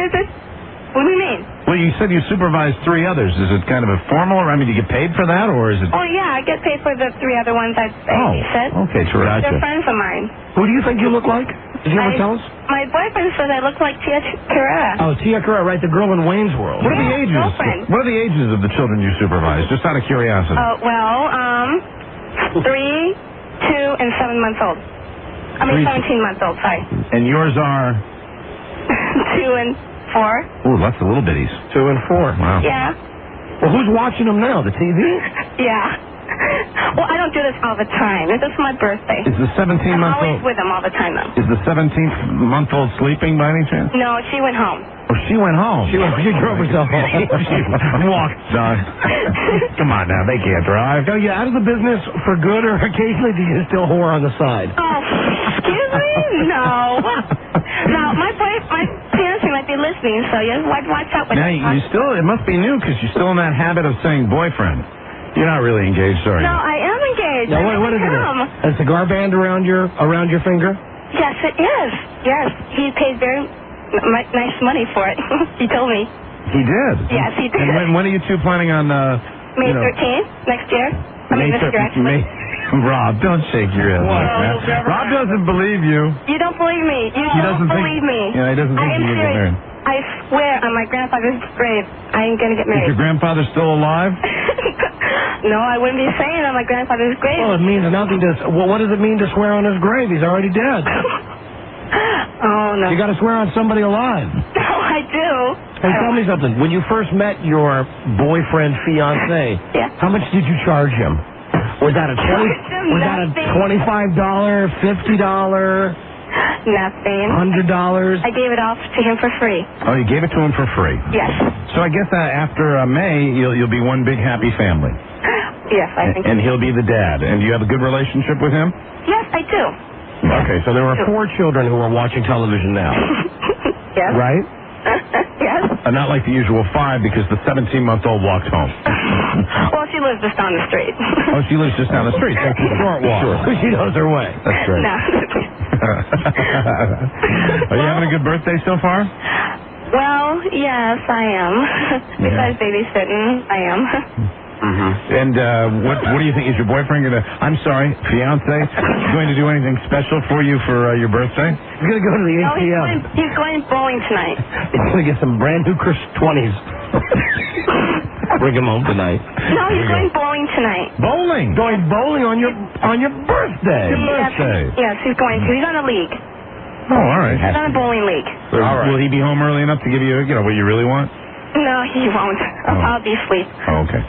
do you mean? Well, you said you supervised 3 others. Is it kind of a formal? I mean, do you get paid for that, or is it? Oh yeah, I get paid for the 3 other ones I said. Okay, terrific. They're friends of mine. Who do you think you look like? Did you ever tell us? My boyfriend says I look like Tia Carrera. Oh, Tia Carrera, right? The girl in Wayne's World. What are the ages? Girlfriend. What are the ages of the children you supervise? Just out of curiosity. 3, 2, and 7 months old. 17 months old, sorry. And yours are? 2 and 4. Ooh, lots of little bitties. 2 and 4. Wow. Yeah. Well, who's watching them now? The TV? Yeah. Well, I don't do this all the time. It's just my birthday. Is the 17-month-old? I'm always with them all the time, though. Is the 17-month-old sleeping by any chance? No, she went home. Oh, she went home. She drove herself home. She walked, Don. Come on now, they can't drive. Are you out of the business for good, or occasionally do you still whore on the side? Oh, excuse me? No. No, my fiance might be listening, so you watch out with now, it must be new because you're still in that habit of saying boyfriend. You're not really engaged, are you? No, I am engaged. Now, what is it? A cigar band around your finger? Yes, it is. Yes, he paid very nice money for it. He told me. He did? Yes, he did. And when are you two planning on... May 13th, next year? This year, actually. Rob, don't shake your head like that. Rob doesn't believe you. You don't believe me. You don't believe me. Yeah, he doesn't think you're going to get married. I swear on my grandfather's grave, I ain't going to get married. Is your grandfather still alive? No, I wouldn't be saying on my grandfather's grave. Well, it means nothing to... Well, what does it mean to swear on his grave? He's already dead. Oh, no. You got to swear on somebody alive. No, I do. Hey, tell me something. When you first met your boyfriend, fiance, how much did you charge him? Was that a $25, $50, Nothing. $100? I gave it off to him for free. Oh, you gave it to him for free. Yes. So I guess after May, you'll be one big happy family. Yes, I think. And he'll be the dad. And do you have a good relationship with him? Yes, I do. Okay, so there are 4 children who are watching television now. Yes. Right? Yes. Not like the usual 5 because the 17-month-old walked home. Well, she lives just down the street. Oh, she lives just down the street. That's a short walk. Sure. She knows her way. That's great. No. Are you having a good birthday so far? Well, yes, I am. Besides babysitting, I am. And what do you think? Is your boyfriend fiance, going to do anything special for you for your birthday? He's going to go to the No, ATM. he's going bowling tonight. He's going to get some brand new Chris 20s. Bring him home tonight. No, he's going bowling tonight. Bowling? Going bowling on your birthday. Yes, he's going to. He's on a league. Oh, all right. He's on a bowling league. All right. Will he be home early enough to give you, what you really want? No, he won't. I'll be asleep. Oh, okay.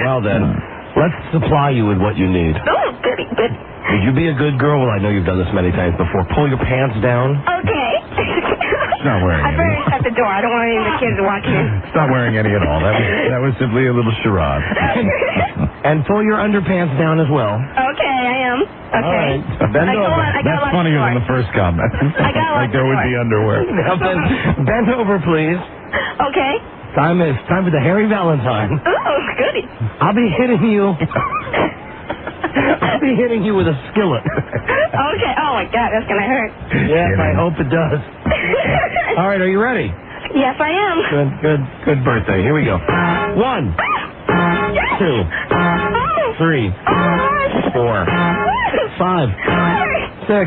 Well, then, let's supply you with what you need. Oh, goody, good. Would you be a good girl? Well, I know you've done this many times before. Pull your pants down. Okay. She's not wearing I any. better shut the door. I don't want any of the kids walking in. She's not wearing any at all. That was simply a little charade. And pull your underpants down as well. Okay, I am. Okay. All right. Bend over. That's funnier than the first comment. Like there would be underwear. Now bend over, please. Okay. Time for the Harry Valentine. Oh, goody. I'll be hitting you. I'll be hitting you with a skillet. Okay. Oh, my God, that's going to hurt. Yes, I hope it does. All right, are you ready? Yes, I am. Good birthday. Here we go. 1, 2, 3, 4, 5, 6, 7,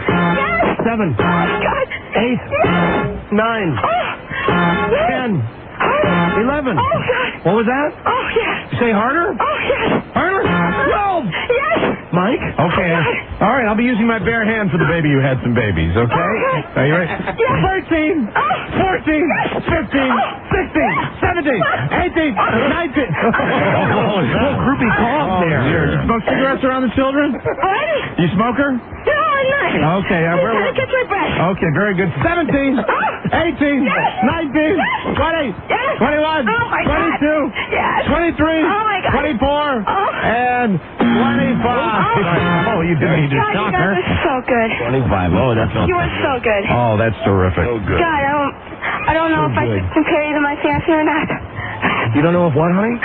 8, 9, 10, 11. What was that? Oh, yes. You say harder? Oh, yes. Harder? 12. Yes. Mike? Okay. All right, I'll be using my bare hand for the baby who had some babies, okay? Are you ready? Yes. 13, 14, 15, 16, 17, 18, 19. Oh, no. Groupie cough there. You smoke cigarettes around the children? What? You smoker? No, I'm not. Okay. I'm trying to catch my breath. Okay, very good. 17, 18, 19, 20, 21, 22, 23, 24, and 25. Oh, you didn't need to God, shock you her. guys are so good. 25. Oh, that's not You are so good. Oh, that's terrific. So good. God, I don't know if I should compare you to my fiancé or not. You don't know if what, honey?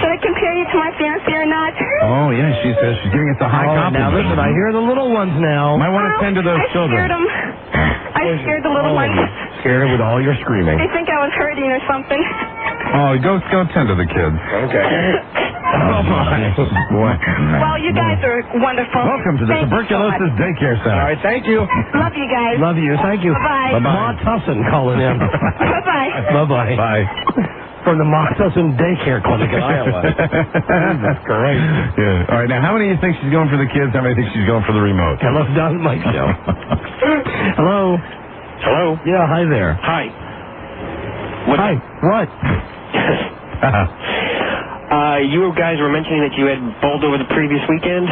Should I compare you to my fiancé or not? Oh, yeah, she's giving it the high compliment. Now, listen, I hear the little ones now. Might want to tend to those children. I scared the little ones. Scared her with all your screaming. They think I was hurting or something. Oh, go tend to the kids. Okay. Oh, my. Boy. Well, you guys are wonderful. Welcome to the Thank you so Tuberculosis Daycare Center. All right, thank you. Love you guys. Love you. Thank you. Bye-bye. Ma Tussin calling in. Bye-bye. Bye-bye. Bye. From the Ma Tussin Daycare Clinic in Iowa. That's great. Yeah. All right, now, how many do you think she's going for the kids? How many do you think she's going for the remote? Hello, Don Mike Show. Hello. Hello? Yeah, hi there. Hi. Hi. What? You guys were mentioning that you had bowled over the previous weekend?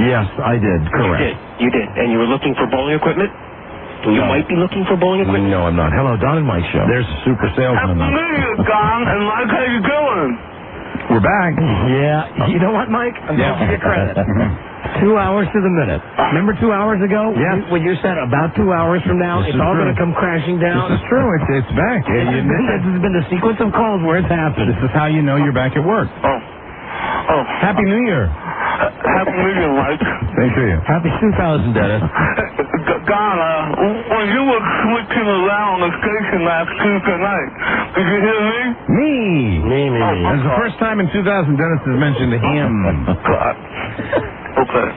Yes, I did. Correct. You did. And you were looking for bowling equipment? You might be looking for bowling equipment? No, I'm not. Hello, Don and Mike Show. There's a super salesman. Don and Mike, how you doing? We're back. Yeah. You know what, Mike? I'm going to give you credit. 2 hours to the minute. Remember 2 hours ago? Yes. When you said about 2 hours from now, This it's is all true. going to come crashing down? This is true. It's back. This has been the sequence of calls where it's happened. This is how you know you're back at work. Oh. Happy New Year. Happy New Year, Mike. Thank you. Happy 2000, Dennis. Don, when you were switching around the station last Tuesday night, did you hear me? Me. That's the first time in 2000 Dennis has mentioned him. Okay.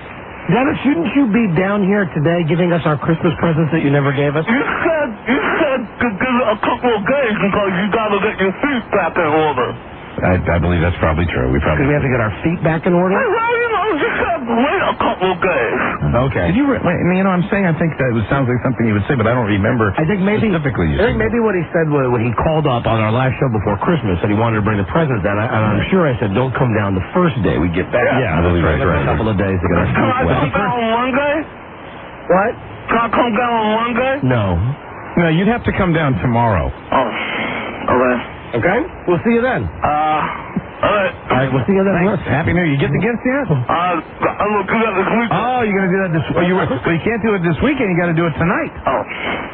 Dennis, shouldn't you be down here today giving us our Christmas presents that you never gave us? You said to give it a couple of days because you got to get your feet back in order. I believe that's probably true. Because we have to get our feet back in order? Well, you know, just have to wait a couple of days. Okay. Did you? I'm saying I think that sounds like something you would say, but I don't remember. I think maybe specifically. I think maybe what he said when he called up on our last show before Christmas that he wanted to bring the presents down. And I'm sure I said, don't come down the first day we get back. Yeah, I believe right. A couple of days to get our Can I come down on Monday? What? Can I come down on Monday? No, you'd have to come down tomorrow. Oh, okay. Okay, we'll see you then. All right, we'll see you then. Thanks. Happy New Year. You get the gifts yet? I'm going to do that this weekend. Oh, you're going to do that this weekend? Well, you can't do it this weekend. You got to do it tonight. Oh.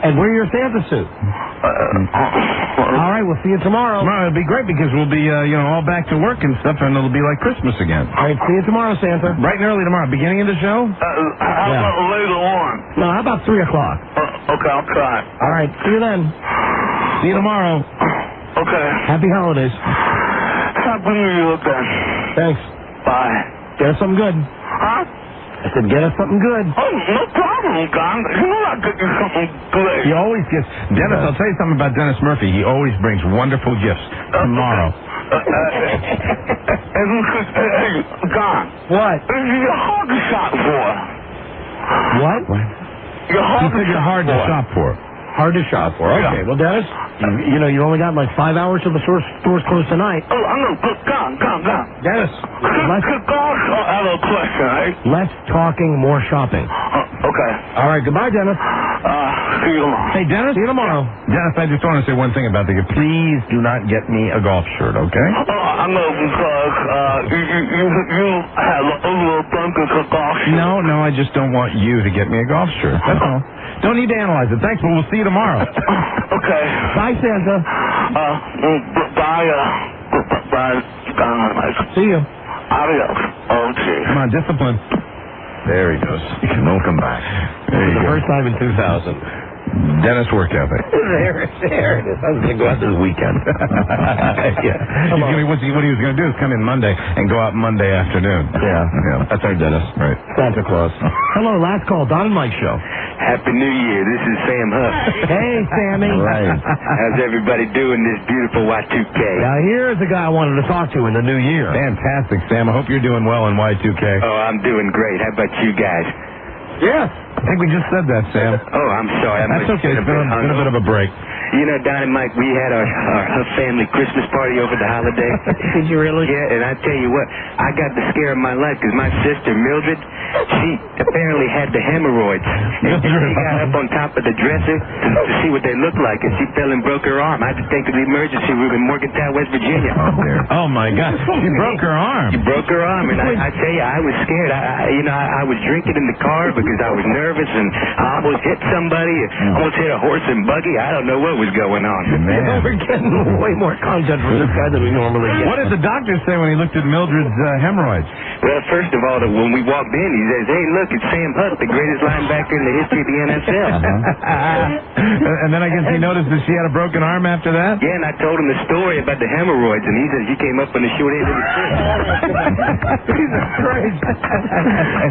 And wear your Santa suit. All right, we'll see you tomorrow. Tomorrow it'll be great because we'll be, all back to work and stuff, and it'll be like Christmas again. All right, see you tomorrow, Santa. Bright and early tomorrow. Beginning of the show? How about later on? No, how about 3 o'clock? Okay, I'll try. All right, see you then. See you tomorrow. Okay. Happy holidays. Happy New Year again. Thanks. Bye. Get us something good. Huh? I said, get us something good. Oh, no problem, Don. You know I'll get you something good. He always gets... Dennis, I'll tell you something about Dennis Murphy. He always brings wonderful gifts tomorrow. Hey, Don. What? You're hard to shop for. What? You're hard He said you're hard to shop for. Hard to shop for. Okay, well, Dennis, you only got like 5 hours till the store's closed tonight. Oh, I'm going to calm. Dennis, I have a question, right? less talking, more shopping. Okay. All right, goodbye, Dennis. See you tomorrow. Hey, Dennis? See you tomorrow. Dennis, I just want to say one thing about the gift. Please do not get me a golf shirt, okay? I know because you have a little bunker of golf. No, I just don't want you to get me a golf shirt. That's all. Don't need to analyze it. Thanks, but we'll see you tomorrow. Okay. Bye, Santa. Bye. See you. Adios. Okay. Come on, discipline. There he goes. Welcome back. There you For the go. first time in 2000. Dennis work ethic. There it is. I was going to go out this weekend. Yeah. What he was going to do is come in Monday and go out Monday afternoon. Yeah. That's our Dennis. Right. Santa Claus. Hello, last call. Don and Mike show. Happy New Year. This is Sam Huff. Hey, Sammy. Right. How's everybody doing this beautiful Y2K? Now, here's the guy I wanted to talk to in the new year. Fantastic, Sam. I hope you're doing well in Y2K. Oh, I'm doing great. How about you guys? Yes. I think we just said that, Sam. Oh, I'm sorry. That's okay. It's been a bit of a break. You know, Don and Mike, we had our family Christmas party over the holiday. Did you really? Yeah, and I tell you what, I got the scare of my life because my sister, Mildred, she apparently had the hemorrhoids. And she got up on top of the dresser to see what they looked like, and she fell and broke her arm. I had to take her to the emergency room in Morgantown, West Virginia. Oh, my God. She broke her arm. She broke her arm, and I tell you, I was scared. I was drinking in the car because I was nervous, and I almost hit somebody. I almost hit a horse and buggy. I don't know what was going on. Man. We're getting way more content from this guy than we normally get. What did the doctor say when he looked at Mildred's hemorrhoids? Well, first of all, when we walked in, he says, "Hey, look, it's Sam Huff, the greatest linebacker in the history of the NFL." And then I guess he noticed that she had a broken arm after that? Yeah, and I told him the story about the hemorrhoids, and he says he came up on the short end of the stick. Jesus Christ.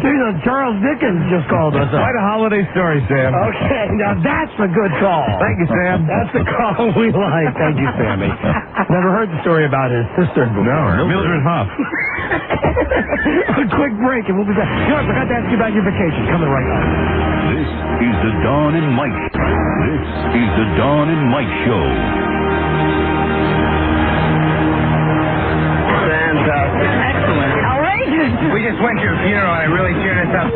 Jesus, Charles Dickens just called us up. Quite a holiday story, Sam. Okay, now that's a good call. Thank you, Sam. That's the call we like. Thank you, Sammy. Never heard the story about his sister before. No, Mildred Huff. A quick break, and we'll be back. You know, I forgot to ask you about your vacation. Coming right up. This is the Don and Mike. This is the Don and Mike Show. Fantastic. Excellent. Outrageous. We just went to a funeral, and it really cheered us up.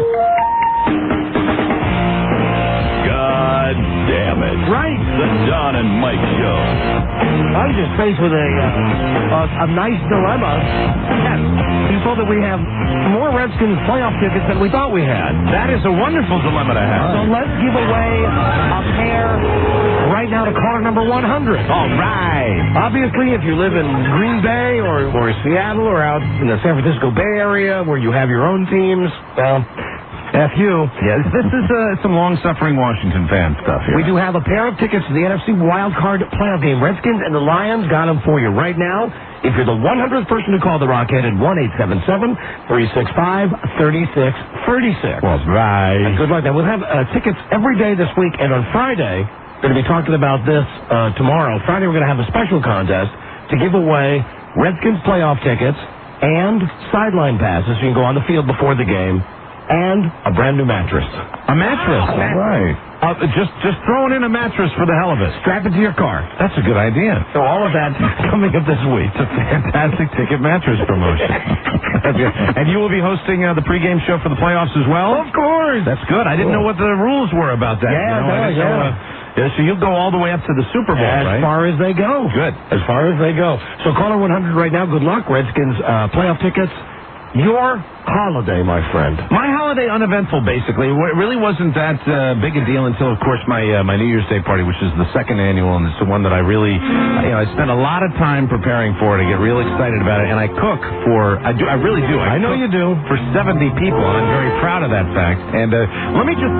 God damn it. Right. The Don and Mike Show. I was just faced with a nice dilemma. Yes. He told that we have more Redskins playoff tickets than we thought we had. That is a wonderful dilemma to have. So let's give away a pair right now to caller number 100. All right. Obviously, if you live in Green Bay or Seattle or out in the San Francisco Bay Area where you have your own teams, well, F you. Yes, this is some long-suffering Washington fan stuff here. We do have a pair of tickets to the NFC Wild Card playoff game. Redskins and the Lions got them for you right now. If you're the 100th person to call the Rockhead at 1-877-365-3636. Well, right. And good luck. Now, we'll have tickets every day this week, and on Friday, we're going to be talking about this tomorrow. Friday, we're going to have a special contest to give away Redskins playoff tickets and sideline passes. You can go on the field before the game, and a brand new mattress. A mattress. Wow. All right. Just throwing in a mattress for the hell of it. Strap it to your car. That's a good idea. So all of that coming up this week. It's a fantastic ticket mattress promotion. And you will be hosting the pregame show for the playoffs as well? Of course. That's good. I didn't know what the rules were about that. Yeah, so you'll go all the way up to the Super Bowl, as right? far as they go. Good. As far as they go. So caller 100 right now. Good luck, Redskins playoff tickets. Your holiday, my friend. My holiday uneventful, basically. It really wasn't that big a deal until, of course, my New Year's Day party, which is the second annual, and it's the one that I really, I spent a lot of time preparing for it. I get real excited about it, and I cook for, I really do. I know you do. For 70 people, and I'm very proud of that fact. And let me just,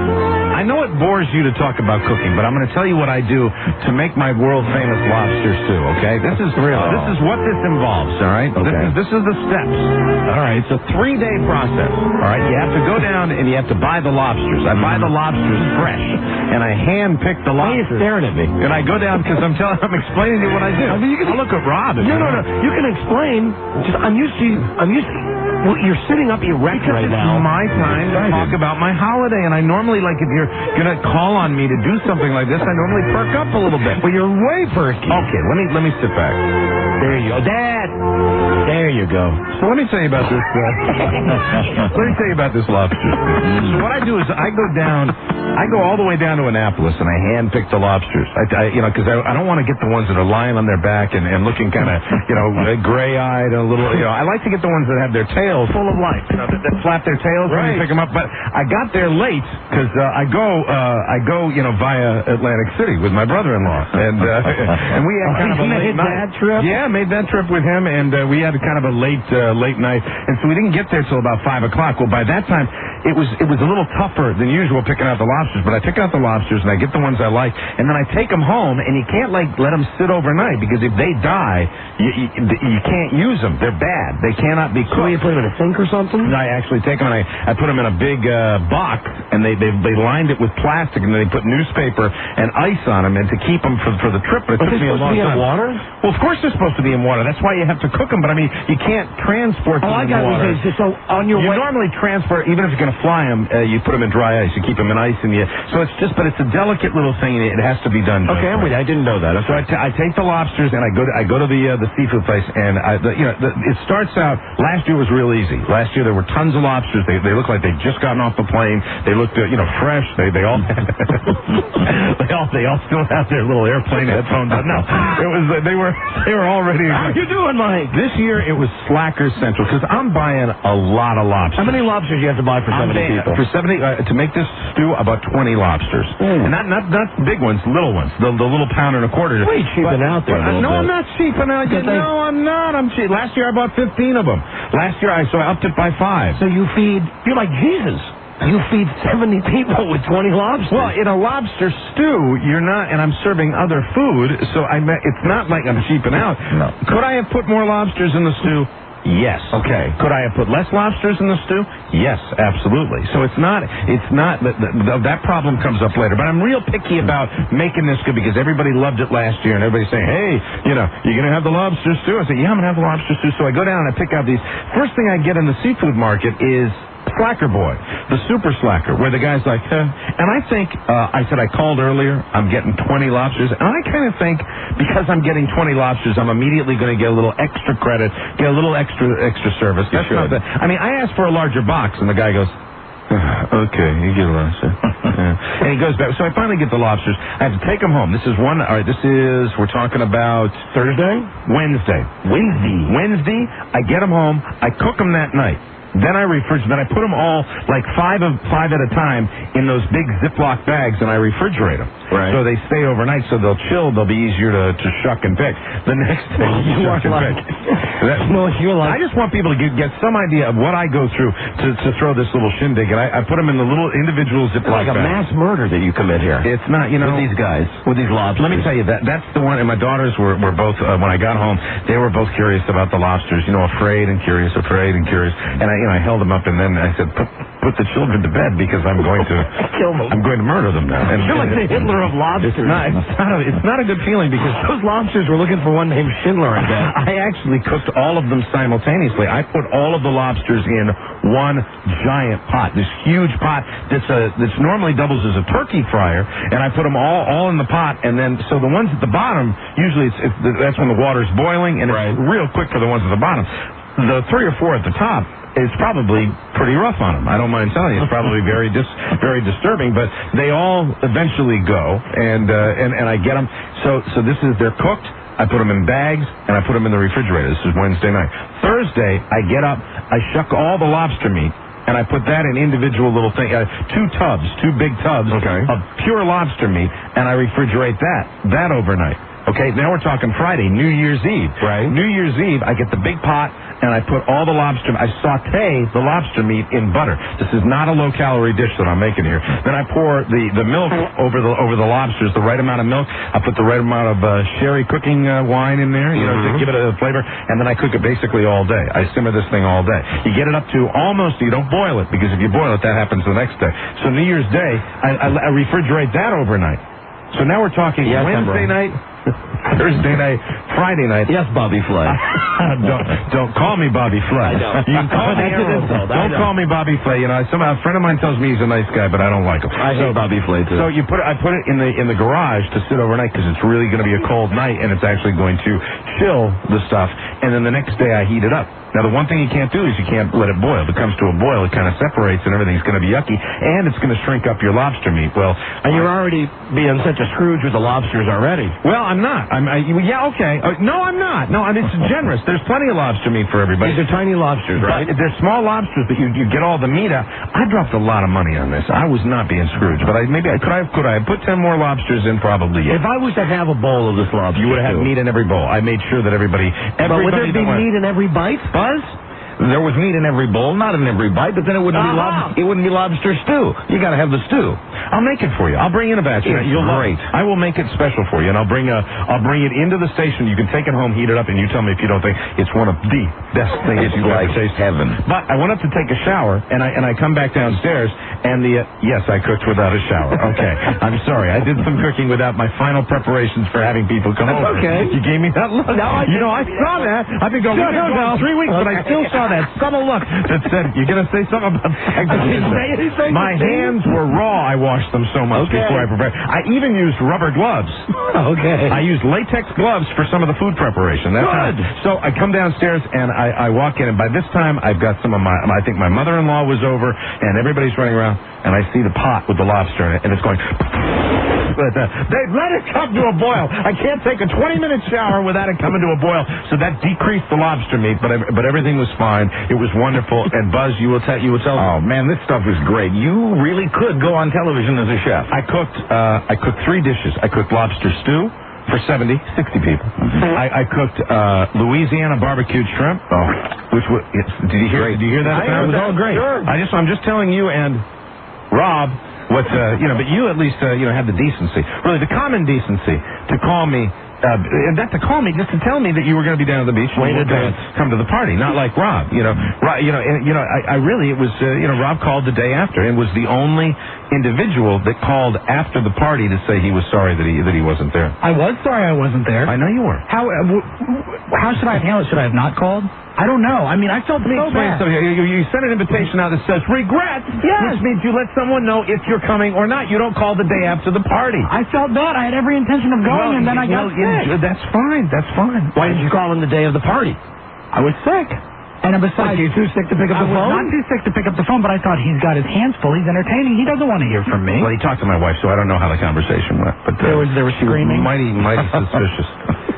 I know it bores you to talk about cooking, but I'm going to tell you what I do to make my world-famous lobster stew, okay? This is what this involves, all right? Okay. This is the steps. All right, it's a 3-day process. All right, you have to go down and you have to buy the lobsters. I buy the lobsters fresh, and I hand pick the lobsters. Why are you staring at me? And I go down because I'm explaining to you what I do. I mean, I'll look at Rob. No. You can explain. I'm used to. Well, you're sitting up erect right now. It's my time to talk about my holiday, and I normally, like, if you're going to call on me to do something like this, I normally perk up a little bit. Well, you're way perky. Okay, let me sit back. There you go. Dad! There you go. So let me tell you about this. Let me tell you about this lobster. So what I do is I go all the way down to Annapolis, and I hand pick the lobsters. Because I don't want to get the ones that are lying on their back and looking kind of, gray-eyed and a little. I like to get the ones that have their tails full of life. That flap their tails when you pick them up. But I got there late because I go via Atlantic City with my brother-in-law, and we had kind of a late night. That trip? Yeah, made that trip with him, and we had kind of a late night, and so we didn't get there till about 5 o'clock. Well, by that time, it was a little tougher than usual picking out the lobsters, but I pick out the lobsters and I get the ones I like, and then I take them home, and you can't let them sit overnight because if they die, you can't use them. They're bad. They cannot be cooked. So you put them in a sink or something? I actually take them and I put them in a big box, and they lined it with plastic, and then they put newspaper and ice on them, and to keep them for the trip. But it took me a long time. In water? Well, of course they're supposed to be in water. That's why you have to cook them. But I mean, you can't transport them in water. So on your way. Normally transport, even if you're going to fly them, you put them in dry ice. You keep them in ice, and so but it's a delicate little thing. And it has to be done. Okay, I'm with you. I didn't know that. So I take the lobsters and I go to the seafood place, and it starts out. Last year was real easy. Last year there were tons of lobsters. They looked like they'd just gotten off the plane. They looked fresh. They all they all still have their little airplane headphones on. No, they were all ready. How you doing, Mike? This year it was Slackers Central because I'm buying a lot of lobsters. How many lobsters do you have to buy for 70 people? For 70 to make this stew, about 20 lobsters, and not big ones, little ones, the little pound and a quarter. Wait, cheaping out there. No, I'm not cheaping out. No, I'm not. I'm cheap. Last year I bought 15 of them. Last year I upped it by 5. So you're like Jesus. You feed 70 people with 20 lobsters. Well, in a lobster stew, you're not, and I'm serving other food, so it's not like I'm cheaping out. No. Could I have put more lobsters in the stew? Yes. Okay. Could I have put less lobsters in the stew? Yes, absolutely. So it's not that problem comes up later. But I'm real picky about making this good because everybody loved it last year, and everybody's saying, hey, you're going to have the lobster stew? I said, yeah, I'm going to have the lobster stew. So I go down and I pick out these. First thing I get in the seafood market is Slacker Boy, the super slacker, where the guy's like, and I think, I said I called earlier, I'm getting 20 lobsters, and I kind of think because I'm getting 20 lobsters, I'm immediately going to get a little extra credit, get a little extra service. That's not that. I mean, I asked for a larger box, and the guy goes, okay, you get a lobster. And he goes back. So I finally get the lobsters. I have to take them home. This is one. All right, we're talking about Thursday? Wednesday. I get them home. I cook them that night. Then I refrigerate. Then I put them all like five at a time in those big Ziploc bags, and I refrigerate them. Right. So they stay overnight, so they'll chill. They'll be easier to shuck and pick. The next day, shuck and pick. I just want people to get some idea of what I go through to throw this little shindig. And I put them in the little individual Ziploc bags. Like a mass murder that you commit here. It's not, with these guys, with these lobsters. Let me tell you, that's the one. And my daughters were both, when I got home, they were both curious about the lobsters. Afraid and curious. And I held them up, and then I said, put the children to bed because I'm going to murder them now. And You're like the Hitler of lobsters. It's not a good feeling because those lobsters were looking for one named Schindler in bed. I actually cooked all of them simultaneously. I put all of the lobsters in one giant pot, this huge pot that's normally doubles as a turkey fryer, and I put them all in the pot, and then so the ones at the bottom, usually that's when the water's boiling, and it's real quick for the ones at the bottom. The 3 or 4 at the top, it's probably pretty rough on them. I don't mind telling you, it's probably very disturbing, but they all eventually go, and I get them. So they're cooked. I put them in bags, and I put them in the refrigerator. This is Wednesday night. Thursday, I get up, I shuck all the lobster meat, and I put that in individual little things, 2 big tubs of pure lobster meat, and I refrigerate that overnight. Okay, now we're talking Friday, New Year's Eve. Right. New Year's Eve, I get the big pot, and I put all the lobster, I saute the lobster meat in butter. This is not a low-calorie dish that I'm making here. Then I pour the milk over the lobsters, the right amount of milk. I put the right amount of sherry cooking wine in there, to give it a flavor, and then I cook it basically all day. I simmer this thing all day. You get it up to almost, you don't boil it, because if you boil it, that happens the next day. So New Year's Day, I refrigerate that overnight. So now we're talking Wednesday night, Thursday night, Friday night. Yes, Bobby Flay. Don't call me Bobby Flay. You can call me Don't call me Bobby Flay. A friend of mine tells me he's a nice guy, but I don't like him. I hate Bobby Flay too. So I put it in the garage to sit overnight because it's really going to be a cold night, and it's actually going to chill the stuff. And then the next day I heat it up. Now, the one thing you can't do is you can't let it boil. If it comes to a boil, it kind of separates and everything's going to be yucky, and it's going to shrink up your lobster meat. Well, and you're already being such a Scrooge with the lobsters already. Well, I'm not. Okay. No, I'm not. No, it's generous. There's plenty of lobster meat for everybody. These are tiny lobsters, right? But they're small lobsters, but you get all the meat out. I dropped a lot of money on this. I was not being Scrooge, but could I have put 10 more lobsters in? Probably, yes. If I was to have a bowl of this lobster, you would have meat in every bowl. I made sure that everybody but would there be meat in every bite? Buzz? There was meat in every bowl, not in every bite, but then it wouldn't be lobster stew. You got to have the stew. I'll make it for you. I'll bring in a batch. You'll great. I will make it special for you, and I'll bring it into the station. You can take it home, heat it up, and you tell me if you don't think it's one of the best things you ever taste. Heaven. But I went up to take a shower, and I come back downstairs, and yes, I cooked without a shower. Okay, I'm sorry. I did some cooking without my final preparations for having people come over. Okay. You gave me that look. No, I saw that. I've been going 3 weeks, but I still saw that subtle look that said, you're going to say something about my hands were raw. I washed them so much before I prepared. I even used rubber gloves. Okay. I used latex gloves for some of the food preparation. That's good. So I come downstairs and I walk in, and by this time I've got some of I think my mother-in-law was over, and everybody's running around, and I see the pot with the lobster in it, and it's going... They let it come to a boil. I can't take a 20-minute shower without it coming to a boil. So that decreased the lobster meat, but everything was fine. It was wonderful. And Buzz, you will tell. Oh man, this stuff is great. You really could go on television as a chef. I cooked 3 dishes. I cooked lobster stew for 60 people. I cooked Louisiana barbecued shrimp. Which was did you hear that? It was all great. Sure. I'm just telling you and Rob. But you at least, had the decency, really the common decency to call me, not to call me, just to tell me that you were going to be down at the beach and you were going to come to the party, not like Rob, Rob called the day after and was the only individual that called after the party to say he was sorry that he wasn't there. I was sorry I wasn't there. I know you were. How should I have handled it? Should I have not called? I don't know. I mean, I felt so bad. So you sent an invitation out that says regret, which means you let someone know if you're coming or not. You don't call the day after the party. I felt bad. I had every intention of going, and then I got sick. That's fine. That's fine. Why did you call on the day of the party? I was sick. And besides, you too sick to pick up the phone? I was not too sick to pick up the phone, but I thought he's got his hands full. He's entertaining. He doesn't want to hear from me. Well, he talked to my wife, so I don't know how the conversation went. But there was screaming. Mighty suspicious.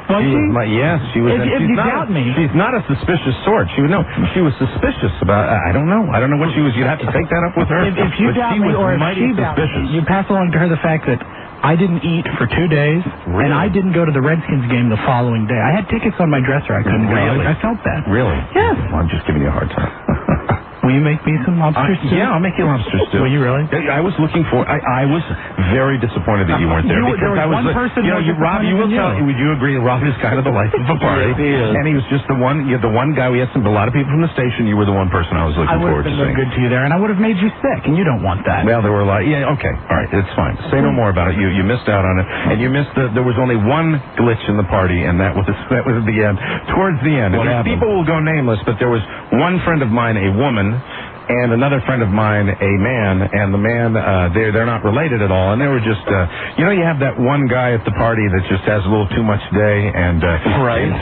Was she? Yes, she was. If you doubt me, she's not a suspicious sort. She was suspicious about. I don't know what she was. You'd have to take that up with her. If you doubt me, or if she doubts me, you pass along to her the fact that I didn't eat for 2 days, and I didn't go to the Redskins game the following day. I had tickets on my dresser. I couldn't go. I felt bad. Really? Yes. Well, I'm just giving you a hard time. Will you make me some lobster stew? Yeah, I'll make you lobster stew. Will you really? I was looking for. I was very disappointed that you weren't there. There was one person. Rob, you will tell. Would you agree? Rob is kind of the life of the party, and he was just the one. You had the one guy. We had a lot of people from the station. You were the one person I was looking forward to seeing. I would have been good to you there, and I would have made you sick, and you don't want that. Well, there were a lot. Yeah, okay, all right, it's fine. Say no more about it. You missed out on it, and you missed there was only one glitch in the party, and that was at the end. Towards the end, people will go nameless, but there was one friend of mine, a woman, and another friend of mine, a man, and the man, they're not related at all, and they were just, you have that one guy at the party that just has a little too much day, and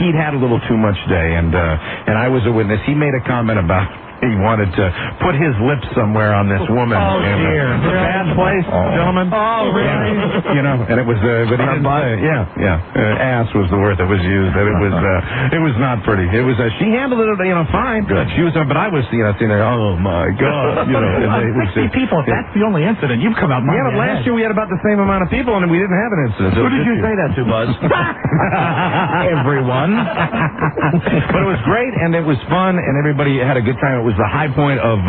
he'd had a little too much day, and I was a witness. He made a comment about he wanted to put his lips somewhere on this woman. Oh, dear. It's a bad place, gentlemen. Oh, really? And it was, but he didn't say, ass was the word that was used, that it was not pretty. It was, she handled it, fine. Good. She was, but I was, sitting there, oh, my God. 60 people, if that's the only incident, you've come out. Yeah, but last year we had about the same amount of people, and we didn't have an incident. Who did you say that to, Buzz? Everyone. But it was great, and it was fun, and everybody had a good time. It was the high point of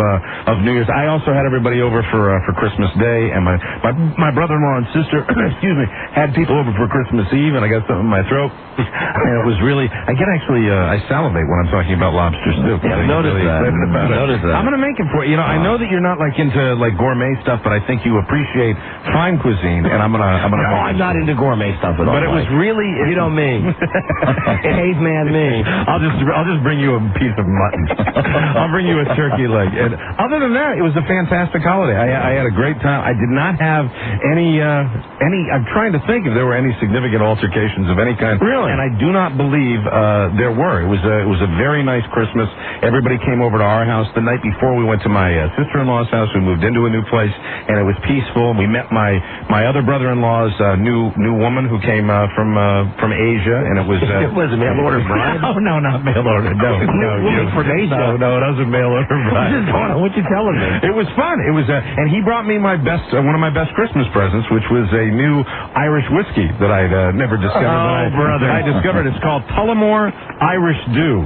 New Year's. I also had everybody over for Christmas Day, and my brother-in-law and sister, excuse me, had people over for Christmas Eve, and I got something in my throat. And it was really, I salivate when I'm talking about lobster stew. Yeah, I noticed that. I'm going to make it for you. I know that you're not into gourmet stuff, but I think you appreciate fine cuisine, and I'm gonna. No, I'm not into gourmet stuff at all. But it was really, you know me, caveman me. I'll just bring you a piece of mutton. I'll bring you a turkey leg. And other than that, it was a fantastic holiday. I had a great time. I did not have any. I'm trying to think if there were any significant altercations of any kind. Really? And I do not believe there were. It was a very nice Christmas. Everybody came over to our house the night before. We went to my sister-in-law's house. We moved into a new place, and it was peaceful. We met my other brother-in-law's new woman who came from Asia, and it was. Was it mail order bride? No, not mail order. No, from Asia. No, it wasn't mail order bride. What you telling me? It was fun. It was, and he brought me my one of my best Christmas presents, which was a new Irish whiskey that I'd never discovered. Oh, brother! I discovered it's called Tullamore Irish Dew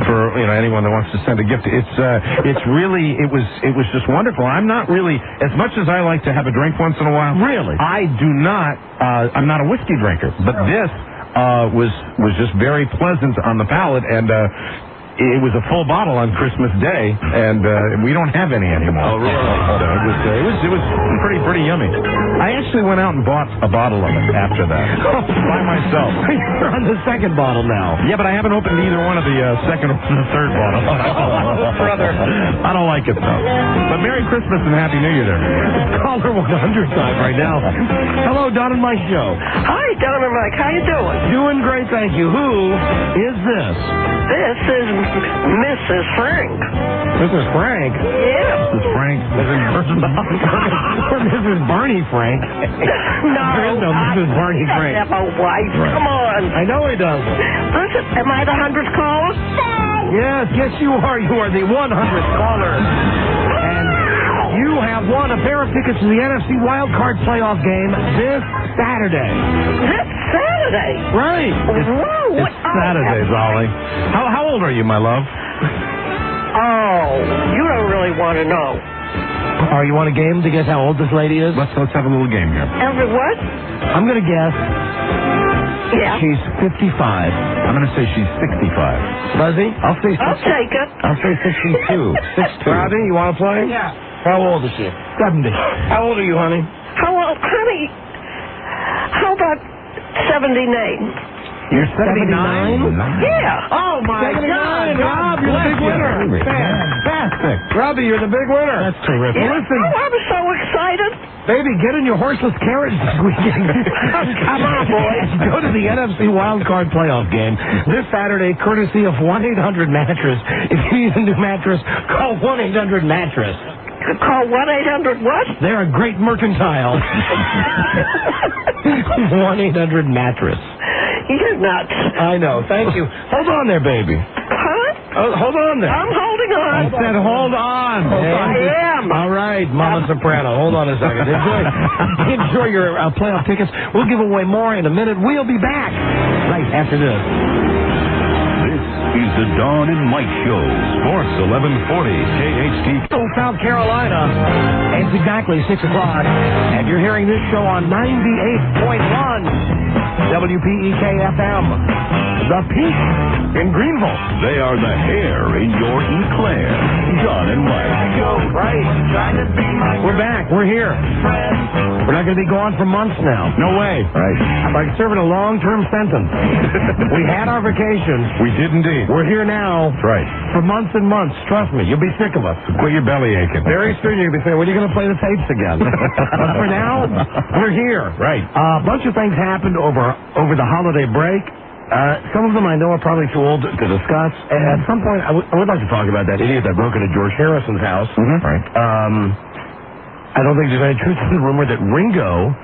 for anyone that wants to send a gift. It's really it was just wonderful. I'm not really, as much as I like to have a drink once in a while. Really, I do not. I'm not a whiskey drinker, but this was just very pleasant on the palate, and it was a full bottle on Christmas Day, and we don't have any anymore. Oh, really? So it was pretty yummy. I actually went out and bought a bottle of it after that by myself. You're on the second bottle now. Yeah, but I haven't opened either one of the second or the third bottle. Brother, I don't like it though. But Merry Christmas and Happy New Year there. Caller 100 time right now. Hello, Don and Mike show. Hi, Don and Mike. How you doing? Doing great, thank you. Who is this? This is Mrs. Frank. Mrs. Frank? Yeah. Mrs. Frank. Or Mrs. Barney Frank. No. There is no Mrs. Barney Frank. I have a wife. Right. Come on. I know he does. Listen, am I the 100th caller? Yes, you are. You are the 100th caller. And you have won a pair of tickets to the NFC Wild Card Playoff game this Saturday. This Saturday? Right. It's Saturday, Ollie. How old are you, my love? Oh, you don't really want to know. Oh, you want a game to guess how old this lady is? Let's have a little game here. Every what? I'm going to guess. Yeah. She's 55. I'm going to say she's 65. Buzzy? I'll say 60. I'll take it. I'll say 62. 62. Robbie, you want to play? Yeah. How old is she? 70. How old are you, honey? How old, honey? How about 79? You're 79? Yeah. Oh, my God. Rob, you're the big winner. Fantastic. Robbie, you're the big winner. That's terrific. Yeah. Listen. Oh, I'm so excited. Baby, get in your horseless carriage this weekend. Come on, boys. Go to the NFC Wild Card Playoff game this Saturday, courtesy of 1-800-Mattress. If you need a new mattress, call 1-800-Mattress. Call 1-800 what? They're a great mercantile. 1-800-Mattress. You're nuts. I know. Thank you. Hold on there, baby. Huh? Hold on there. I'm holding on. I said hold on. I am. All right, Mama Soprano. Hold on a second. Enjoy your playoff tickets. We'll give away more in a minute. We'll be back right after this. This is the Dawn and Mike Show. Sports 1140 KHT. South Carolina. It's exactly 6 o'clock, and you're hearing this show on 98.1 WPEK-FM. The Peak in Greenville. They are the hair in your eclair. John and Mike. We're back. We're here. We're not going to be gone for months now. No way. Right. Like serving a long-term sentence. We had our vacations. We did indeed. We're here now. That's right. For months and months. Trust me, you'll be sick of us. Quit your belly aching. Very soon you'll be saying, when are you going to play the tapes again? But for now, we're here. Right. A bunch of things happened over the holiday break. Some of them I know are probably too old to discuss. At some point, I would like to talk about that idiot that broke into George Harrison's house. Right. I don't think there's any truth in the rumor that Ringo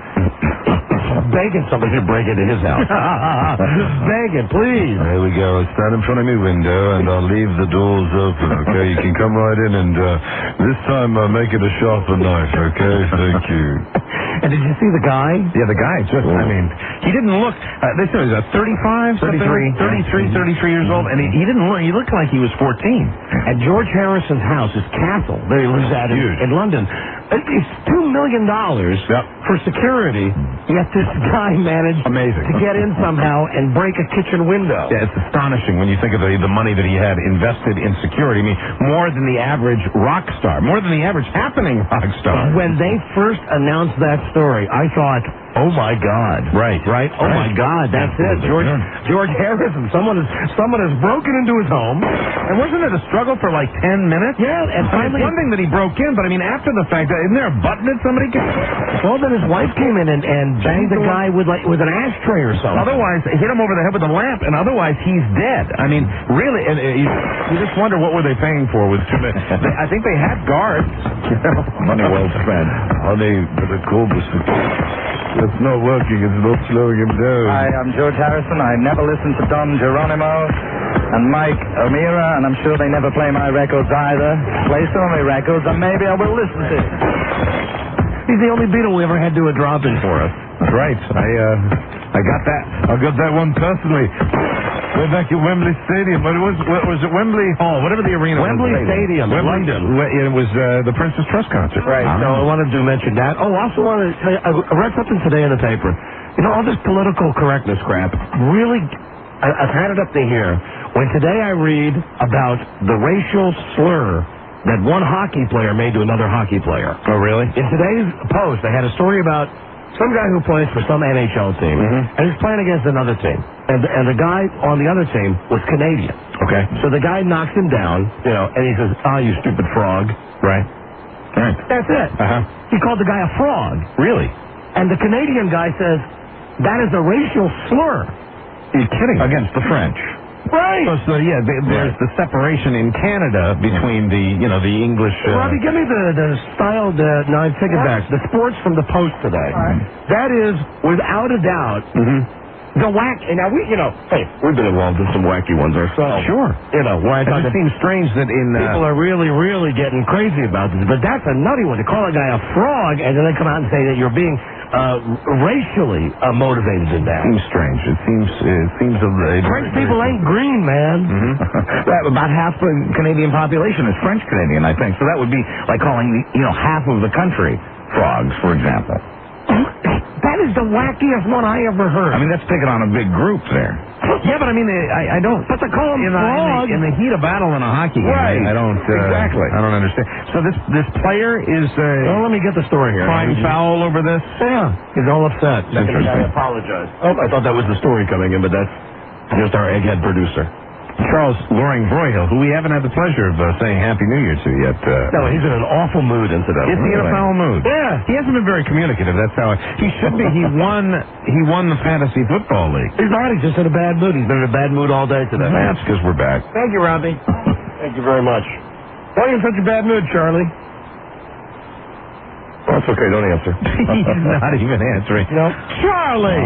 begging somebody to break into his house. Just begging, please. There we go. I'll stand in front of my window and I'll leave the doors open, okay? You can come right in and this time make it a sharper knife, okay? Thank you. And did you see the guy? Yeah, the guy just, I mean, he didn't look, they said he was 35, 33 years old, and he didn't look, he looked like he was 14. At George Harrison's house, his castle that he lives at in London, it's $2 million for security, yet this guy managed to get in somehow and break a kitchen window. Yeah, it's astonishing when you think of the money that he had invested in security. I mean, more than the average rock star, more than the average happening rock star. When they first announced that story, I thought, oh my God. Right. Oh my God, that's it. George Harrison, someone has broken into his home. And wasn't it a struggle for like 10 minutes? Yeah, and finally... It's one thing that he broke in, but I mean, after the fact, isn't there a button that somebody can... Well, then his wife came in and banged the guy with an ashtray or something. Otherwise, hit him over the head with a lamp, and otherwise he's dead. I mean, really, and you just wonder what were they paying for with too many... I think they had guards. Money well spent. Honey, but the cold was... It's not working. It's not slowing him down. Hi, I'm George Harrison. I never listen to Don Geronimo and Mike O'Meara, and I'm sure they never play my records either. Play some of my records, and maybe I will listen to it. He's the only Beatle we ever had do a drop-in for us. That's right. I got that. I got that one personally. Way back at Wembley Stadium. But was it Wembley Hall? Whatever the arena was. Wembley Stadium, London. It was the Princess Trust concert. Right. So I wanted to mention that. Oh, also wanted to tell you, I read something today in the paper. You know, all this political correctness crap, really, I've had it up to here. When today I read about the racial slur that one hockey player made to another hockey player. Oh, really? In today's Post, they had a story about some guy who plays for some NHL team, and he's playing against another team. And the guy on the other team was Canadian. Okay. So the guy knocks him down, and he says, "Ah, you stupid frog." Right. That's it. He called the guy a frog. Really? And the Canadian guy says, that is a racial slur. You're kidding. Against the French. Right. So there's the separation in Canada between the English... Robbie, give me the styled... no, I take it back. The sports from the Post today. That is, without a doubt, the whack... And now, hey, we've been involved in some wacky ones ourselves. Sure. Where I thought it seems strange that people are really, really getting crazy about this. But that's a nutty one, to call a guy a frog, and then they come out and say that you're being... racially motivated in that. Seems strange. It seems French people ain't green, man. About half the Canadian population is French Canadian, I think. So that would be like calling half of the country frogs, for example. That is the wackiest one I ever heard. I mean, that's picking on a big group there. Yeah, but I mean, I don't. But to call them frogs in the heat of battle in a hockey game, right. I don't. Exactly. I don't understand. So this player is. Well, let me get the story here. Crying foul over this. Yeah, he's all upset. Interesting. I apologize. Oh, I thought that was the story coming in, but that's just our egghead producer. Charles Loring Broyhill, who we haven't had the pleasure of saying Happy New Year to yet. No, he's in an awful mood, incidentally. Is he in a foul mood? Yeah. He hasn't been very communicative. That's how he should be. He won the Fantasy Football League. He's not. He's just in a bad mood. He's been in a bad mood all day today. That's because we're back. Thank you, Robbie. Thank you very much. Why are you in such a bad mood, Charlie? Oh, it's okay. Don't answer. He's not even answering. No. Charlie!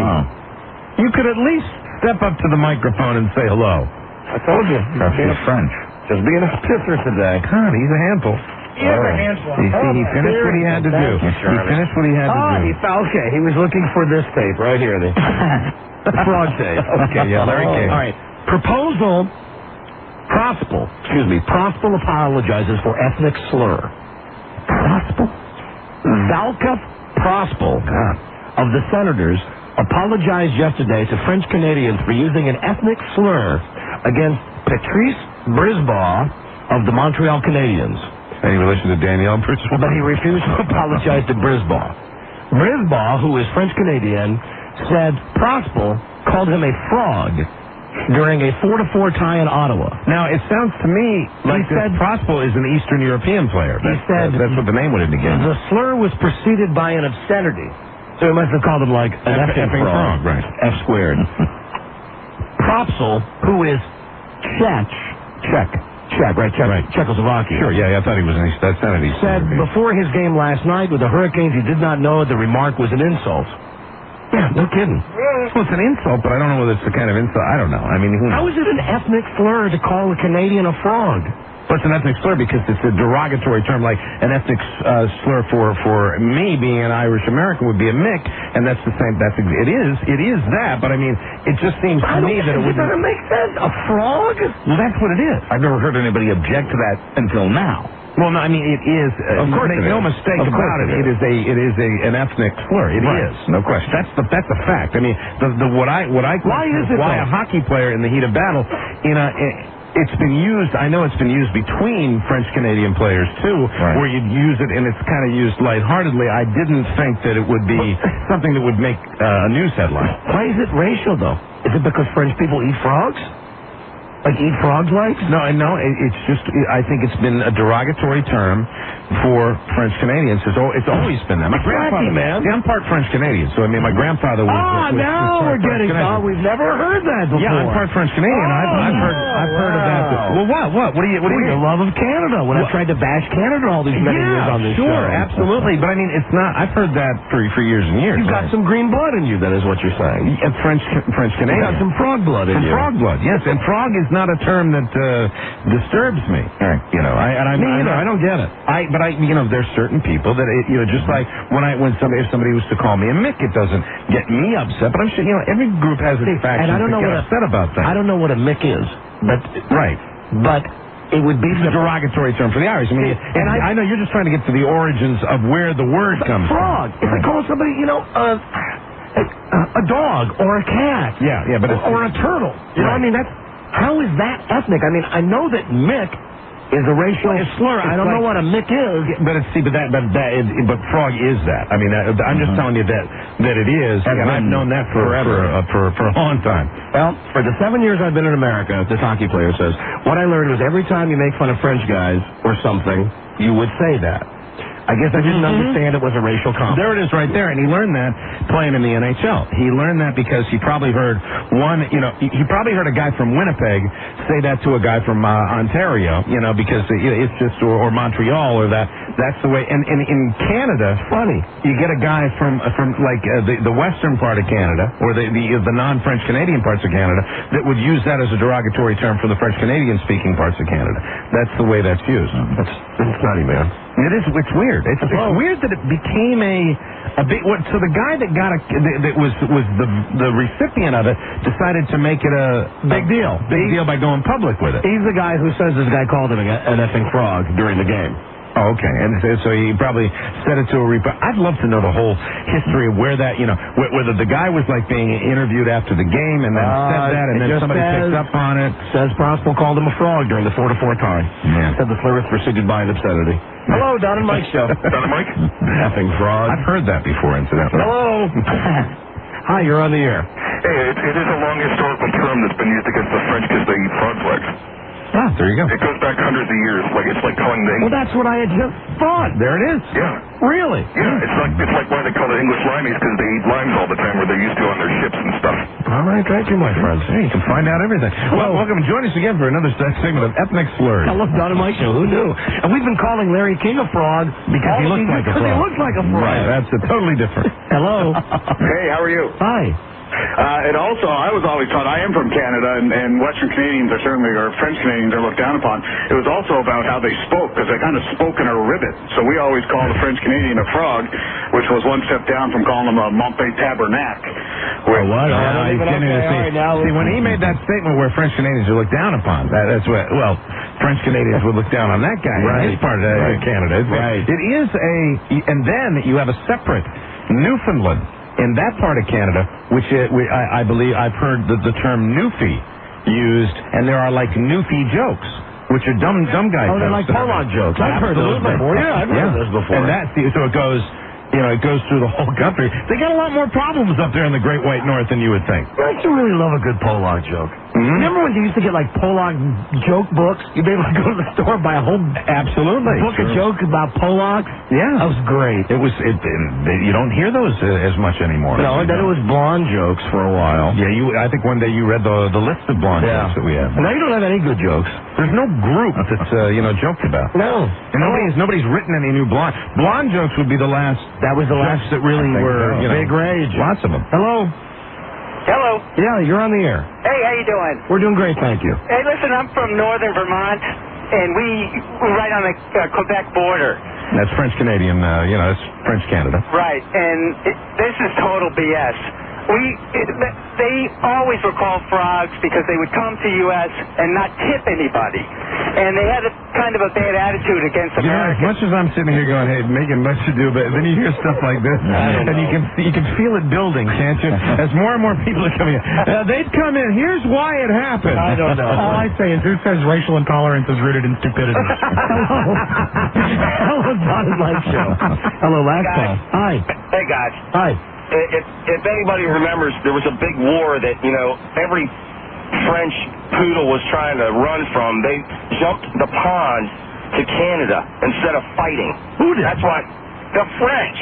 You could at least step up to the microphone and say hello. I told you. He's French. Just being a pisser today. God, he's a handful. He is a handful. You see, he finished what he had to do. He finished what he had to do. Okay, he was looking for this tape right here. The frog tape. Okay, yeah, Larry King. All right. Proposal Prospel apologizes for ethnic slur. Prospel? Zalka Prospel of the Senators apologized yesterday to French Canadians for using an ethnic slur against Patrice Brisebois of the Montreal Canadiens. Any relation to Danielle Brisebois? But he refused to apologize to Brisebois. Brisebois, who is French Canadian, said Prospel called him a frog during a 4-4 tie in Ottawa. Now, it sounds to me like Prospel is an Eastern European player. That's what the name would indicate. The slur was preceded by an obscenity. So he must have called him like an effing frog. Right. F squared. Propsel, who is Czechoslovakia. Sure, yeah, I thought he was an obscenity. Said before his game last night with the Hurricanes, he did not know the remark was an insult. Yeah, no kidding. Well, it's an insult, but I don't know whether it's the kind of insult. I don't know. I mean, how is it an ethnic slur to call a Canadian a frog? Well, it's an ethnic slur because it's a derogatory term, like an ethnic slur for me being an Irish American would be a Mick, and that's the same. It is that. But I mean, it just seems to me that it doesn't make sense. A frog? Well, that's what it is. I've never heard anybody object to that until now. Well, no, I mean, it is. Of course, make no mistake about it. It is an ethnic slur. It is, no question. That's a fact. I mean, why a hockey player in the heat of battle it's been used. I know it's been used between French Canadian players too, where you'd use it and it's kind of used lightheartedly. I didn't think that it would be something that would make a news headline. Why is it racial though? Is it because French people eat frogs? Like eat frogs' legs? No, it's just, I think it's been a derogatory term for French Canadians. It's always been that. My grandfather, see, I'm part French Canadian, so I mean, my grandfather was. Now we're getting on. We've never heard that before. Yeah, I'm part French Canadian. I've heard of that. Well, what? What do you? The love of Canada. When I tried to bash Canada all these many years on this show. Sure, absolutely. But I mean, it's not. I've heard that for years and years. You've got some green blood in you. That is what you're saying. French Canadian. You've got some frog blood in you. Frog blood, yes. And frog is not a term that disturbs me. Right. I don't get it. There's certain people that just like if somebody was to call me a Mick, it doesn't get me upset. But I'm sure every group has its factions that get upset about that. I don't know what a Mick is, but it would be a derogatory term for the Irish. I mean, I know you're just trying to get to the origins of where the word comes from. If I call somebody, a dog or a cat, or a turtle, I mean that's. How is that ethnic? I mean, I know that Mick is a racial slur. I don't know what a Mick is. But frog is that. I mean, I'm just telling you that it is, and I've known that forever, for a long time. Well, for the 7 years I've been in America, this hockey player says, what I learned was every time you make fun of French guys or something, you would say that. I guess I didn't understand it was a racial comment. There it is right there, and he learned that playing in the NHL. He learned that because he probably heard he probably heard a guy from Winnipeg say that to a guy from Ontario, because it's just, or Montreal, or that's the way. And in Canada, funny, you get a guy from like the western part of Canada, or the non-French Canadian parts of Canada, that would use that as a derogatory term for the French Canadian speaking parts of Canada. That's the way that's used. It's nutty, man. It is. It's weird. It's weird that it became a big. So the guy that was the recipient of it decided to make it a big deal by going public with it. He's the guy who says this guy called him an effing frog during the game. Oh, okay. And so he probably said it to a reporter. I'd love to know the whole history of where that, whether the guy was like being interviewed after the game and then said that, and then somebody picked up on it. Says Prospel called him a frog during the 4-4 tie. Yeah. Said the slur was preceded by an obscenity. Hello, Don and Mike show. Don and Mike? Effing frog. I've heard that before, incidentally. Hello. Hi, you're on the air. Hey, it is a long historical term that's been used against the French because they eat frog's legs. Ah, there you go. It goes back hundreds of years. It's like calling the English. Well, that's what I had just thought. There it is. Yeah. Really? Yeah. It's like why they call it English limeys, because they eat limes all the time, where they're used to on their ships and stuff. All right, thank you, my friends. Hey, you can find out everything. Well, welcome and join us again for another segment of Ethnic Slurs. I love Don and Mike show. Who knew? And we've been calling Larry King a frog because he looks like a frog. He looks like a frog. Right. That's totally different. Hello. Hey, how are you? Hi. And also, I was always taught, I am from Canada, and Western Canadians are certainly, or French Canadians are looked down upon. It was also about how they spoke, because they kind of spoke in a ribbit. So we always called a French Canadian a frog, which was one step down from calling them a Montpé Tabernacle. What? See, when he made that statement where French Canadians are looked down upon, that's what, well, French Canadians would look down on that guy. Right. He's part of Canada. Right. It is and then you have a separate Newfoundland in that part of Canada, which I believe I've heard the term Newfie used, and there are like Newfie jokes, which are dumb guy jokes. Oh, they're like Pollock jokes. I've heard those before. Yeah, I've heard those before. And so it goes. It goes through the whole country. They got a lot more problems up there in the Great White North than you would think. I used to really love a good Pollock joke. Mm-hmm. Remember when you used to get like Pollock joke books? You'd be able to go to the store and buy a whole book of jokes about Pollocks? Yeah. That was great. You don't hear those as much anymore. No, then it was blonde jokes for a while. Yeah, I think one day you read the list of blonde jokes that we have. Now you don't have any good jokes. There's no group that's joked about. No. And nobody's written any new blonde jokes would be the last. That was the last that really were big rage. Lots of them. Hello. Hello. Yeah, you're on the air. Hey, how you doing? We're doing great, thank you. Hey, listen, I'm from northern Vermont, and we're right on the Quebec border. That's French Canadian. That's French Canada. Right, and this is total BS. They always were called frogs because they would come to U.S. and not tip anybody. And they had a kind of a bad attitude against Americans. As much as I'm sitting here going, hey, making much to do, but then you hear stuff like this, and you can feel it building, can't you? As more and more people are coming in. They'd come in, here's why it happened. I don't know. All I say is, who says racial intolerance is rooted in stupidity? Hello, Don and Mike Show. Hello, last call. Hi. Hey, guys. Hi. If anybody remembers, there was a big war that, every French poodle was trying to run from. They jumped the pond to Canada instead of fighting. Who did? That's why the French,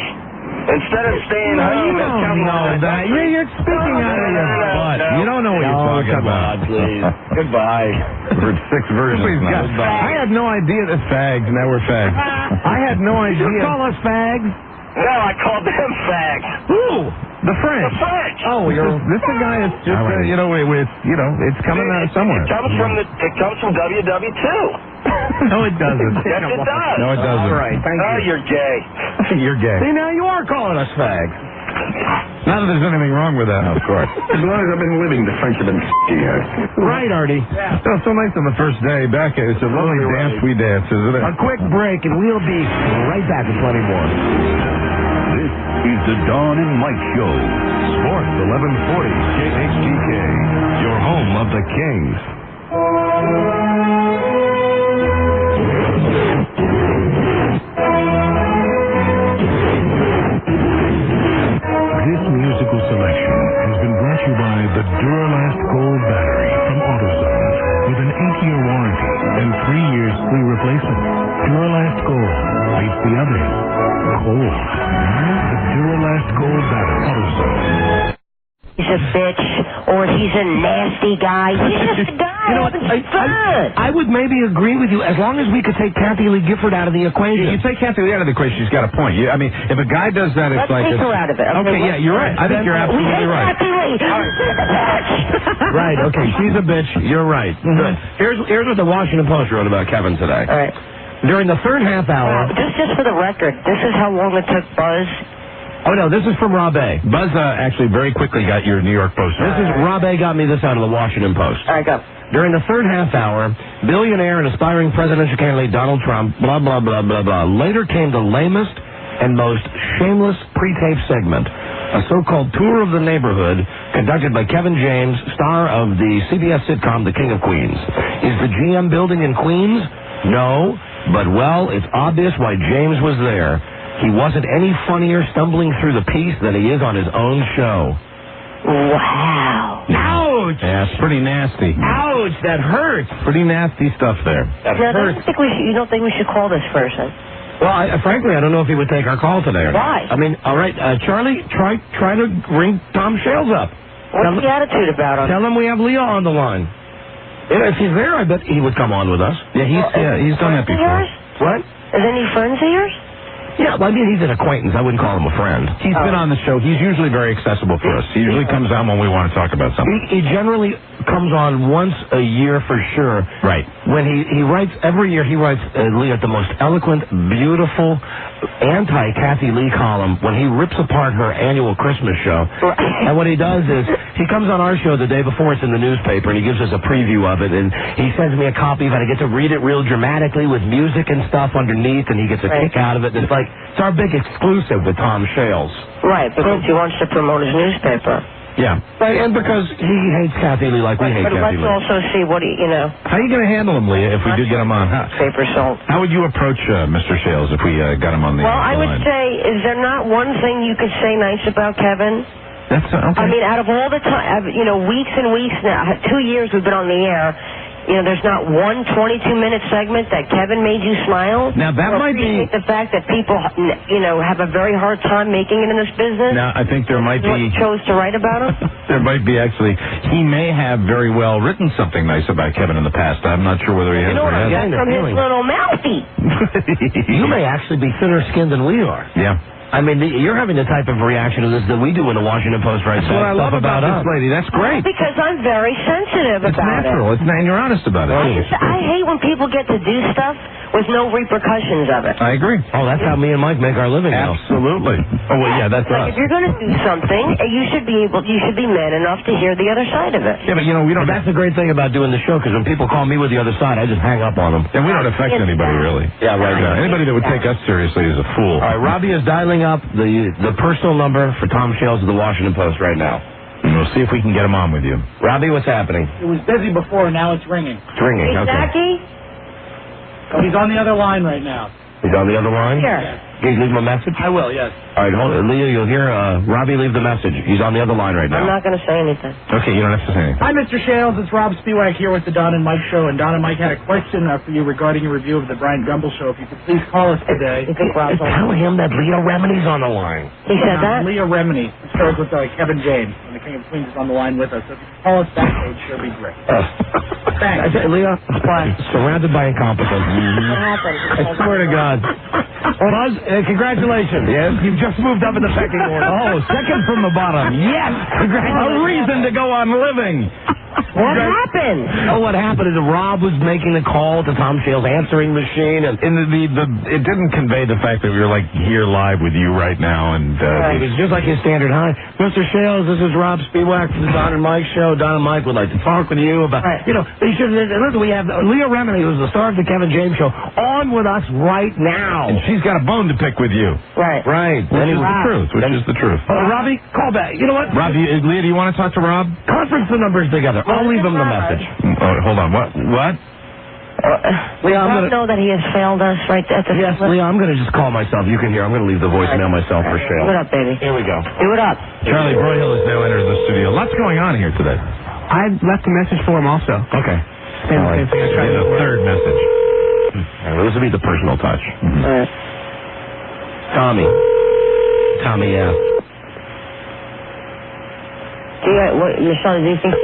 instead of staying home and counting on that. You're speaking out of your butt. You don't know what you're talking about. Please. Goodbye. We're 6 versions. I had no idea that fags. Now we're fags. I had no idea. You call us fags? No, I called them fags. Who? The French. The French. Oh, this guy is just, it's coming out of somewhere. It comes from WW2. No, it doesn't. Yes, it does. No, it doesn't. All right, thank you. You're gay. You're gay. See, now you are calling us fags. Not that there's anything wrong with that, of course. As long as I've been living, the French have been here. Right, Artie. Yeah. It's so nice on the first day back. It's a lovely dance we dance, isn't it? A quick break, and we'll be right back with plenty more. This is the Don and Mike Show. Sports 1140 KHTK. Your home of the Kings. This musical selection has been brought to you by the Duralast Gold Battery from AutoZone with an 8-year warranty and 3 years free replacement. Duralast Gold beats the others. Cold. The Duralast Gold Battery. AutoZone. He's a bitch, or he's a nasty guy. He's just a guy having fun. I would maybe agree with you as long as we could take Kathy Lee Gifford out of the equation. You take Kathy Lee out of the equation, she's got a point. If a guy does that, it's Let's like... take her out of it. Okay, yeah, you're right. I think you're absolutely right. Kathy Lee. She's a bitch. Right, okay, she's a bitch. You're right. Good. Here's what the Washington Post wrote about Kevin today. All right. During the third half hour... Just for the record, this is how long it took Buzz... Oh, no, this is from Rob A. Buzz actually very quickly got your New York Post. This is Rob A. got me this out of the Washington Post. All right, go. During the third half hour, billionaire and aspiring presidential candidate Donald Trump, blah, blah, blah, blah, blah. Later came the lamest and most shameless pre-tape segment, a so-called tour of the neighborhood conducted by Kevin James, star of the CBS sitcom The King of Queens. Is the GM building in Queens? No, but, well, it's obvious why James was there. He wasn't any funnier stumbling through the piece than he is on his own show. Wow. Ouch! Yeah, it's pretty nasty. Ouch, that hurts. Pretty nasty stuff there. Now, you don't think we should call this person? Well, frankly, I don't know if he would take our call today or not. Why? I mean, all right, Charlie, try to ring Tom Shales up. What's the attitude about him? Tell him we have Leo on the line. If he's there, I bet he would come on with us. Yeah, he's done that before. Yours? What? Is any friends of yours? Yeah, well, I mean, he's an acquaintance. I wouldn't call him a friend. He's been on the show. He's usually very accessible for us. He usually comes on when we want to talk about something. He generally comes on once a year for sure. Right. When he writes, every year he writes, Leah, the most eloquent, beautiful, anti-Kathy Lee column when he rips apart her annual Christmas show. And what he does is, he comes on our show the day before it's in the newspaper, and he gives us a preview of it, and he sends me a copy of it. I get to read it real dramatically with music and stuff underneath, and he gets a kick out of it. And it's our big exclusive with Tom Shales. Right, because he wants to promote his newspaper. Yeah. Right, and because he hates Kathy Lee like we hate Kathy Lee. But let's also see what he, How are you going to handle him, Leah, if we do get him on? Paper salt. How would you approach Mr. Shales if we got him on the Well, I would line? say, is there not one thing you could say nice about Kevin? That's okay. I mean, out of all the time, weeks and weeks now, 2 years we've been on the air, there's not one 22-minute segment that Kevin made you smile. Now, that might be the fact that people, have a very hard time making it in this business. Now, I think there might be... What chose to write about him? There might be, actually. He may have very well written something nice about Kevin in the past. I'm not sure whether he has or hasn't. From his little mouthy. You may actually be thinner skinned than we are. Yeah. I mean, you're having the type of reaction to this that we do in the Washington Post, right? That's what I love about this lady. That's great. Because I'm very sensitive It's about natural. it. And you're honest about it. I hate when people get to do stuff with no repercussions of it. I agree. Oh, that's how me and Mike make our living now. Absolutely. Oh, well, yeah, that's us. If you're going to do something, you should be man enough to hear the other side of it. Yeah, but, we don't... That's the great thing about doing the show, because when people call me with the other side, I just hang up on them. And we don't affect anybody, really. Yeah, right. Anybody that would take us seriously is a fool. All right, Robbie is dialing up the personal number for Tom Shales of the Washington Post right now. And we'll see if we can get him on with you. Robbie, what's happening? It was busy before, now it's ringing. It's ringing, Hey, okay. Jackie? He's on the other line right now. He's on the other line? Here. Can you leave him a message? I will, yes. All right, hold on. Leah, you'll hear Robbie leave the message. He's on the other line right now. I'm not going to say anything. Okay, you don't have to say anything. Hi, Mr. Shales. It's Rob Spiewak here with the Don and Mike Show. And Don and Mike had a question for you regarding a review of the Brian Gumble Show. If you could please call us today. Tell him that Leah Remini's on the line. He said that? Leah Remini. It starts with Kevin James. And the King of Queens is on the line with us. So if you could call us backstage, sure be great. Thanks. Leah, surrounded by incompetence. What happened? I swear to God. Buzz, congratulations. Yes? You've just moved up in the pecking order. Oh, second from the bottom. Yes! Congratulations. A reason to go on living. What happened? Oh, what happened is Rob was making the call to Tom Shales' answering machine, and it didn't convey the fact that we were here live with you right now, and it was just like his standard. Hi, Mr. Shales, this is Rob Spiewak from the Don and Mike Show. Don and Mike would like to talk with you about, listen, we have Leah Remini, who's the star of the Kevin James Show, on with us right now. And she's got a bone to pick with you. Right. Right. Which is the truth. Robbie, call back. You know what? Robbie, Leah, do you want to talk to Rob? Conference the numbers together. I'll leave him the message. Oh, hold on. What? Leah, I know that he has failed us right at the Yes, Leah, I'm going to just call myself. You can hear. I'm going to leave the voicemail myself for Shales. Give it up, baby. Here we go. Give it up. Charlie Broyhill has now entered the studio. Lots going on here today. I left a message for him also. Okay. Same thing. The third message. Well, this will be the personal touch. Tommy, yeah. Michelle, do you think...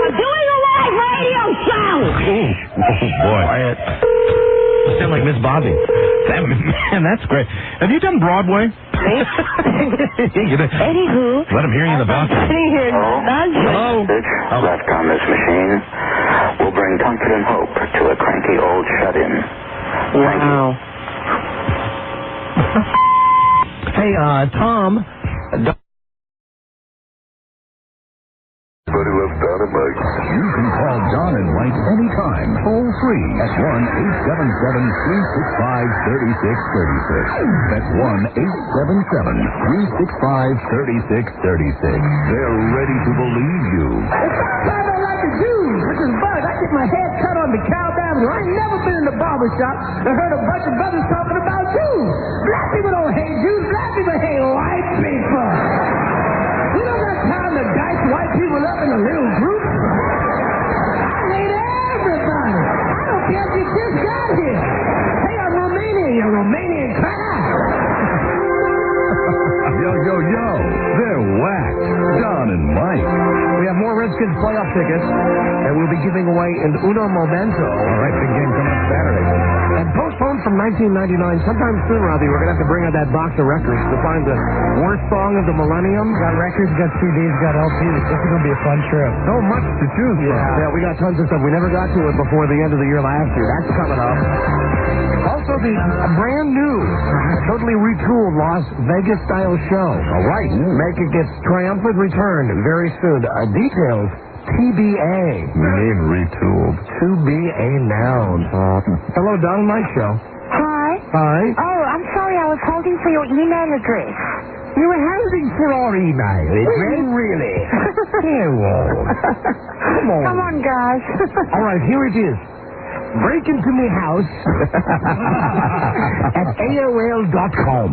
I'm doing a live radio show! Boy. Quiet. You sound like Miss Bobby. Man, that's great. Have you done Broadway? Anywho. Let him hear you in the bathroom. Hello? Left on this machine will bring comfort and hope to a cranky old shut-in. Wow. Hey, Tom. Everybody loves Don and Mike. You can call Don and Mike anytime, toll free at 1-877-365-3636. That's 1-877-365-3636. They're ready to believe you. It's sometimes I like the Jews. This is Buzz. I get my hair cut on the Cow Avenue. I ain't never been in the barber shop and heard a bunch of brothers talking about Jews. Black people don't hate Jews. Black people hate white people. We don't got time to dice white people up in a little group. I hate everybody. I don't care if you just got here. Hey, I'm Romanian. You're Romanian crap. Yo. They're whacked. Don and Mike. We have more Redskins playoff tickets, and we'll be giving away an Uno Momento. All right, big game coming up Saturday. And postponed from 1999, sometime soon, Robbie, we're going to have to bring out that box of records to find the worst song of the millennium. Got records, got CDs, got LPs. This is going to be a fun trip. So much to choose from. Yeah, we got tons of stuff. We never got to it before the end of the year last year. That's coming up. Also, the brand new, totally retooled Las Vegas-style show. All right. Make it gets triumphant return very soon. Details, TBA. You mean retooled. To be a noun. Hello, Don Mike Show. Hi. Hi. Oh, I'm sorry. I was holding for your email address. You were holding for our email address? Really? Come on, guys. All right, here it is. Break into my house at AOL.com.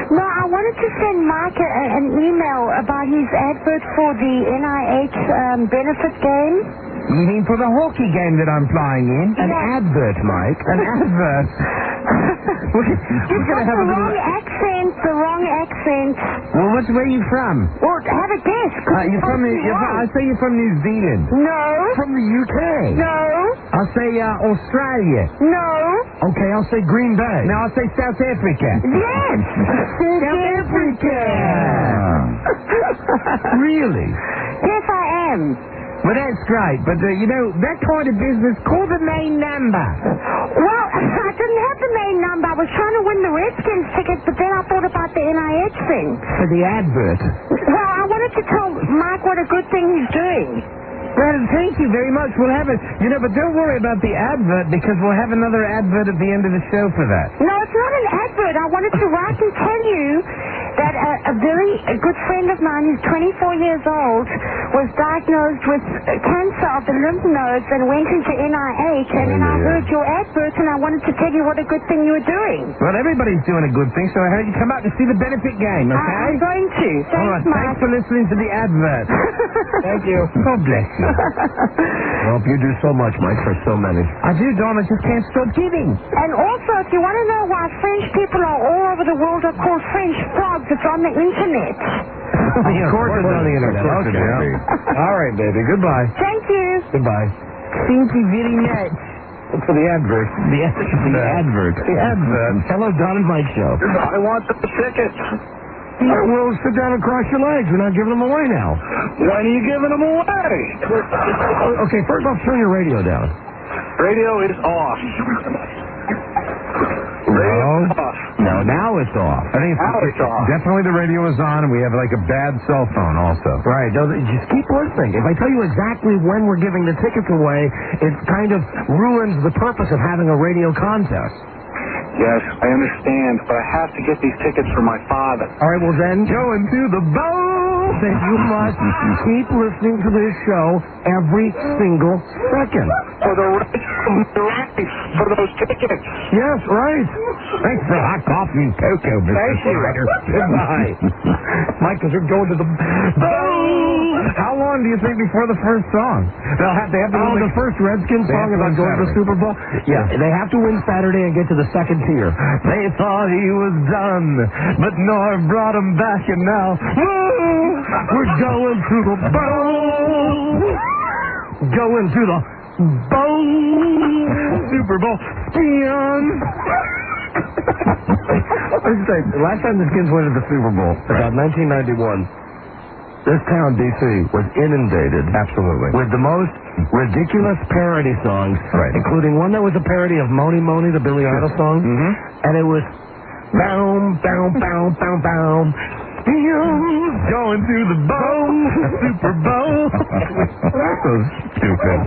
No, I wanted to send Mike an email about his advert for the NIH benefit game. You mean for the hockey game that I'm flying in? An advert, Mike. An advert. You've got the wrong accent. The wrong accent. Well, where are you from? Well, have a guess. You're from I say you're from New Zealand. No. From the UK. No. I'll say Australia. No. Okay, I'll say Green Bay. Now I'll say South Africa. Yes. South Africa. Really? Yes, I am. Well, that's great, but, that kind of business, call the main number. Well, I didn't have the main number. I was trying to win the Redskins ticket, but then I thought about the NIH thing. For the advert. Well, I wanted to tell Mike what a good thing he's doing. Well, thank you very much. We'll have it, but don't worry about the advert, because we'll have another advert at the end of the show for that. No, it's not an advert. I wanted to write and tell you that a good friend of mine who's 24 years old was diagnosed with cancer of the lymph nodes and went into NIH, and then I heard your advert, and I wanted to tell you what a good thing you were doing. Well, everybody's doing a good thing, so I heard you come out to see the benefit game, okay? I'm going to. Thanks, all right, Mike. thanks for listening to the advert. Thank you. God bless you. Well, you do so much, Mike, for so many. I do, Don. I just can't stop giving. And also, if you want to know why French people all over the world are called French frogs, it's on the internet. Of course it's on the internet. Okay. All right, baby. Goodbye. Thank you. Goodbye. Thank you very much. Look for the advert. The advert. The advert. Hello, Don and Mike Show. I want the tickets. Well, sit down and cross your legs. We're not giving them away now. When are you giving them away? Okay, first off, turn your radio down. Radio is off. No, now it's off. I think it's off. Definitely the radio is on, and we have like a bad cell phone also. Right. Just keep listening. If I tell you exactly when we're giving the tickets away, it kind of ruins the purpose of having a radio contest. Yes, I understand, but I have to get these tickets for my father. All right, well then, go into the bowl. Then you must keep listening to this show every single second. For those tickets. Yes, right. Thanks for hot coffee and cocoa, Mr. Thank you. Snyder. Goodbye. Mike, because we're going to the bowl. How long do you think before the first song? They have to win the first Redskins song about going to the Super Bowl? Yeah, they have to win Saturday and get to the second tier. They thought he was done, but Norv brought him back, and now, we're going to the bowl. Going to the bowl. Super Bowl. Skins. Last time the Skins went to the Super Bowl, about 1991. This town, D.C., was inundated. Absolutely. With the most ridiculous parody songs, including one that was a parody of Moni Moni, the Billy Idol song. Mm-hmm. And it was, boom, boom, boom, boom, boom. Going to the bowl, Super Bowl. So stupid.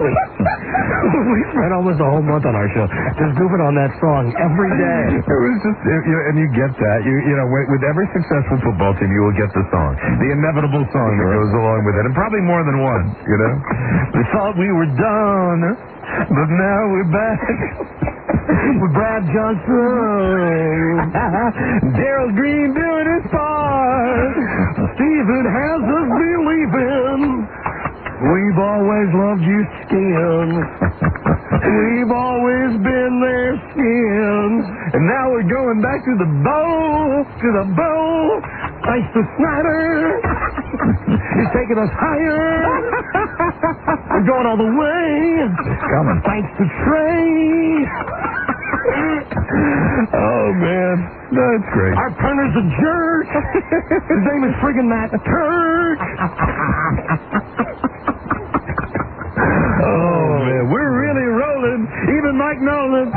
We spent almost a whole month on our show just goofing on that song every day. It was just, and you get that. With every successful football team, you will get the song. The inevitable song that goes along with it, and probably more than one, We thought we were done, but now we're back. With Brad Johnson, Gerald Green doing his part, Stephen has us believing. We've always loved you, Skins. We've always been their Skins. And now we're going back to the bowl, Thanks to Snyder. He's taking us higher. We're going all the way. Coming. Thanks to Trey. Oh, man. That's great. Our punter's a jerk. His name is friggin' Matt Turk. Oh, man. We're really rolling. Even Mike Nolan.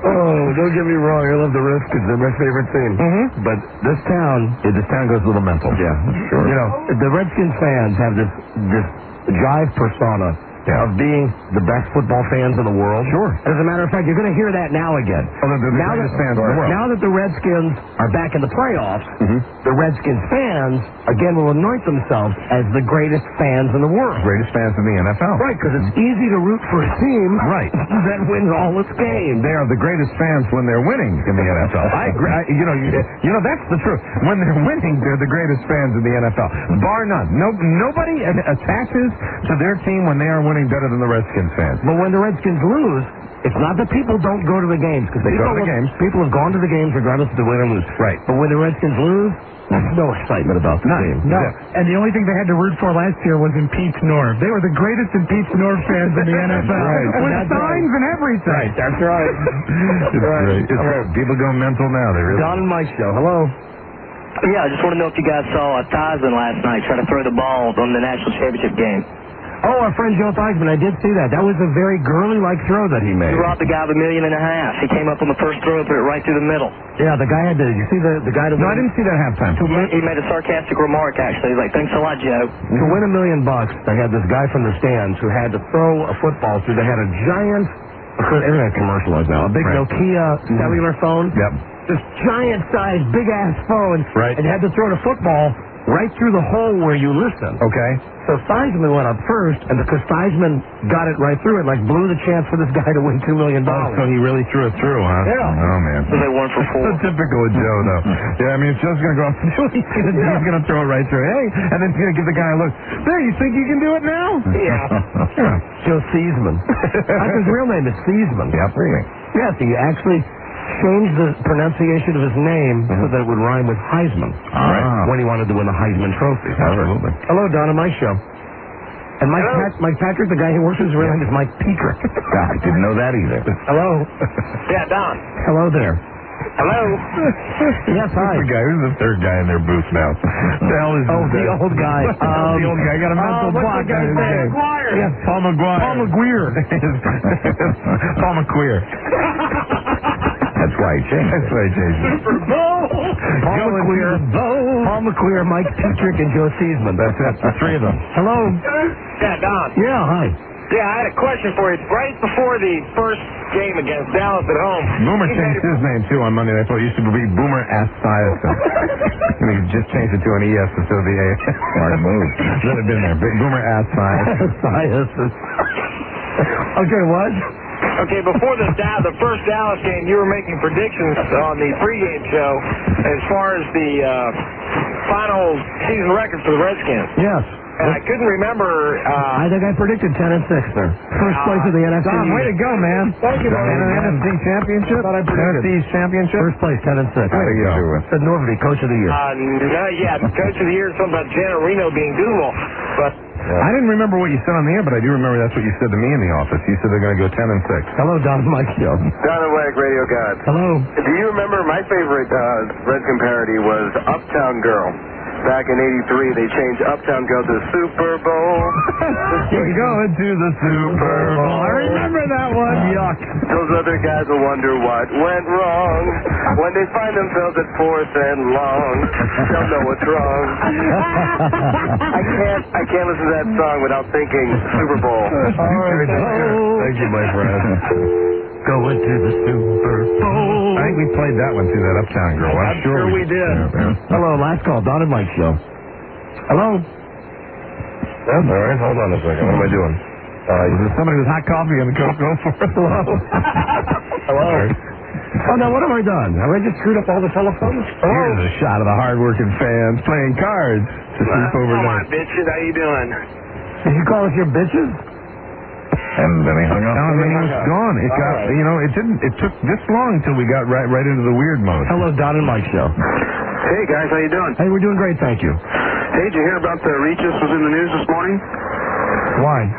Oh, don't get me wrong. I love the Redskins. They're my favorite team. But this town goes a little mental. Yeah, sure. You know, the Redskins fans have this jive persona of being the best football fans in the world. Sure. As a matter of fact, you're going to hear that now again. Oh, they're the greatest fans in the world. Now that the Redskins are back in the playoffs, the Redskins fans, again, will anoint themselves as the greatest fans in the world. Greatest fans in the NFL. Right, because it's easy to root for a team that wins all its games. They are the greatest fans when they're winning in the NFL. I agree. You know, that's the truth. When they're winning, they're the greatest fans in the NFL. Bar none. Nobody attaches to their team when they are winning better than the Redskins fans. But when the Redskins lose, it's not that people don't go to the games, because they go to the games. People have gone to the games regardless of the win or lose. Right. But when the Redskins lose, there's no excitement about the team. No. And the only thing they had to root for last year was impeach Norv. They were the greatest impeach Norv fans in the NFL. Right. With signs and everything. Right, that's right. It's great. It's great. People go mental now. They really. Don and Mike show. Hello. Yeah, I just want to know if you guys saw Theismann last night try to throw the ball on the national championship game. Oh, our friend Joe Theismann, I did see that. That was a very girly-like throw that he made. He robbed the guy of $1.5 million. He came up on the first throw and put it right through the middle. Yeah, the guy had to. You see the guy that? No, I didn't see that halftime. He made a sarcastic remark, actually. He's like, thanks a lot, Joe. To win $1 million, they had this guy from the stands who had to throw a football through. They had a giant, internet commercial now, a big Nokia cellular phone. Yep. This giant-sized, big-ass phone. Right. And had to throw the football right through the hole where you listen. Okay. So Theismann went up first, and because Theismann got it right through, it like blew the chance for this guy to win $2 million. So he really threw it through, huh? Yeah. Oh, man. So they won for 4. So typical of Joe, though. Yeah, I mean, if Joe's going to go off, he's going to throw it right through. Hey, and then he's going to give the guy a look. There, you think you can do it now? Yeah. Joe Theismann. That's his real name is Theismann. Yep. Yes, he actually changed the pronunciation of his name so that it would rhyme with Heisman. When he wanted to win the Heisman Trophy. Absolutely. Hello, Don, on my show. And Mike Patrick, the guy who works with his real name is Mike Petrick. God, I didn't know that either. Hello. Yeah, Don. Hello there. Hello. Yes, hi. Who's the guy? Who's the third guy in their booth now? The hell is the old guy. The old guy. Got a mental block. What's the guy's name? Yeah, Paul McGuire. Paul McGuire. Paul McQueer. That's why he changed it. Super Bowl. Paul McQueer, Mike Petrick, and Joe Theismann. That's it. The three of them. Hello. Yeah, Don. Yeah, hi. Yeah, I had a question for you. Right before the first game against Dallas at home. Boomer changed his name, too, on Monday Night Football. It used to be Boomer Esiason. And he just changed it to an ES instead of the A. Smart move. Should have been there. Boomer Esiason. Okay, what? Okay, before the first Dallas game, you were making predictions on the pregame show as far as the final season record for the Redskins. Yes. And I couldn't remember. I think I predicted 10-6 there. First place of the NFC. Don, way to go, man. Thank you, NFC Championship? NFC Championship? First place, 10-6. How do you do it? Said Norvity, Coach of the Year. Yeah, Coach of the Year, something about Janet Reno being Google. But I didn't remember what you said on the air, but I do remember that's what you said to me in the office. You said they're going to go 10-6. Hello, Don Mike Show. Don and Wag, Radio God. Hello. Do you remember my favorite Redskin parody was Uptown Girl? Back in '83, they changed Uptown Girl to Super Bowl. We're going to the Super Bowl. I remember that one. Yuck. Those other guys will wonder what went wrong when they find themselves at 4th and long. They'll know what's wrong. I can't listen to that song without thinking Super Bowl. Thank you, my friend. Going to the Super Bowl. I think we played that one too, that Uptown Girl. I'm sure we did. Yeah. Hello, last call, Don and Mike Show. Hello. That's all right. Hold on a second. What am I doing? Is there somebody with hot coffee going to go for it? Hello. Hello. Oh, now what have I done? Have I just screwed up all the telephones? Here's a shot of the hardworking fans playing cards to sleep overnight. bitches. How you doing? Did you call us your bitches? And then he hung up. And then he was gone. It got, it took this long until we got right into the weird mode. Hello, Don and Mike Show. Hey, guys. How you doing? Hey, we're doing great, thank you. Hey, did you hear about the Regis was in the news this morning? Why?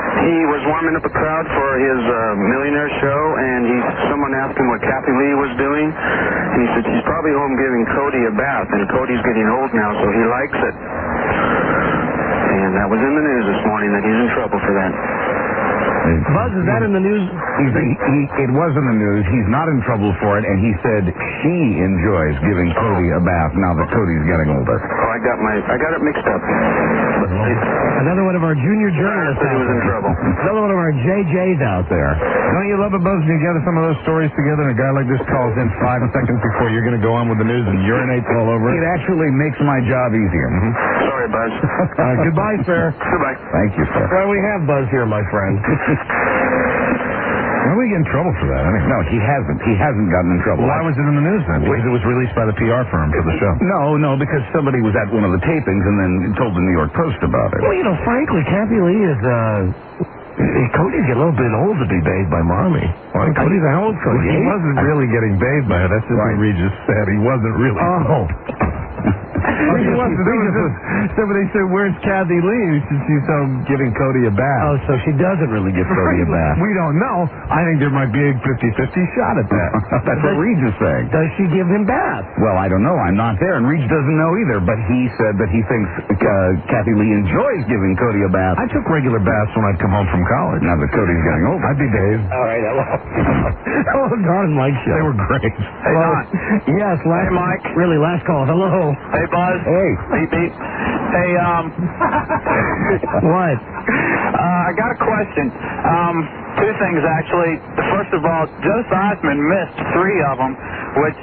He was warming up a crowd for his millionaire show, and someone asked him what Kathy Lee was doing, and he said she's probably home giving Cody a bath, and Cody's getting old now, so he likes it. And that was in the news this morning that he's in trouble for that. Buzz, is that in the news? It was in the news. He's not in trouble for it, and he said she enjoys giving Cody a bath now that Cody's getting older. Oh, I got it mixed up. Another one of our junior journalists He was in trouble. Another one of our JJs out there. Don't you love it, Buzz, when you gather some of those stories together and a guy like this calls in 5 seconds before you're going to go on with the news and urinates all over it? It actually makes my job easier. Sorry, Buzz. Goodbye, sir. Goodbye. Thank you, sir. Well, we have Buzz here, my friend. Why would he get in trouble for that? I mean, No, he hasn't. He hasn't gotten in trouble. why was it in the news then? Because it was released by the PR firm for the show. No, because somebody was at one of the tapings and then told the New York Post about it. Well, you know, frankly, Kathy Lee is, Cody's getting a little bit old to be bathed by Mommy. Well, Cody's how old, Cody? He wasn't really getting bathed by her. That's just what Regis said. He wasn't really. Oh. He wasn't. Somebody said, "Where's Kathy Lee?" She's giving Cody a bath. Oh, so she doesn't really give Cody a bath. We don't know. I think there might be a 50-50 shot at that. That's what Reed is saying. Does she give him baths? Well, I don't know. I'm not there, and Reed doesn't know either. But he said that he thinks Kathy Lee enjoys giving Cody a bath. I took regular baths when I'd come home from college. Now that Cody's getting older, I'd be bathed. All right, hello. Hello, Don and Mike show. They were great. Hey, Don. Yes, Hey, Mike. Really, last call. Hello. Hey, Buzz. Hey. Beep, beep. Hey, What? I got a question. Two things, actually. First of all, Joe Theismann missed 3 of them, which,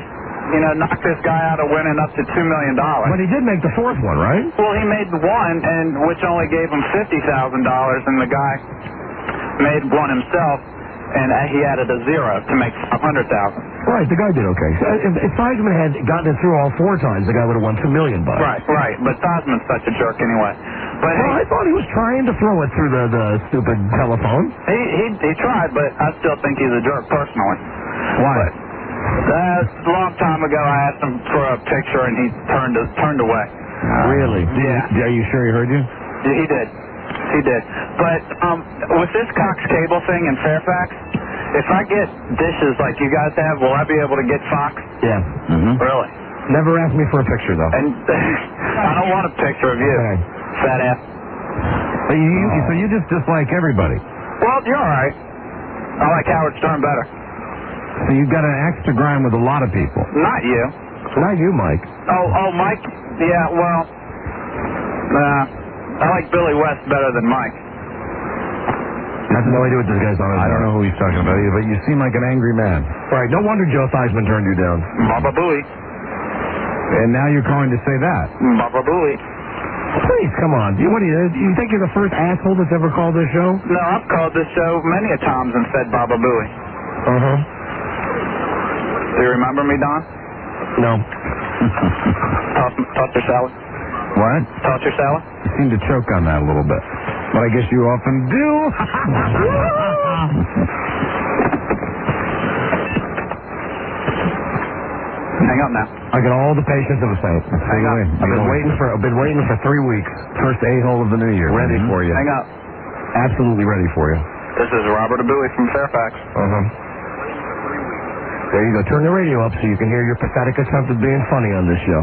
knocked this guy out of winning up to $2 million. But he did make the 4th one, right? Well, he made one, and which only gave him $50,000, and the guy made one himself, and he added a 0 to make $500,000. Right, the guy did okay. So if Theismann had gotten it through all 4 times, the guy would have won $2 million. Right. But Theismann's such a jerk anyway. But well, I thought he was trying to throw it through the stupid telephone. He tried, but I still think he's a jerk personally. Why? A long time ago, I asked him for a picture, and he turned away. Really? Yeah. Are you sure he heard you? Yeah, he did. But with this Cox Cable thing in Fairfax, if I get dishes like you guys have, will I be able to get Fox? Yeah. Really? Never asked me for a picture, though. And I don't want a picture of you, fat ass. But so you just dislike everybody. Well, you're all right. I like Howard Stern better. So you've got an axe to grind with a lot of people. Not you. Not you, Mike. Oh, Mike? Yeah, well, I like Billy West better than Mike. I have no idea what this guy's on. I don't know who he's talking about either, but you seem like an angry man. Right, no wonder Joe Theismann turned you down. Baba Booey. And now you're calling to say that. Baba Booey. Please, come on. Do you think you're the first asshole that's ever called this show? No, I've called this show many a times and said Baba Booey. Uh-huh. Do you remember me, Don? No. Toss your salad? What? Toss your salad? You seem to choke on that a little bit. But I guess you often do. Hang up now. I got all the patience of a saint. Hang up. I've been waiting for 3 weeks. First a-hole of the new year. Ready for you. Hang up. Absolutely ready for you. This is Robert Abui from Fairfax. There you go. Turn the radio up so you can hear your pathetic attempt at being funny on this show.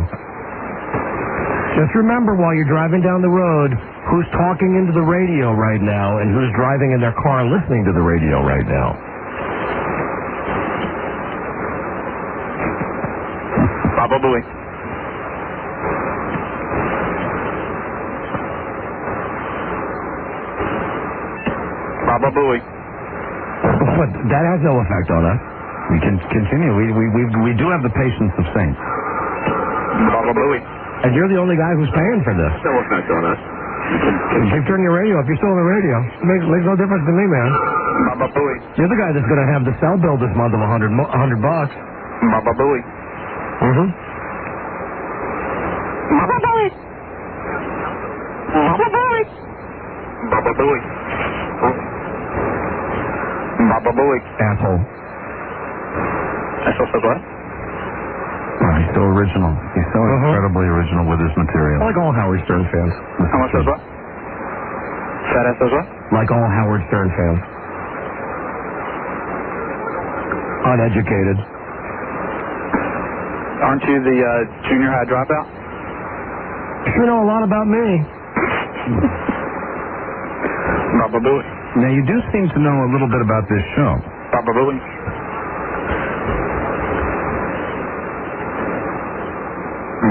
Just remember while you're driving down the road who's talking into the radio right now and who's driving in their car listening to the radio right now. Baba Booey. Baba Booey. But that has no effect on us. We can continue. We do have the patience of saints. Baba Booey. And you're the only guy who's paying for this. No effect on us. Keep turning your radio up. You're still on the radio. Makes no difference to me, man. Baba Booey. You're the guy that's going to have the cell bill this month of $100. Baba Booey. Mm-hmm. Baba Booey. Baba Booey. Baba Booey. Baba Booey. Asshole. Asshole says what? Oh, he's so original. He's so incredibly original with his material. I like all Howard Stern fans. How much says what? Fat ass as what? Like all Howard Stern fans. Uneducated. Aren't you the junior high dropout? You know a lot about me. Baba Booey. Now, you do seem to know a little bit about this show. Baba Booey.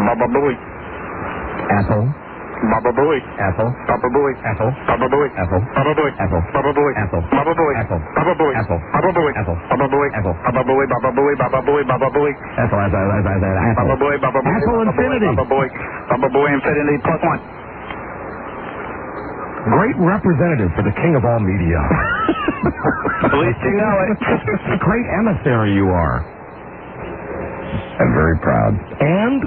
Baba Booey. Ethel. Baba Booey. Ethel. Baba Booey. Ethel. Baba Booey. Ethel. Baba Booey. Ethel. Baba Booey. Ethel. Baba Booey. Ethel. Baba Booey. Ethel. Baba Booey. Ethel. Baba Booey. Ethel. Baba Booey. Baba Booey. Baba Booey. Baba Booey. Ethel. Baba Booey. Baba Booey. Ethel Infinity. Baba Booey. Baba Booey Infinity plus one. Great representative for the king of all media. At least you know it. Great emissary you are. I'm very proud. And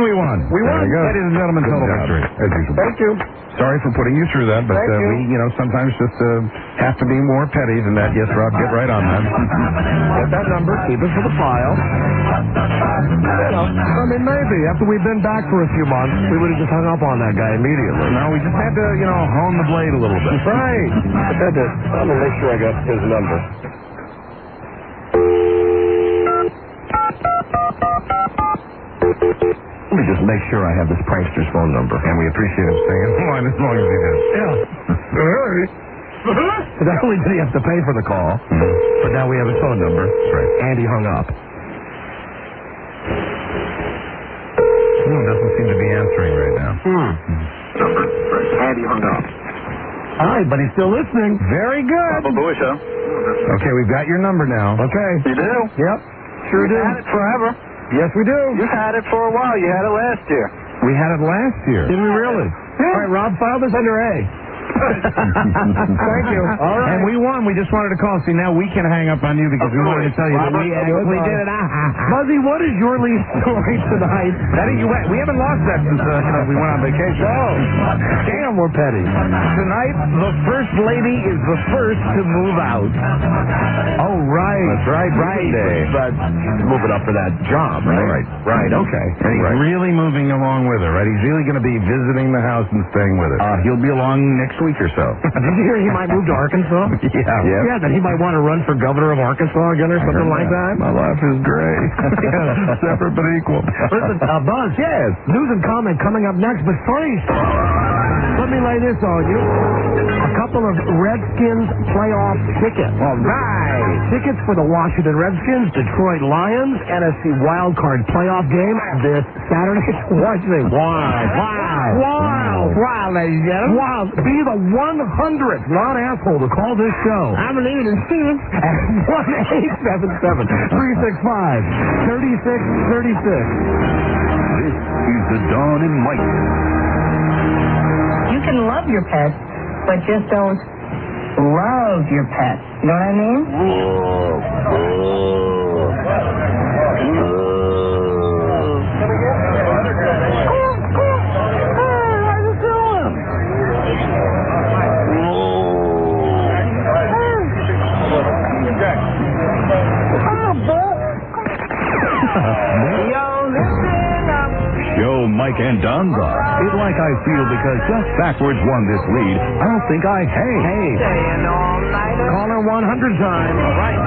we won. We won. Ladies and gentlemen, total victory. As usual. Thank you. Sorry for putting you through that, but Thank you. we, sometimes just have to be more petty than that. Yes, Rob, get right on that. Get that number, keep it for the file. Maybe after we've been back for a few months, we would have just hung up on that guy immediately. No, we just had to, hone the blade a little bit. Right. I'm going to make sure I got his number. Let me just make sure I have this prankster's phone number. And we appreciate him staying on as long as he did. Yeah. Not only did he have to pay for the call, but now we have his phone number. Right. And he hung up. Doesn't seem to be answering right now. And you hung up. All right, but he's still listening. Very good. Baba Booey show. Okay, we've got your number now. Okay. You do? Yep. Sure do. You had it forever. Yes, we do. You had it for a while. You had it last year. We had it last year. Did we really? Yeah. All right, Rob, file this under A. Thank you. All right. And we won. We just wanted to call. See, now we can hang up on you because we wanted to tell you that we actually did it. Buzzy, what is your lead story tonight? We haven't lost that since we went on vacation. Oh, damn, we're petty. Tonight, the first lady is the first to move out. Oh, right. That's right. Friday. But moving up for that job, right? Right, okay. And he's really moving along with her, right? He's really going to be visiting the house and staying with her. He'll be along next week or so. Did you hear he might move to Arkansas? Yeah, that he might want to run for governor of Arkansas again or something like that. My life is great. Separate but equal. Listen, Buzz. Yes. News and comment coming up next, but first, let me lay this on you. A couple of Redskins playoff tickets. All right. Tickets for the Washington Redskins, Detroit Lions, NFC wildcard playoff game this Saturday. Why'd you say wow, ladies and gentlemen. Wow. Be the 100th non-asshole to call this show. I believe in Steven. At 1-877-365-3636. This is the Dawn and Mike. You can love your pet, but just don't love your pet. You know what I mean? Show Mike and Don's on. It's like I feel because just backwards won this lead. I don't think I Hey. Caller 100 time. Right.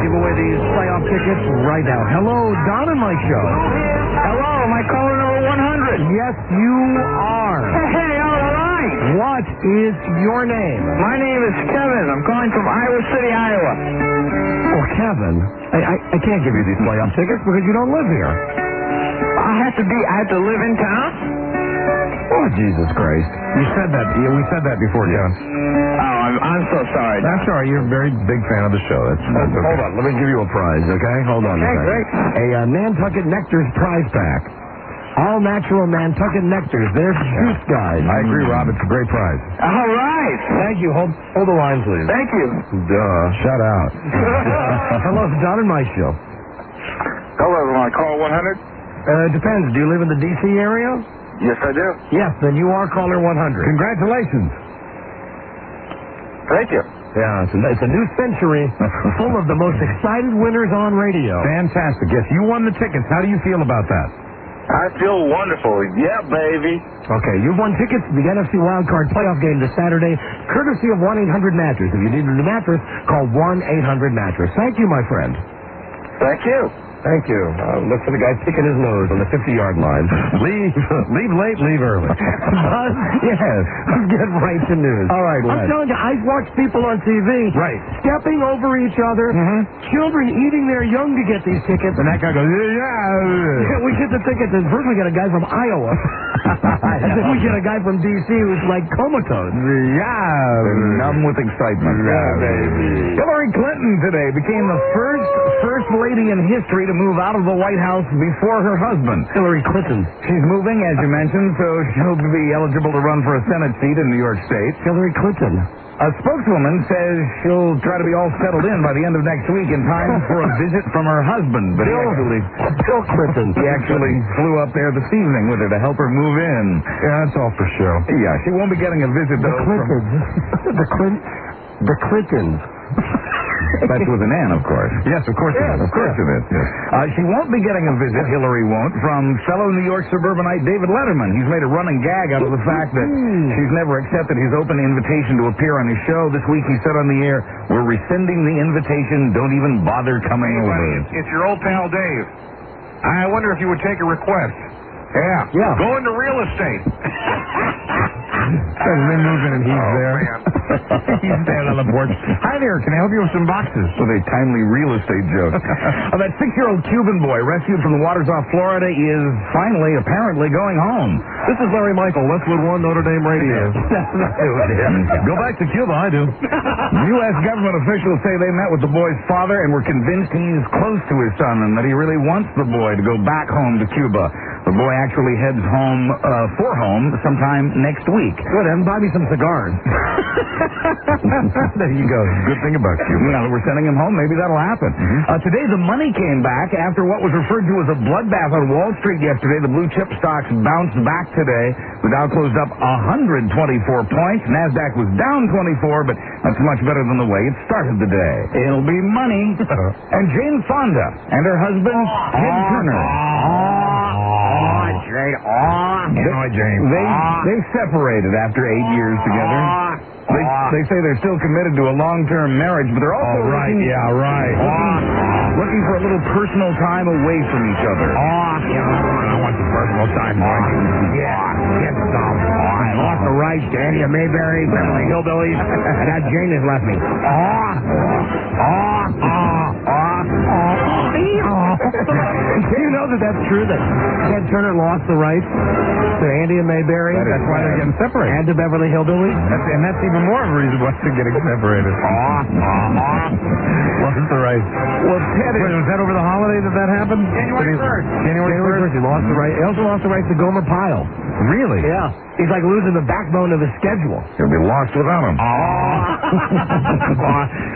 Give away these playoff tickets right now. Hello, Don and Mike Show. Hello, am I caller number 100? Yes, you are. Hey, all right. What is your name? My name is Kevin. I'm calling from Iowa City, Iowa. Oh, Kevin, I can't give you these playoff tickets because you don't live here. I have to live in town? Oh, Jesus Christ. You said that. Yeah, we said that before, John. Oh, I'm so sorry. That's all right. You're a very big fan of the show. That's okay. Hold on. Let me give you a prize, okay? Hold on a second. Great. A Nantucket Nectar's prize pack. All natural Nantucket Nectars. They're juice guys. I agree, Rob. It's a great prize. All right. Thank you. Hold the line, please. Thank you. Shut out. Hello, Don and Mike Show. Hello, am I call 100? Depends. Do you live in the D.C. area? Yes, I do. Yes, then you are caller 100. Congratulations. Thank you. Yeah, it's a new century full of the most excited winners on radio. Fantastic. Yes, you won the tickets. How do you feel about that? I feel wonderful. Yeah, baby. Okay, you've won tickets to the NFC Wildcard Playoff game this Saturday, courtesy of 1-800-Mattress. If you need a new mattress, call 1-800-Mattress. Thank you, my friend. Thank you. Thank you. Look for the guy picking his nose on the 50-yard line. Leave late, leave early. Buzz? Yes. Get right to news. All right, I'm telling you, I've watched people on TV stepping over each other, children eating their young to get these tickets. And that guy goes, yeah. We get the tickets, and first we get a guy from Iowa. And then we get a guy from D.C. who's like comatose. They're numb with excitement. baby. Hillary Clinton today became the first lady in history to move out of the White House before her husband. Hillary Clinton. She's moving, as you mentioned, so she'll be eligible to run for a Senate seat in New York State. Hillary Clinton. A spokeswoman says she'll try to be all settled in by the end of next week in time for a visit from her husband. But Bill Clinton. He actually flew up there this evening with her to help her move in. Yeah, that's all for show. Yeah, she won't be getting a visit, though. The Clintons. That's with an N, of course. Yes, of course it is. Of course it is. Yes. She won't be getting a visit, Hillary won't, from fellow New York suburbanite David Letterman. He's made a running gag out of the fact that she's never accepted his open invitation to appear on his show. This week he said on the air, "We're rescinding the invitation. Don't even bother coming over." It's your old pal Dave. I wonder if you would take a request. Yeah. Go into real estate. Says they moving and he's there. He's standing on the porch. Hi there, can I help you with some boxes? With a timely real estate joke. That 6-year-old Cuban boy rescued from the waters off Florida is finally, apparently, going home. This is Larry Michael, Westwood One, Notre Dame Radio. Go back to Cuba, I do. U.S. government officials say they met with the boy's father and were convinced he's close to his son and that he really wants the boy to go back home to Cuba. The boy actually heads home for home sometime next week. Good, and buy me some cigars. There you go. Good thing about Cuba. Now that we're sending him home, maybe that'll happen. Today, the money came back after what was referred to as a bloodbath on Wall Street yesterday. The blue chip stocks bounced back today. The Dow closed up 124 points. NASDAQ was down 24, but that's much better than the way it started the day. It'll be money. And Jane Fonda and her husband, Ted Turner. They separated after 8 years together. They say they're still committed to a long-term marriage, but they're also looking for a little personal time away from each other. I want some personal time, boy. Get some. I lost the rights to Andy Mayberry, Beverly Hillbillies, and now Jane has left me. Do you know that that's true, that Ted Turner lost the rights to Andy and Mayberry? That's why they're getting separated. And to Beverly Hillbillies? And that's even more of a reason why they're getting separated. Lost the rights. Well, Ted... Wait, was that over the holiday that happened? January 1st. January 1st? He lost the right. He also lost the rights to Gomer Pyle. Really? Yeah. He's like losing the backbone of his schedule. He'll be lost without him.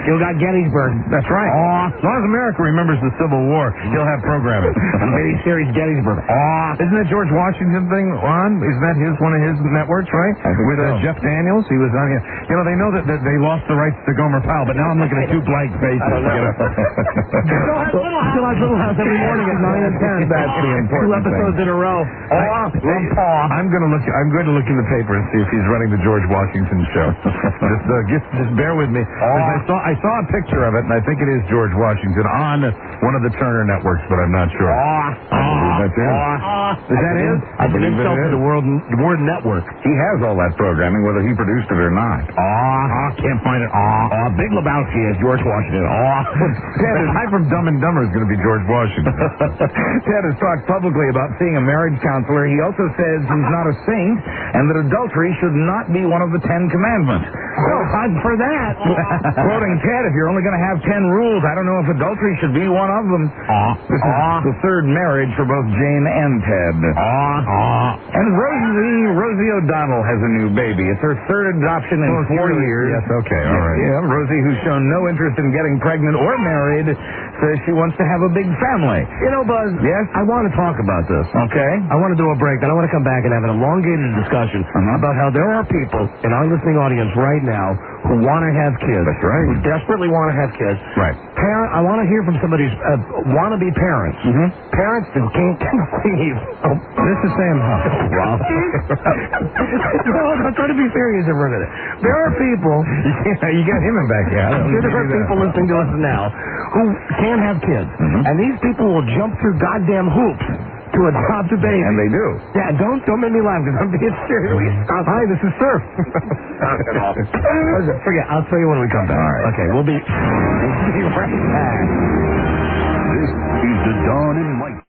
He'll got Gettysburg. That's right. As long as America remembers the Civil War, he'll have programming. Maybe series Gettysburg. Isn't that George Washington thing on? Isn't that one of his networks, right? With Jeff Daniels, he was on here. You know, they know that they lost the rights to Gomer Pyle, but now I'm looking at two blank faces. Still has Little House every morning at 9 and 10. That's the important 2 episodes in a row. I'm going to look in the paper and see if he's running the George Washington show. just bear with me. I saw a picture of it, and I think it is George Washington on one of the Turner networks, but I'm not sure. That's it. Is that it? I believe it is. The Word Network. He has all that programming, whether he produced it or not. Can't find it. Big Lebowski is George Washington. Ted, the guy from Dumb and Dumber is going to be George Washington. Ted has talked publicly about seeing a marriage counselor. He also says he's not a saint and that adultery should not be one of the 10 commandments. Well, I'm for that. Quoting Ted, if you're only going to have 10 rules, I don't know if adultery should be one of them. This is the third marriage for both Jane and Ted. And Rosie O'Donnell has a new baby. It's her third adoption in 4 years. Yes, okay, all right. Yeah, Rosie, who's shown no interest in getting pregnant or married, says she wants to have a big family. You know, Buzz, yes? I want to talk about this. Okay. I want to do a break, then I want to come back and have an elongated discussion about how there are people in our listening audience right now who want to have kids. That's right. Who desperately want to have kids. Right. I want to hear from somebody's wannabe parents. Parents who can't conceive. Oh, this is Sam Huff. Wow. No, I'm trying to be serious for a minute. There are people. You got him in back here. There are people listening to us now who can't have kids. And these people will jump through goddamn hoops to adopt a baby. And they do. Yeah, don't make me laugh because I'm being serious. Hi, this is Surf. Forget. I'll tell you when we come back. All right. Okay, we'll be right back. This is the Dawn and Mike.